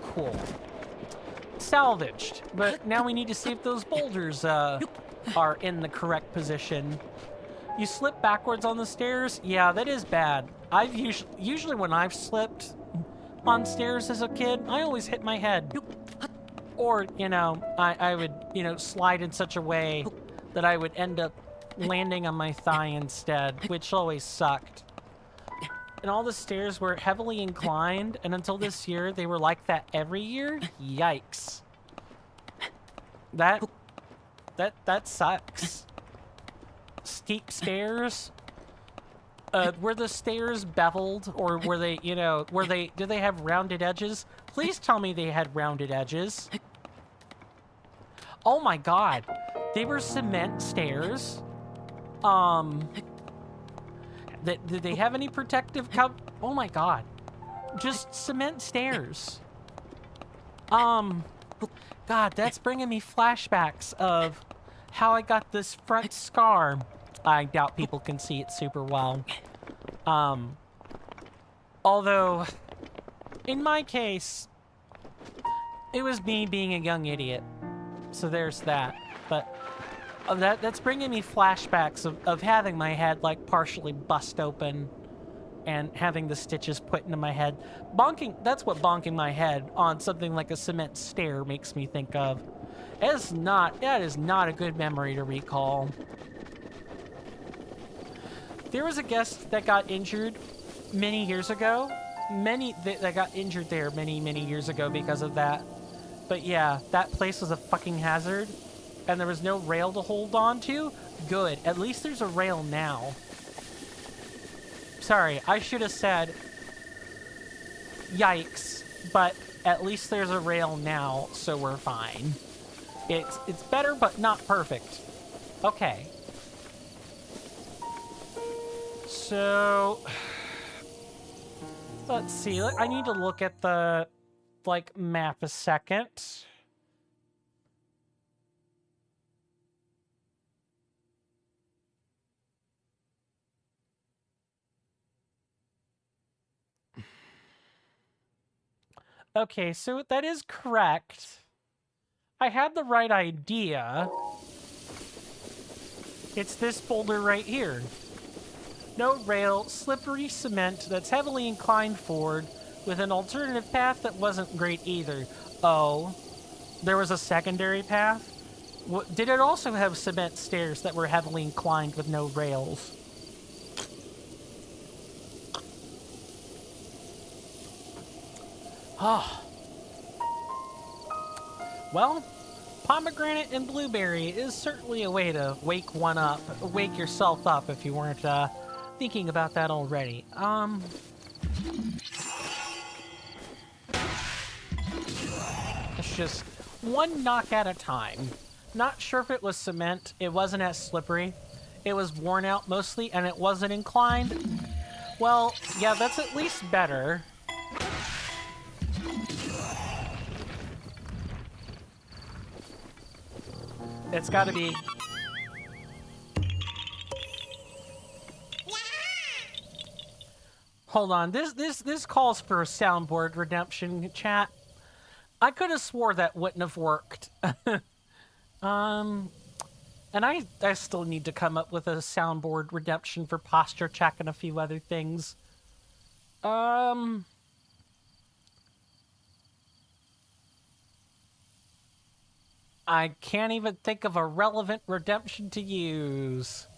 Cool. Salvaged, but now we need to see if those boulders are in the correct position. You slip backwards on the stairs? Yeah, that is bad. I've usually when I've slipped on stairs as a kid, I always hit my head. Or, you know, I would, you know, slide in such a way that I would end up landing on my thigh instead, which always sucked. And all the stairs were heavily inclined, and until this year, they were like that every year? Yikes. That that sucks. Steep stairs. Were the stairs beveled, or were they, did they have rounded edges? Please tell me they had rounded edges. Oh my god. They were cement stairs. Did they have any protective cover? Oh my god. Just cement stairs. God, that's bringing me flashbacks of how I got this front scar. I doubt people can see it super well. Although, in my case, it was me being a young idiot. So there's that. But that's bringing me flashbacks of having my head, like, partially bust open and having the stitches put into my head. That's what bonking my head on something like a cement stair makes me think of. That is not a good memory to recall. There was a guest that got injured many years ago. That got injured there many years ago because of that. But yeah, that place was a fucking hazard. And there was no rail to hold on to. Good. At least there's a rail now. Sorry, I should have said yikes, but at least there's a rail now, so we're fine. It's better, but not perfect. Okay. So, let's see. I need to look at the, like, map a second. Okay, so that is correct. I had the right idea. It's this boulder right here. No rail, slippery cement that's heavily inclined forward with an alternative path that wasn't great either. Oh, there was a secondary path? Did it also have cement stairs that were heavily inclined with no rails? Oh. Well, pomegranate and blueberry is certainly a way to wake yourself up if you weren't thinking about that already. It's just one knock at a time. Not sure if it was cement. It wasn't as slippery. It was worn out mostly, and it wasn't inclined. Well, yeah, that's at least better. It's gotta be. Hold on, this calls for a soundboard redemption, chat. I could have swore that wouldn't have worked. And I still need to come up with a soundboard redemption for posture check and a few other things. I can't even think of a relevant redemption to use.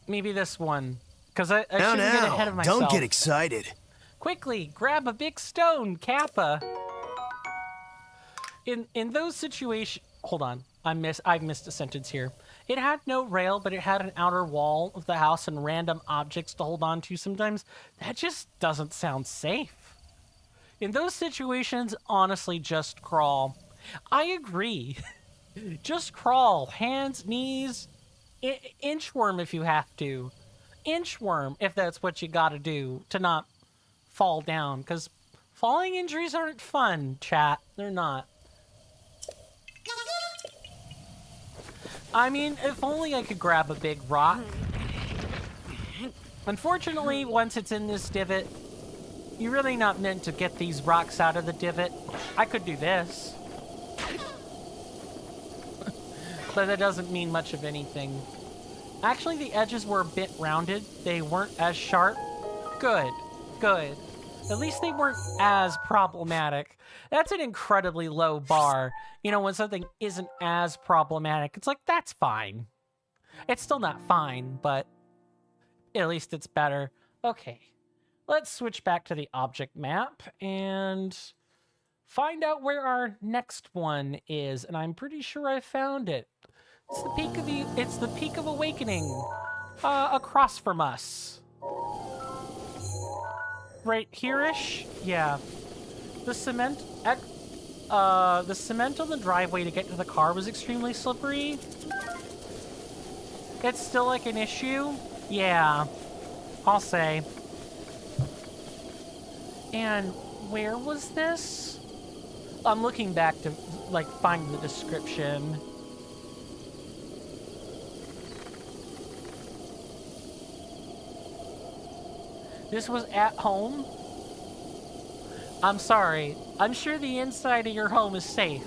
Maybe this one. Because I shouldn't get ahead of myself. Don't get excited. Quickly, grab a big stone, Kappa. In those situations... Hold on. I've missed a sentence here. It had no rail, but it had an outer wall of the house and random objects to hold on to sometimes. That just doesn't sound safe. In those situations, honestly, just crawl. I agree. Just crawl. Hands, knees, inchworm if you have to. Inchworm if that's what you gotta do to not fall down. Because falling injuries aren't fun, chat. They're not. I mean, if only I could grab a big rock. Unfortunately, once it's in this divot, you're really not meant to get these rocks out of the divot. I could do this. But that doesn't mean much of anything. Actually, the edges were a bit rounded. They weren't as sharp. Good. Good. At least they weren't as problematic. That's an incredibly low bar. You know, when something isn't as problematic, it's like, that's fine. It's still not fine, but at least it's better. Okay. Let's switch back to the object map, and find out where our next one is, and I'm pretty sure I found it. It's the Peak of Awakening, across from us. Right here-ish? Yeah. The cement on the driveway to get to the car was extremely slippery. It's still like an issue? Yeah, I'll say. And where was this? I'm looking back to, like, find the description. This was at home? I'm sorry. I'm sure the inside of your home is safe.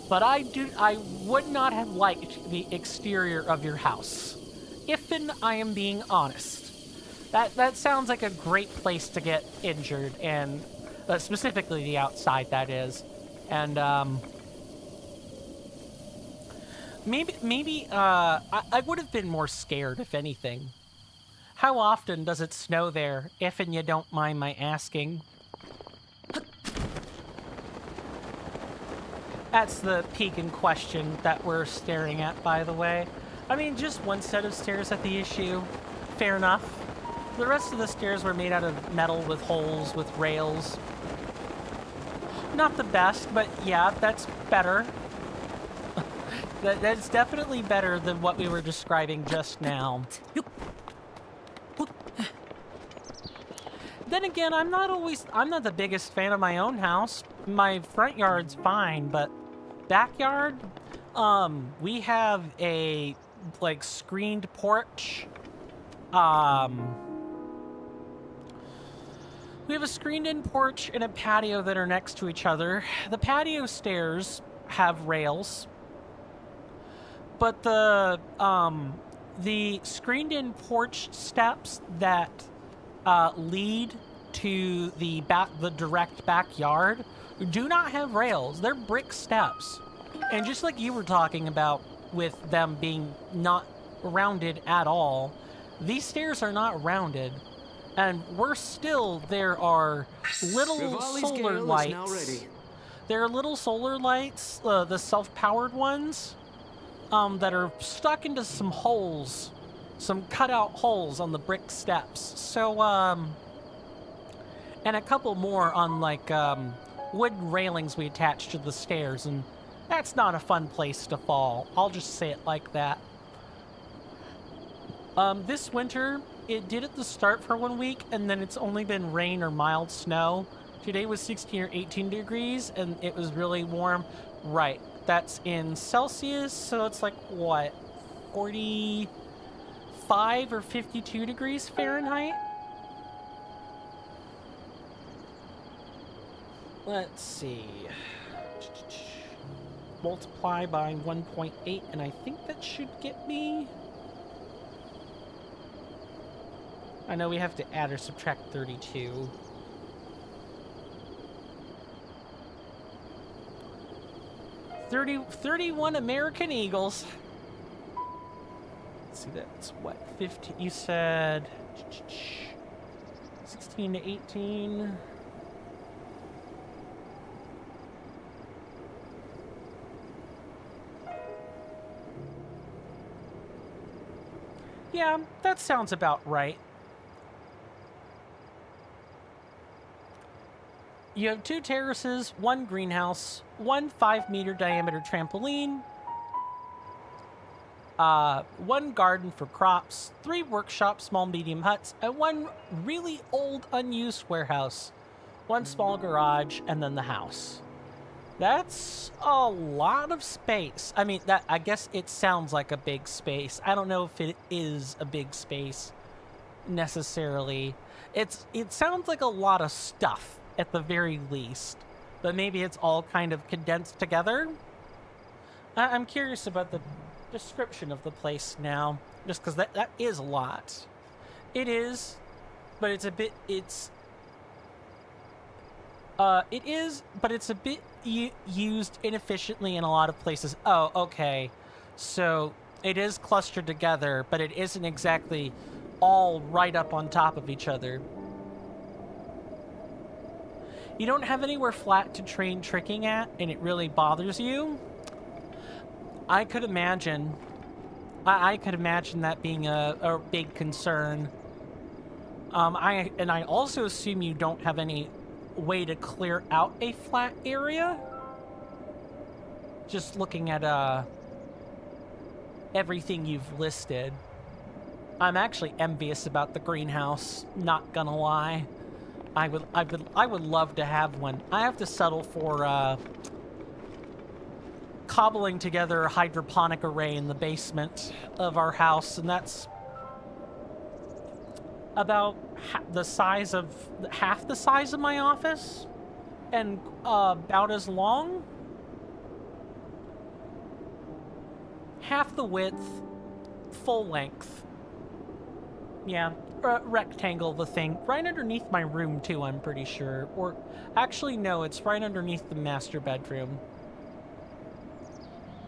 But I would not have liked the exterior of your house. If'n I am being honest. That sounds like a great place to get injured, and specifically the outside, that is. And maybe I would have been more scared, if anything. How often does it snow there, if and you don't mind my asking? That's the peak in question that we're staring at, by the way. I mean, just one set of stairs at the issue. Fair enough. The rest of the stairs were made out of metal with holes, with rails. Not the best, but yeah, that's better. That's definitely better than what we were describing just now. Then again, I'm not the biggest fan of my own house. My front yard's fine, but backyard, we have a, like, screened porch. We have a screened-in porch and a patio that are next to each other. The patio stairs have rails, but the screened-in porch steps that lead to the direct backyard do not have rails. They're brick steps. And just like you were talking about with them being not rounded at all, these stairs are not rounded. And worse still, there are little Rivali's solar gale lights. is now ready. There are little solar lights, the self-powered ones, that are stuck into some holes, some cutout holes on the brick steps. So, and a couple more on, like, wooden railings we attached to the stairs, and that's not a fun place to fall. I'll just say it like that. This winter, it did at the start for 1 week, and then it's only been rain or mild snow. Today was 16 or 18 degrees, and it was really warm. Right, that's in Celsius, so it's like, what, 45 or 52 degrees Fahrenheit? Let's see. Multiply by 1.8, and I think that should get me... I know we have to add or subtract 32. $30, 31 American Eagles. Let's see, that's what, 15? You said 16 to 18. Yeah, that sounds about right. You have 2 terraces, 1 greenhouse, 1 5-meter diameter trampoline, 1 garden for crops, 3 workshops, small medium huts, and 1 really old unused warehouse, 1 small garage, and then the house. That's a lot of space. I mean, I guess it sounds like a big space. I don't know if it is a big space necessarily. It sounds like a lot of stuff at the very least, but maybe it's all kind of condensed together. I'm curious about the description of the place now, just because that is a lot. It is, but it's a bit, it is, but it's a bit used inefficiently in a lot of places. Oh, okay. So it is clustered together, but it isn't exactly all right up on top of each other. you don't have anywhere flat to train tricking at, and it really bothers you, I could imagine that being a big concern. I also assume you don't have any way to clear out a flat area. Just looking at everything you've listed. I'm actually envious about the greenhouse, not gonna lie. I would love to have one. I have to settle for cobbling together a hydroponic array in the basement of our house, and that's about half the size of my office, and about as long. Half the width, full length. Yeah, rectangle the thing. Right underneath my room, too, I'm pretty sure. Or, actually, no, it's right underneath the master bedroom.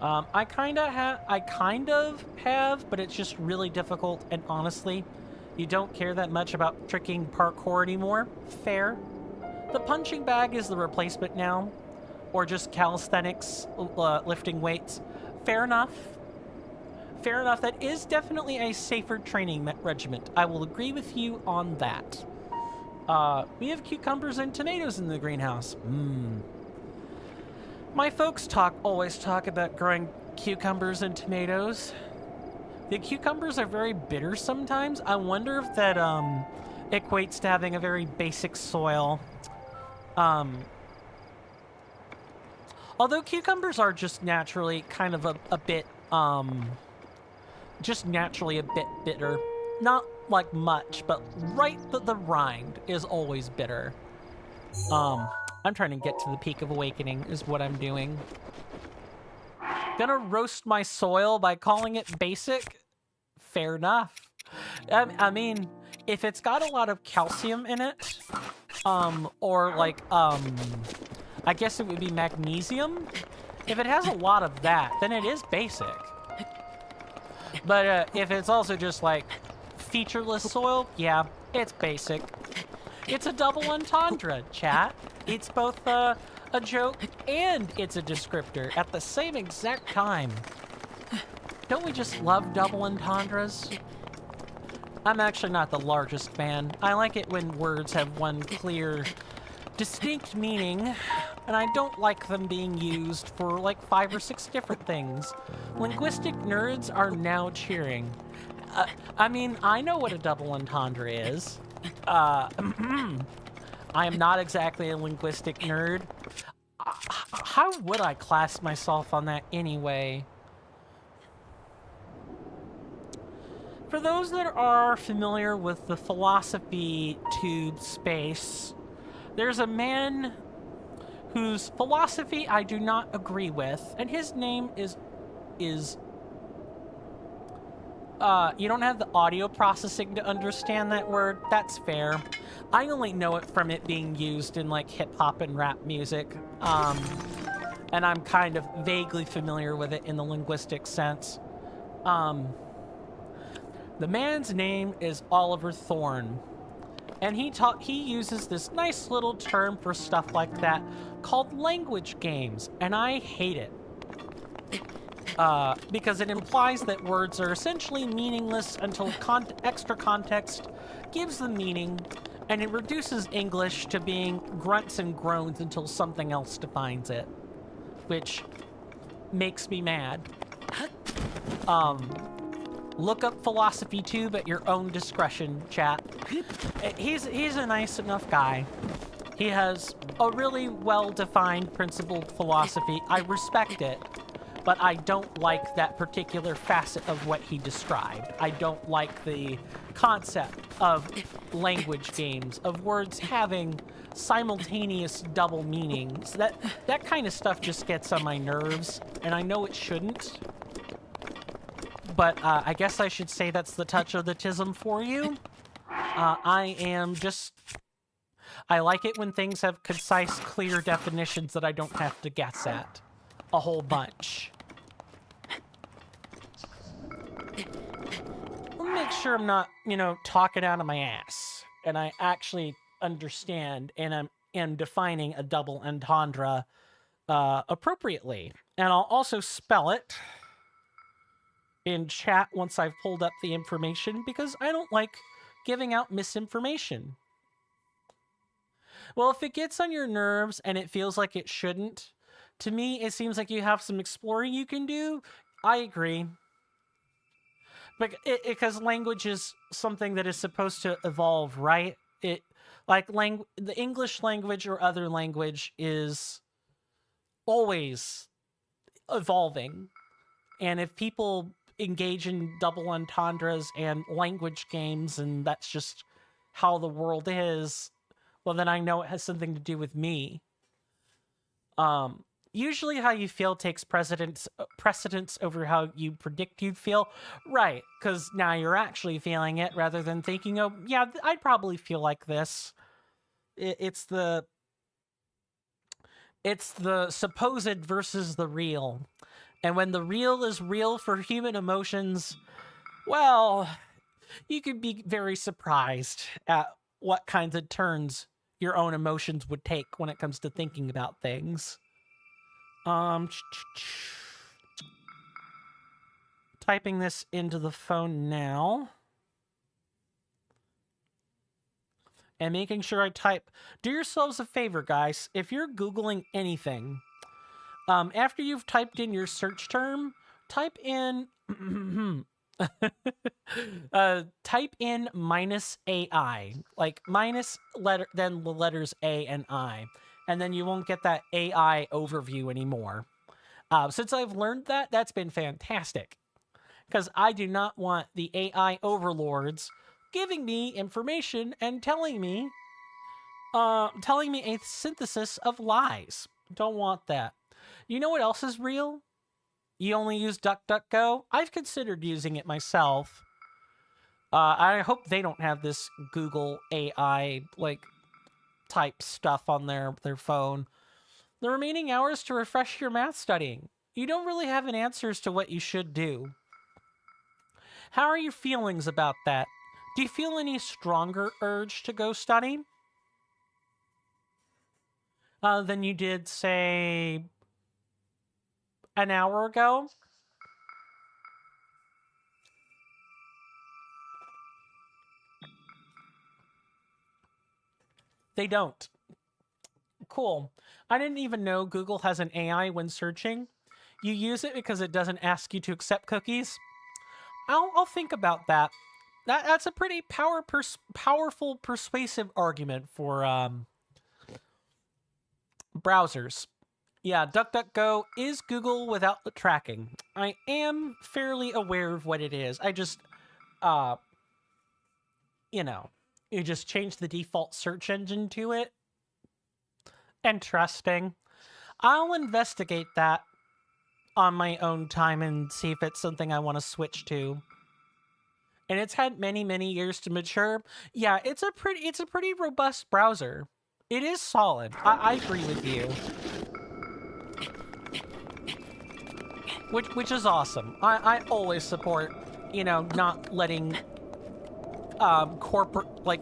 I kind of have, but it's just really difficult, and honestly, you don't care that much about tricking parkour anymore. Fair. The punching bag is the replacement now, or just calisthenics, lifting weights. Fair enough. Fair enough. That is definitely a safer training regiment. I will agree with you on that. We have cucumbers and tomatoes in the greenhouse. My folks always talk about growing cucumbers and tomatoes. The cucumbers are very bitter sometimes. I wonder if that equates to having a very basic soil. Although cucumbers are just naturally kind of a bit just naturally a bit bitter. Not like much, but the rind is always bitter. I'm trying to get to the peak of awakening is what I'm doing. Gonna roast my soil by calling it basic? Fair enough. I mean, if it's got a lot of calcium in it, or like, I guess it would be magnesium. If it has a lot of that, then it is basic. But if it's also just like featureless soil, yeah, it's basic. It's a double entendre, chat. It's both a joke and it's a descriptor at the same exact time. Don't we just love double entendres? I'm actually not the largest fan. I like it when words have one clear, distinct meaning, and I don't like them being used for like 5 or 6 different things. Linguistic nerds are now cheering. I mean, I know what a double entendre is. I am not exactly a linguistic nerd. How would I class myself on that anyway? For those that are familiar with the philosophy tube space, there's a man whose philosophy I do not agree with, and his name is you don't have the audio processing to understand that word. That's fair. I only know it from it being used in like hip hop and rap music. And I'm kind of vaguely familiar with it in the linguistic sense. The man's name is Oliver Thorne. And he uses this nice little term for stuff like that called language games, and I hate it. Because it implies that words are essentially meaningless until extra context gives them meaning, and it reduces English to being grunts and groans until something else defines it, which makes me mad. Look up Philosophy Tube at your own discretion, chat. He's a nice enough guy. He has a really well-defined principled philosophy. I respect it, but I don't like that particular facet of what he described. I don't like the concept of language games, of words having simultaneous double meanings. That kind of stuff just gets on my nerves, and I know it shouldn't. But I guess I should say that's the touch of the tism for you. I like it when things have concise, clear definitions that I don't have to guess at a whole bunch. Let me make sure I'm not, talking out of my ass, and I actually understand, and I'm and defining a double entendre appropriately. And I'll also spell it in chat once I've pulled up the information, because I don't like giving out misinformation. Well, if it gets on your nerves and it feels like it shouldn't, to me, it seems like you have some exploring you can do. I agree. But because language is something that is supposed to evolve, right? It like the English language or other language is always evolving. And if people engage in double entendres and language games, and that's just how the world is, well, then I know it has something to do with me. Usually how you feel takes precedence over how you predict you'd feel. Right, because now you're actually feeling it rather than thinking, oh, yeah, I'd probably feel like this. It's the supposed versus the real. And when the real is real for human emotions, well, you could be very surprised at what kinds of turns your own emotions would take when it comes to thinking about things. Typing this into the phone now. And making sure I type. Do yourselves a favor, guys. If you're Googling anything, after you've typed in your search term, type in type in -AI, like minus letter, then the letters A and I, and then you won't get that AI overview anymore. Since I've learned that, that's been fantastic, because I do not want the AI overlords giving me information and telling me a synthesis of lies. Don't want that. You know what else is real? You only use DuckDuckGo? I've considered using it myself. I hope they don't have this Google AI, like, type stuff on their phone. The remaining hours to refresh your math studying. You don't really have an answer as to what you should do. How are your feelings about that? Do you feel any stronger urge to go study than you did, say, an hour ago? They don't. Cool. I didn't even know Google has an AI when searching. You use it because it doesn't ask you to accept cookies. I'll think about that. That's a pretty powerful, persuasive argument for browsers. Yeah, DuckDuckGo is Google without the tracking. I am fairly aware of what it is. I just, you just change the default search engine to it. Interesting. I'll investigate that on my own time and see if it's something I want to switch to. And it's had many, many years to mature. Yeah, it's a pretty robust browser. It is solid. I agree with you. Which is awesome. I always support, not letting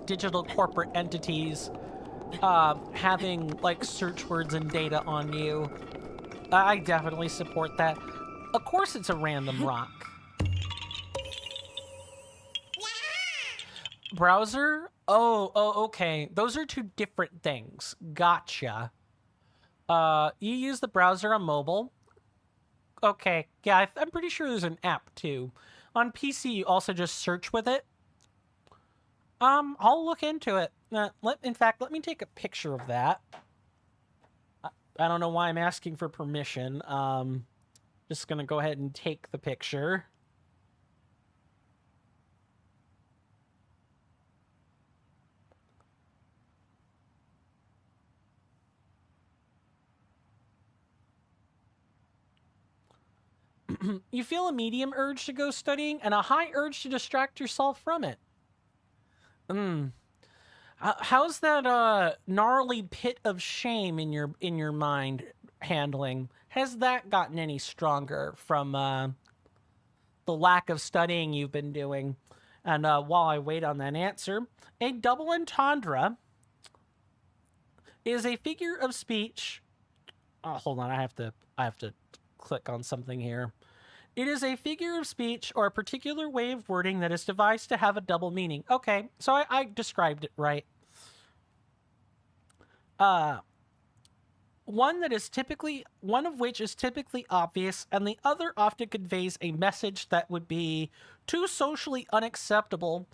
digital corporate entities having like search words and data on you. I definitely support that. Of course it's a random rock. Browser? Oh, okay. Those are two different things. Gotcha. You use the browser on mobile. Okay, yeah, I'm pretty sure there's an app too. On PC, you also just search with it. I'll look into it. In fact, let me take a picture of that. I don't know why I'm asking for permission. Just gonna go ahead and take the picture. You feel a medium urge to go studying and a high urge to distract yourself from it. How's that gnarly pit of shame in your mind handling? Has that gotten any stronger from the lack of studying you've been doing? And while I wait on that answer, a double entendre is a figure of speech. Oh, hold on, I have to click on something here. It is a figure of speech or a particular way of wording that is devised to have a double meaning. Okay, so I described it right. One of which is typically obvious, and the other often conveys a message that would be too socially unacceptable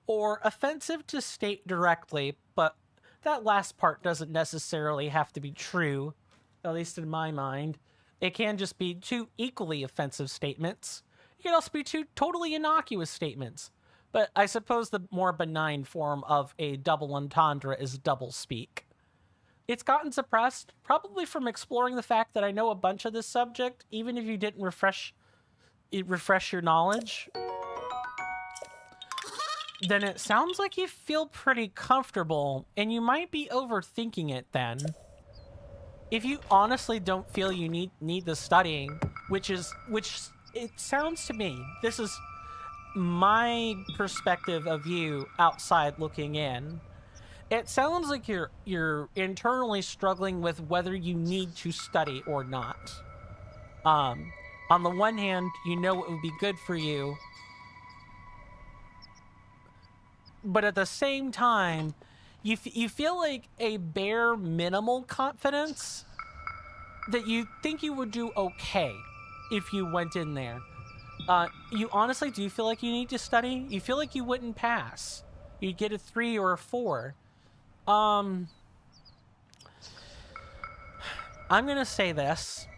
or offensive to state directly, but that last part doesn't necessarily have to be true, at least in my mind. It can just be two equally offensive statements. It can also be two totally innocuous statements. But I suppose the more benign form of a double entendre is double speak. It's gotten suppressed, probably from exploring the fact that I know a bunch of this subject, even if you didn't refresh your knowledge. Then it sounds like you feel pretty comfortable, and you might be overthinking it then. If you honestly don't feel you need the studying, which it sounds to me, this is my perspective of you outside looking in. It sounds like you're internally struggling with whether you need to study or not. On the one hand, you know it would be good for you, but at the same time, you feel like a bare minimal confidence that you think you would do okay if you went in there. You honestly do feel like you need to study? You feel like you wouldn't pass. You'd get a 3 or a 4. I'm gonna say this,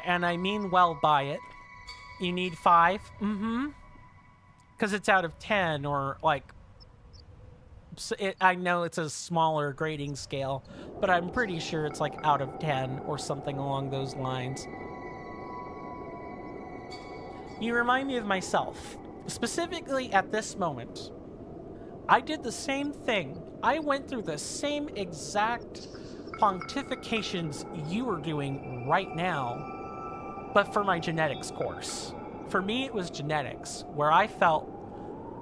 and I mean well by it. You need 5? Because it's out of 10, or like... I know it's a smaller grading scale, but I'm pretty sure it's like out of 10 or something along those lines. You remind me of myself, specifically at this moment. I did the same thing. I went through the same exact pontifications you are doing right now, but for my genetics course. For me, it was genetics, where I felt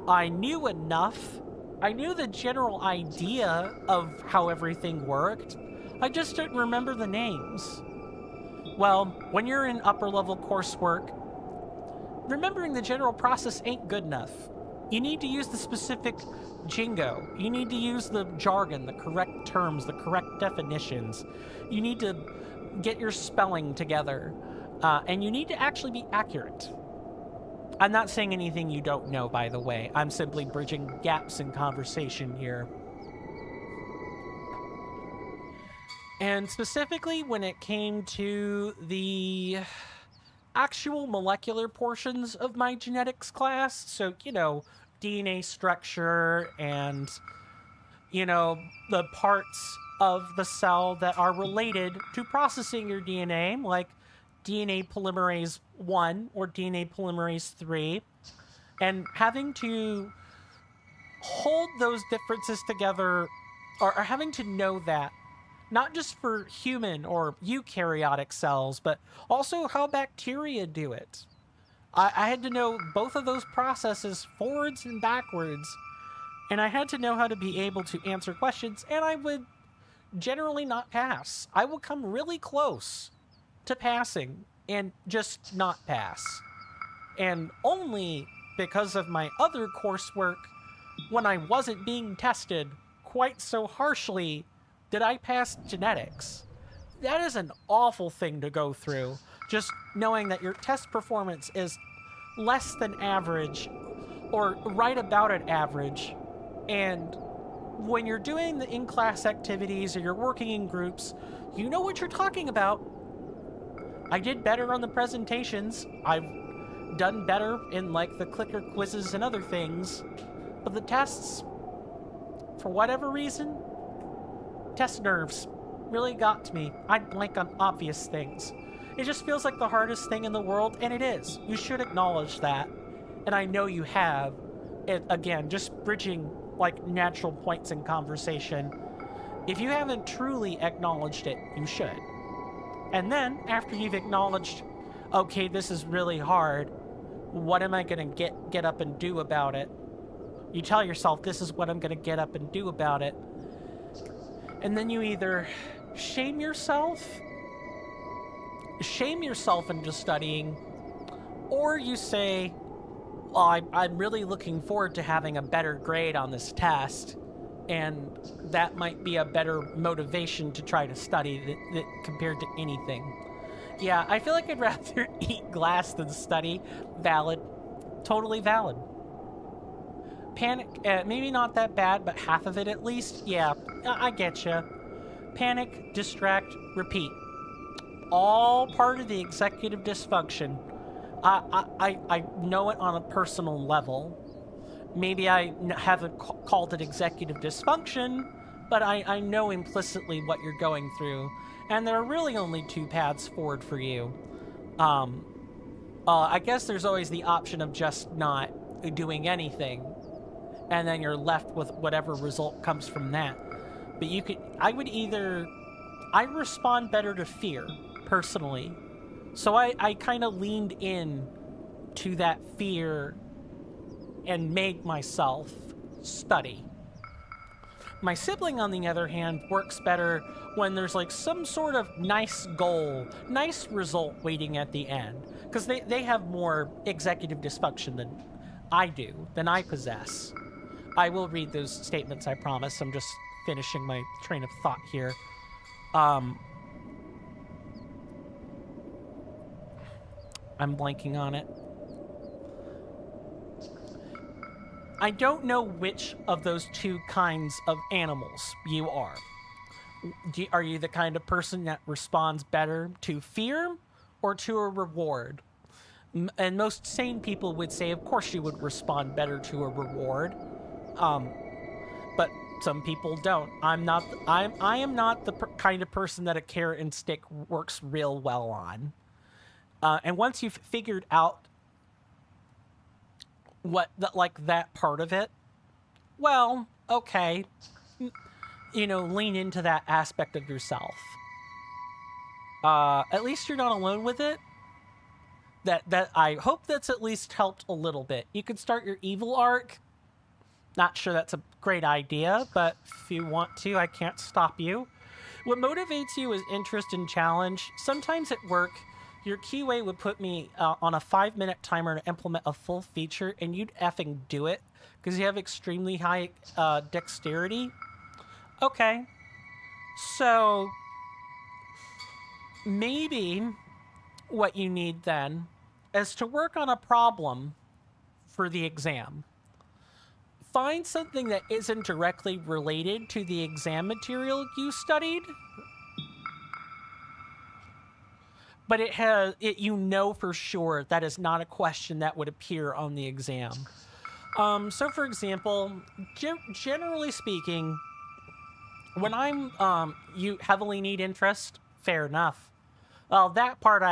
I knew enough. I knew the general idea of how everything worked. I just didn't remember the names. Well, when you're in upper-level coursework, remembering the general process ain't good enough. You need to use the specific jingo. You need to use the jargon, the correct terms, the correct definitions. You need to get your spelling together. And you need to actually be accurate. I'm not saying anything you don't know, by the way. I'm simply bridging gaps in conversation here. And specifically when it came to the actual molecular portions of my genetics class, so, DNA structure and, the parts of the cell that are related to processing your DNA, like DNA polymerase 1 or DNA polymerase 3, and having to hold those differences together, or having to know that, not just for human or eukaryotic cells, but also how bacteria do it. I had to know both of those processes forwards and backwards, and I had to know how to be able to answer questions, and I would generally not pass. I would come really close to passing and just not pass. And only because of my other coursework, when I wasn't being tested quite so harshly, did I pass genetics. That is an awful thing to go through, just knowing that your test performance is less than average, or right about at average, and when you're doing the in-class activities or you're working in groups, you know what you're talking about. I did better on the presentations. I've done better in, the clicker quizzes and other things. But the tests, for whatever reason, test nerves really got to me. I'd blank on obvious things. It just feels like the hardest thing in the world, and it is. You should acknowledge that. And I know you have. It, again, just bridging, natural points in conversation. If you haven't truly acknowledged it, you should. And then, after you've acknowledged, okay, this is really hard, what am I going to get up and do about it? You tell yourself, this is what I'm going to get up and do about it. And then you either shame yourself into studying, or you say, well, I'm really looking forward to having a better grade on this test, and that might be a better motivation to try to study compared to anything. Yeah, I feel like I'd rather eat glass than study. Valid. Totally valid. Panic, maybe not that bad, but half of it at least. Yeah, I get you. Panic, distract, repeat. All part of the executive dysfunction. I know it on a personal level. Maybe I haven't called it executive dysfunction, but I know implicitly what you're going through. And there are really only two paths forward for you. I guess there's always the option of just not doing anything, and then you're left with whatever result comes from that. But I respond better to fear, personally. So I kind of leaned in to that fear and made myself study. My sibling, on the other hand, works better when there's like some sort of nice goal, nice result waiting at the end. Because they have more executive dysfunction than I possess. I will read those statements, I promise. I'm just finishing my train of thought here. I'm blanking on it. I don't know which of those two kinds of animals you are. Are you the kind of person that responds better to fear or to a reward? And most sane people would say, of course you would respond better to a reward. But some people don't. I am not the kind of person that a carrot and stick works real well on. And once you've figured out that part of it, well, okay, lean into that aspect of yourself. At least you're not alone with it. That I hope that's at least helped a little bit. You could start your evil arc. Not sure that's a great idea, but if you want to, I can't stop you. What motivates you is interest and challenge. Sometimes at work, your QA would put me on a 5-minute timer to implement a full feature, and you'd effing do it because you have extremely high dexterity. Okay. So maybe what you need then is to work on a problem for the exam. Find something that isn't directly related to the exam material you studied, but for sure that is not a question that would appear on the exam. So for example, generally speaking, when you heavily need interest, fair enough. Well, that part,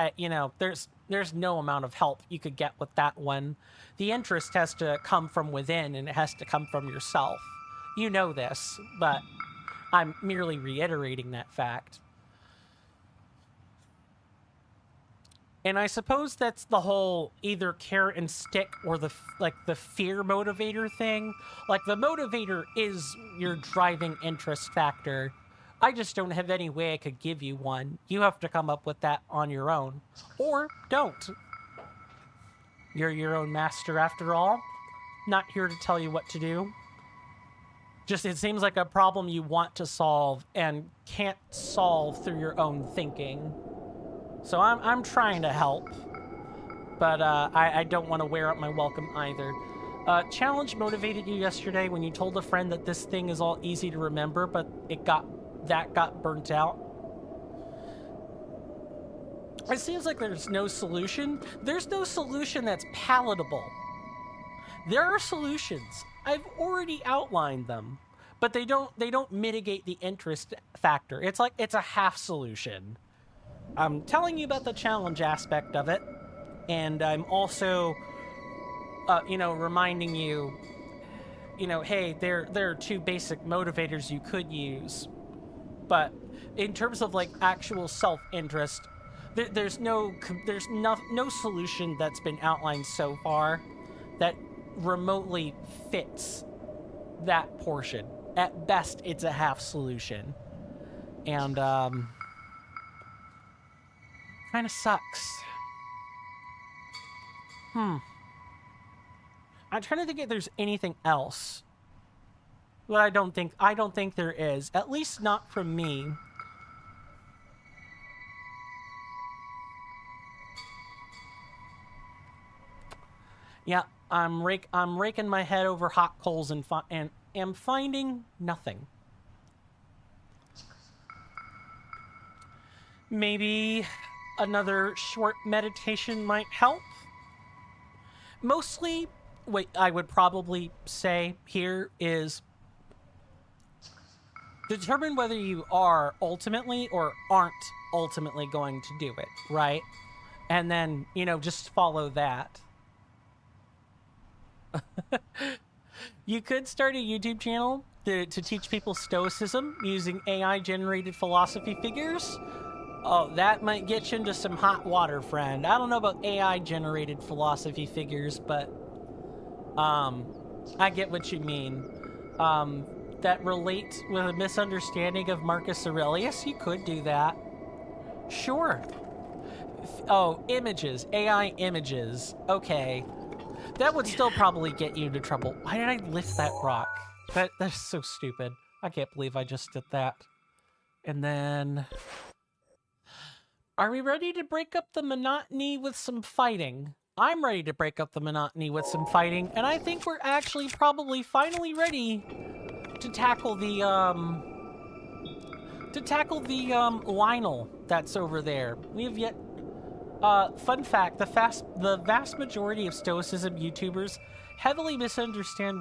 there's no amount of help you could get with that one. The interest has to come from within, and it has to come from yourself. You know this, but I'm merely reiterating that fact. And I suppose that's the whole either carrot and stick or the fear motivator thing. Like, the motivator is your driving interest factor. I just don't have any way I could give you one. You have to come up with that on your own. Or don't. You're your own master after all. Not here to tell you what to do. Just, it seems like a problem you want to solve and can't solve through your own thinking. So I'm trying to help. But I don't want to wear out my welcome either. Challenge motivated you yesterday when you told a friend that this thing is all easy to remember, but that got burnt out. It seems like there's no solution. There's no solution that's palatable. There are solutions. I've already outlined them, but they don't mitigate the interest factor. It's like it's a half solution. I'm telling you about the challenge aspect of it, and I'm also reminding you, hey, there are two basic motivators you could use. But in terms of like actual self-interest, there's no solution that's been outlined so far that remotely fits that portion. At best, it's a half solution. And, kind of sucks. I'm trying to think if there's anything else. But I don't think there is. At least not from me. Yeah, I'm raking my head over hot coals and am finding nothing. Maybe another short meditation might help. Mostly, what I would probably say here is determine whether you are ultimately or aren't ultimately going to do it, right? And then, just follow that. You could start a YouTube channel to teach people Stoicism using AI-generated philosophy figures. Oh, that might get you into some hot water, friend. I don't know about AI-generated philosophy figures, but I get what you mean. That relate with a misunderstanding of Marcus Aurelius. You could do that. Sure. Oh, images. AI images. Okay. That would still probably get you into trouble. Why did I lift that rock? That's so stupid. I can't believe I just did that. And then... Are we ready to break up the monotony with some fighting? I'm ready to break up the monotony with some fighting, and I think we're actually probably finally ready to tackle the, Lionel that's over there. We have yet... fun fact, the vast majority of Stoicism YouTubers heavily misunderstand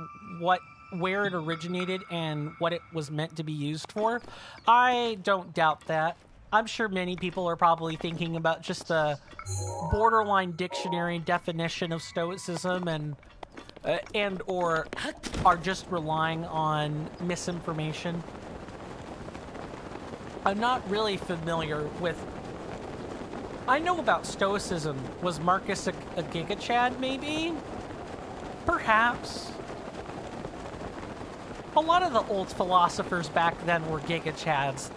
where it originated and what it was meant to be used for. I don't doubt that. I'm sure many people are probably thinking about just the borderline dictionary definition of Stoicism and or are just relying on misinformation. I'm not really familiar with... I know about Stoicism. Was Marcus a Giga Chad, maybe? Perhaps. A lot of the old philosophers back then were Giga Chads.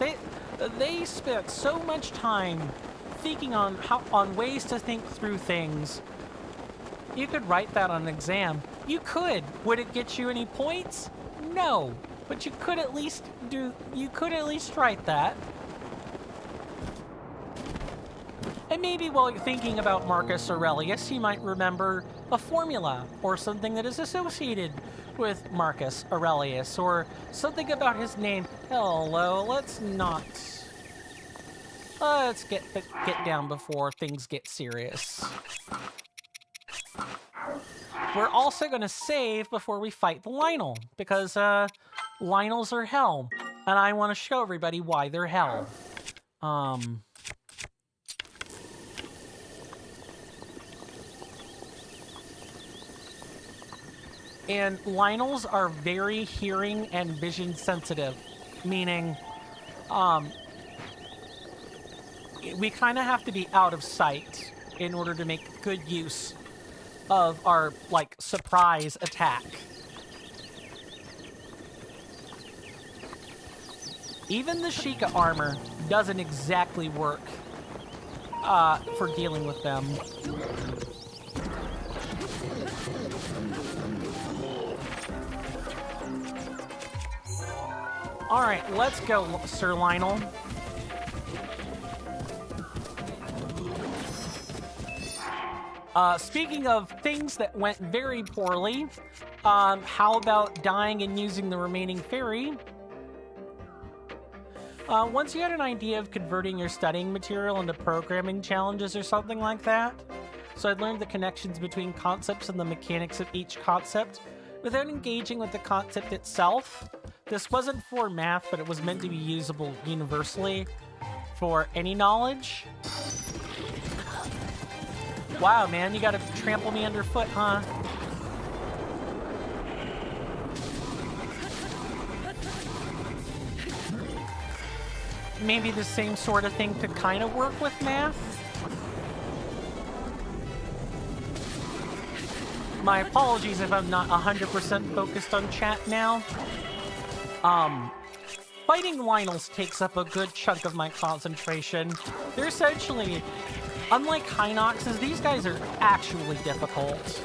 They spent so much time thinking on ways to think through things. You could write that on an exam. You could. Would it get you any points? No. But you could at least write that. And maybe while you're thinking about Marcus Aurelius, you might remember a formula or something that is associated with Marcus Aurelius or something about his name. Hello, let's get down before things get serious. We're also going to save before we fight the Lionel, because Lionels are hell, and I want to show everybody why they're hell. And Lionels are very hearing and vision sensitive, meaning we kind of have to be out of sight in order to make good use of our, surprise attack. Even the Sheikah armor doesn't exactly work for dealing with them. All right, let's go, Sir Lionel. Speaking of things that went very poorly, how about dying and using the remaining fairy? Once you had an idea of converting your studying material into programming challenges or something like that, so I'd learned the connections between concepts and the mechanics of each concept without engaging with the concept itself. This wasn't for math, but it was meant to be usable universally for any knowledge. Wow, man, you gotta trample me underfoot, huh? Maybe the same sort of thing could kind of work with math? My apologies if I'm not 100% focused on chat now. fighting Lynels takes up a good chunk of my concentration. They're essentially, unlike Hinoxes, these guys are actually difficult.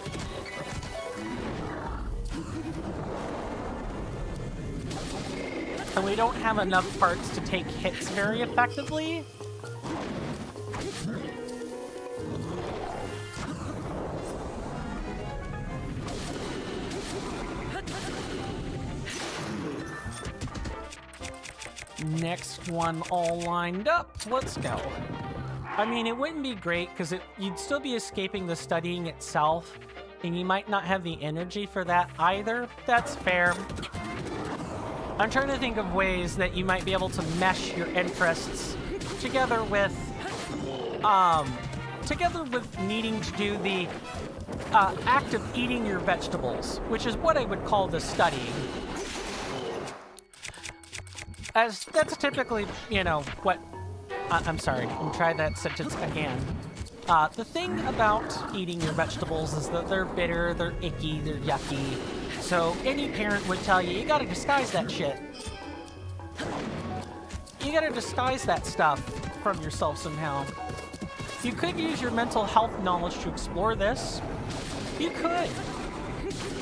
And we don't have enough parts to take hits very effectively. Next one all lined up. Let's go. I mean, it wouldn't be great because you'd still be escaping the studying itself, and you might not have the energy for that either. That's fair. I'm trying to think of ways that you might be able to mesh your interests together with needing to do the act of eating your vegetables, which is what I would call the studying. As that's typically, you know, what... I'm sorry, I'm trying that sentence again. The thing about eating your vegetables is that they're bitter, they're icky, they're yucky. So any parent would tell you, you gotta disguise that shit. You gotta disguise that stuff from yourself somehow. You could use your mental health knowledge to explore this. You could.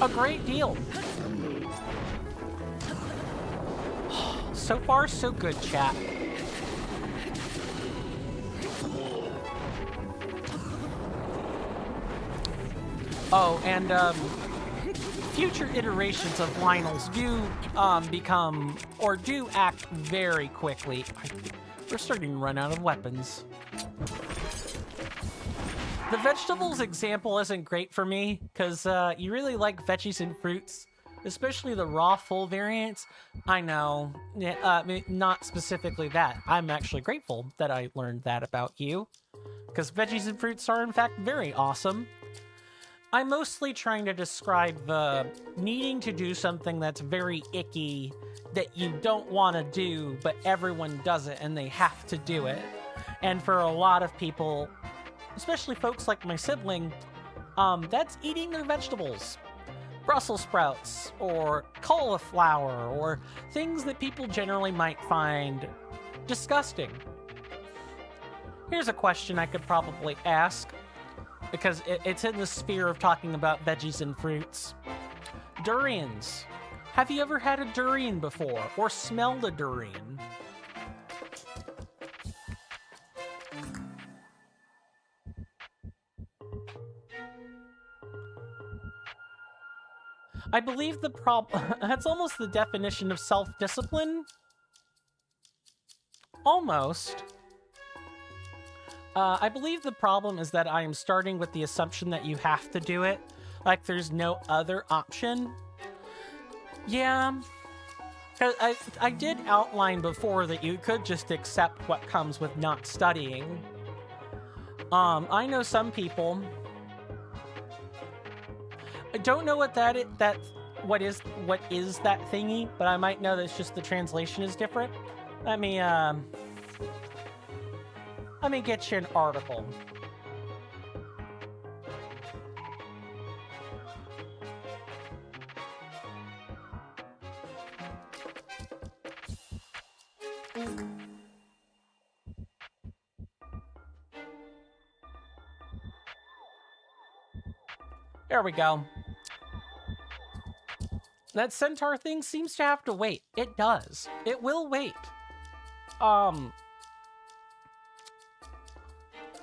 A great deal. So far, so good, chat. Oh, and future iterations of Lynels do become, or do act very quickly. We're starting to run out of weapons. The vegetables example isn't great for me, because you really like veggies and fruits, especially the raw full variants. I know, not specifically that. I'm actually grateful that I learned that about you, because veggies and fruits are in fact very awesome. I'm mostly trying to describe the needing to do something that's very icky that you don't want to do, but everyone does it and they have to do it. And for a lot of people, especially folks like my sibling, that's eating their vegetables. Brussels sprouts, or cauliflower, or things that people generally might find disgusting. Here's a question I could probably ask, because it's in the sphere of talking about veggies and fruits. Durians. Have you ever had a durian before, or smelled a durian? I believe the that's almost the definition of self-discipline. Almost. I believe the problem is that I am starting with the assumption that you have to do it. Like there's no other option. Yeah. I did outline before that you could just accept what comes with not studying. I know some people... I don't know what what is that thingy, but I might know that it's just the translation is different. Let me get you an article. There we go. That centaur thing seems to have to wait. It does. It will wait.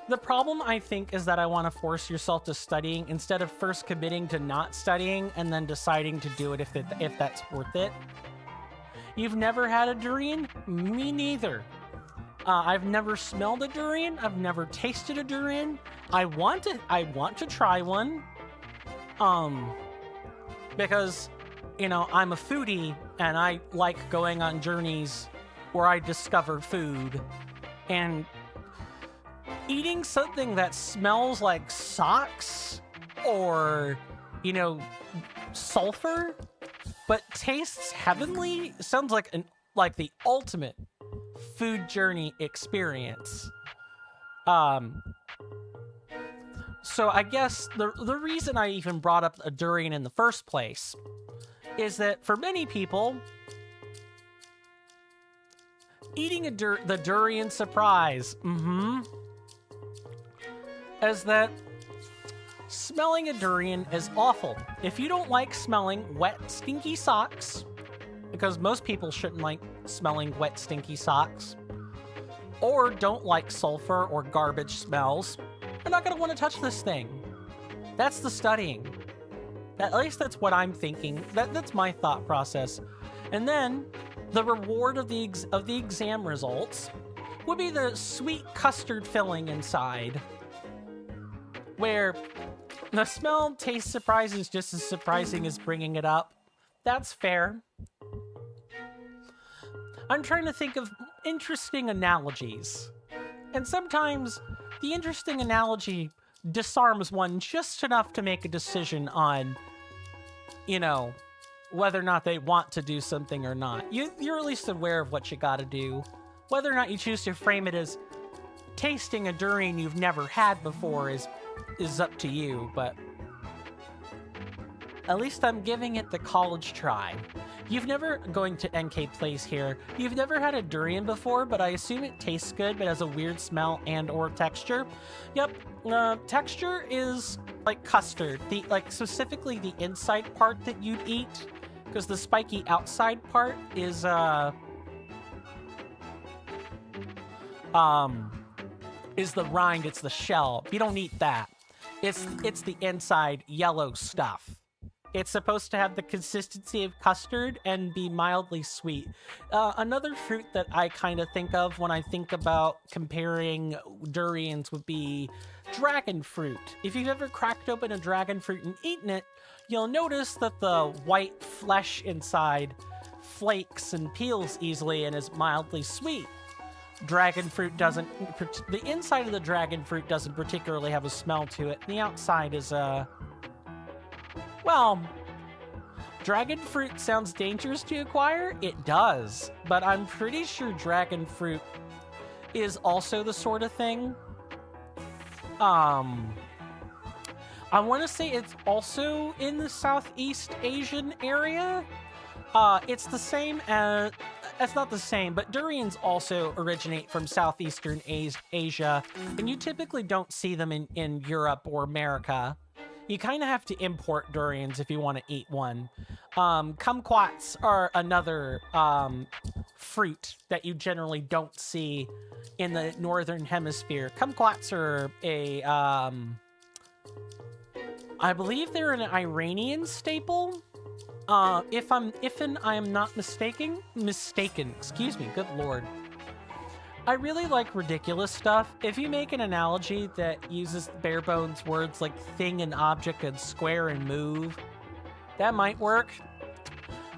The problem, I think, is that I want to force yourself to studying instead of first committing to not studying and then deciding to do it if that's worth it. You've never had a durian? Me neither. I've never smelled a durian. I've never tasted a durian. I want to try one. Because, you know, I'm a foodie and I like going on journeys where I discover food, and eating something that smells like socks or, you know, sulfur, but tastes heavenly sounds like the ultimate food journey experience. So I guess the reason I even brought up a durian in the first place is that for many people, Eating the durian surprise. As that smelling a durian is awful. If you don't like smelling wet, stinky socks, because most people shouldn't like smelling wet, stinky socks, or don't like sulfur or garbage smells, you're not going to want to touch this thing. That's the studying. At least that's what I'm thinking. That's my thought process. And then the reward of the exam results would be the sweet custard filling inside, where the smell taste surprise is just as surprising as bringing it up. That's fair. I'm trying to think of interesting analogies. And sometimes the interesting analogy disarms one just enough to make a decision on, you know, whether or not they want to do something or not. You're at least aware of what you gotta do. Whether or not you choose to frame it as tasting a durian you've never had before is up to you, but at least I'm giving it the college try. You've never, going to NK Place here, you've never had a durian before, but I assume it tastes good, but has a weird smell and or texture. Yep, texture is like custard, specifically the inside part that you'd eat, because the spiky outside part is, is the rind, it's the shell. You don't eat that. It's the inside yellow stuff. It's supposed to have the consistency of custard and be mildly sweet. Another fruit that I kind of think of when I think about comparing durians would be dragon fruit. If you've ever cracked open a dragon fruit and eaten it, you'll notice that the white flesh inside flakes and peels easily and is mildly sweet. Dragon fruit doesn't, the inside of the dragon fruit doesn't particularly have a smell to it. The outside is, well, dragon fruit sounds dangerous to acquire? It does, but I'm pretty sure dragon fruit is also the sort of thing. I want to say it's also in the Southeast Asian area. It's the same as, it's not the same, but durians also originate from Southeastern Asia, and you typically don't see them in Europe or America. You kind of have to import durians if you want to eat one. Kumquats are another fruit that you generally don't see in the Northern Hemisphere. Kumquats are a, I believe they're an Iranian staple. If I am not mistaken, excuse me, good lord. I really like ridiculous stuff. If you make an analogy that uses bare bones words like thing and object and square and move, that might work.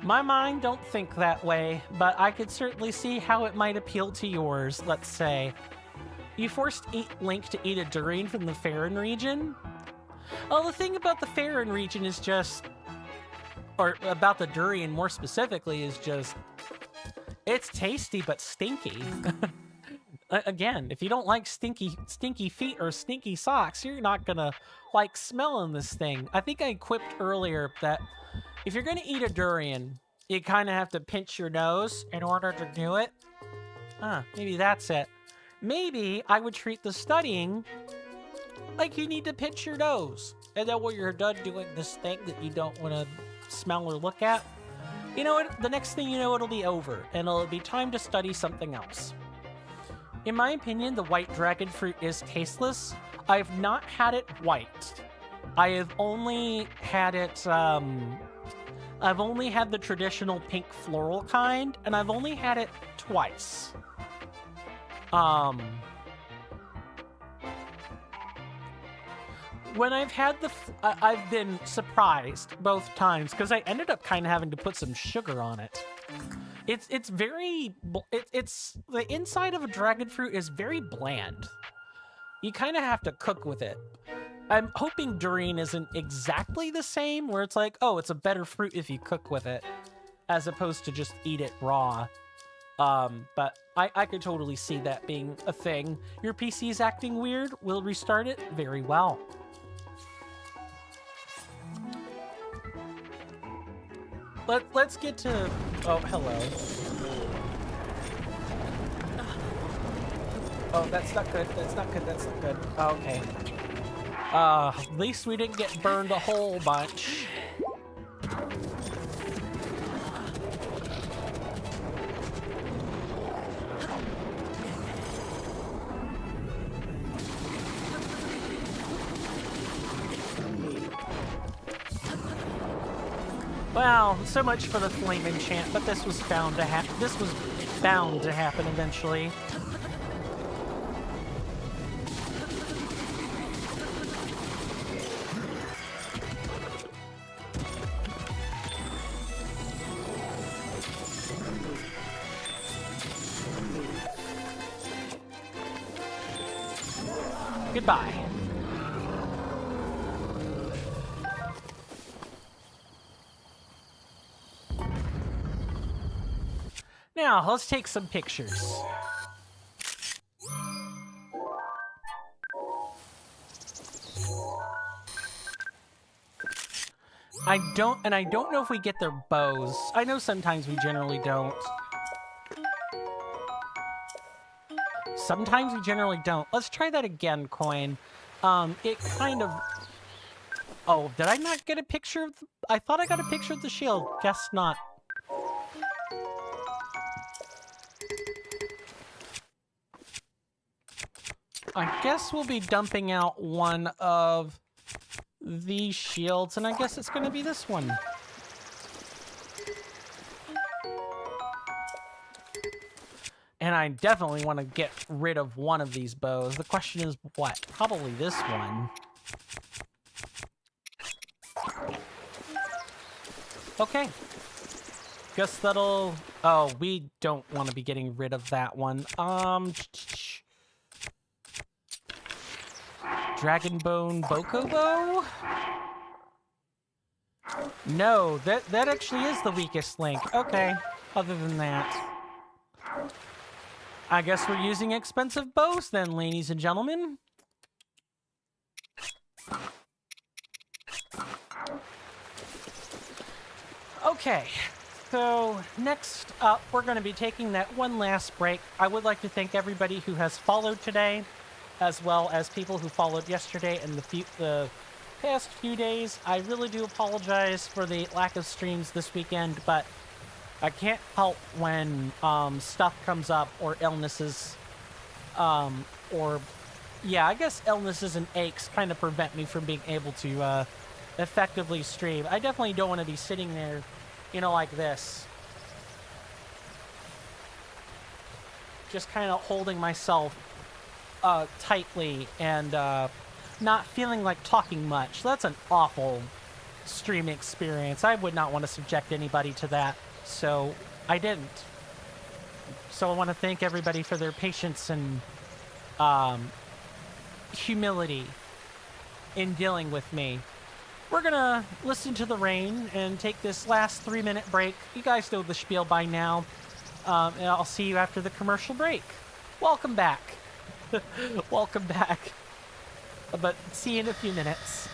My mind don't think that way, but I could certainly see how it might appeal to yours, let's say. You forced Link to eat a durian from the Farron region? Well, the thing about the Farron region is just, or about the durian more specifically, is just, it's tasty but stinky. Again, if you don't like stinky feet or stinky socks, you're not gonna like smelling this thing. I think I quipped earlier that if you're gonna eat a durian, you kind of have to pinch your nose in order to do it. Maybe that's it. Maybe I would treat the studying like you need to pinch your nose. And then when you're done doing this thing that you don't want to smell or look at, you know what? The next thing you know, it'll be over, and it'll be time to study something else. In my opinion, the white dragon fruit is tasteless. I've not had it white. I have only had it, I've only had the traditional pink floral kind, and I've only had it twice. When I've had I've been surprised both times, because I ended up kind of having to put some sugar on it. It's very, it's, the inside of a dragon fruit is very bland. You kind of have to cook with it. I'm hoping durian isn't exactly the same, where it's like, oh, it's a better fruit if you cook with it, as opposed to just eat it raw. But I could totally see that being a thing. Your PC is acting weird. We'll restart it. Very well. Let's get to... Oh, hello. Oh, that's not good. That's not good. That's not good. Okay. At least we didn't get burned a whole bunch. Well, so much for the flame enchant, but this was bound to happen. This was bound to happen eventually. Goodbye. Now, let's take some pictures. I don't know if we get their bows. I know sometimes we generally don't. Sometimes we generally don't. Let's try that again, Coin. It kind of... Oh, did I not get a picture of... I thought I got a picture of the shield. Guess not. I guess we'll be dumping out one of these shields, and I guess it's going to be this one. And I definitely want to get rid of one of these bows. The question is what? Probably this one. Okay. Guess that'll... Oh, we don't want to be getting rid of that one. Dragonbone Bokobo? No, that actually is the weakest link. Okay, other than that. I guess we're using expensive bows then, ladies and gentlemen. Okay, so next up, we're going to be taking that one last break. I would like to thank everybody who has followed today, as well as people who followed yesterday and the past few days. I really do apologize for the lack of streams this weekend, but I can't help when stuff comes up or illnesses, yeah, I guess illnesses and aches kind of prevent me from being able to effectively stream. I definitely don't want to be sitting there, you know, like this. Just kind of holding myself tightly and not feeling like talking much. That's an awful streaming experience. I would not want to subject anybody to that. So I didn't. So I want to thank everybody for their patience and humility in dealing with me. We're gonna listen to the rain and take this last 3-minute break. You guys know the spiel by now. And I'll see you after the commercial break. Welcome back. Welcome back. But see you in a few minutes.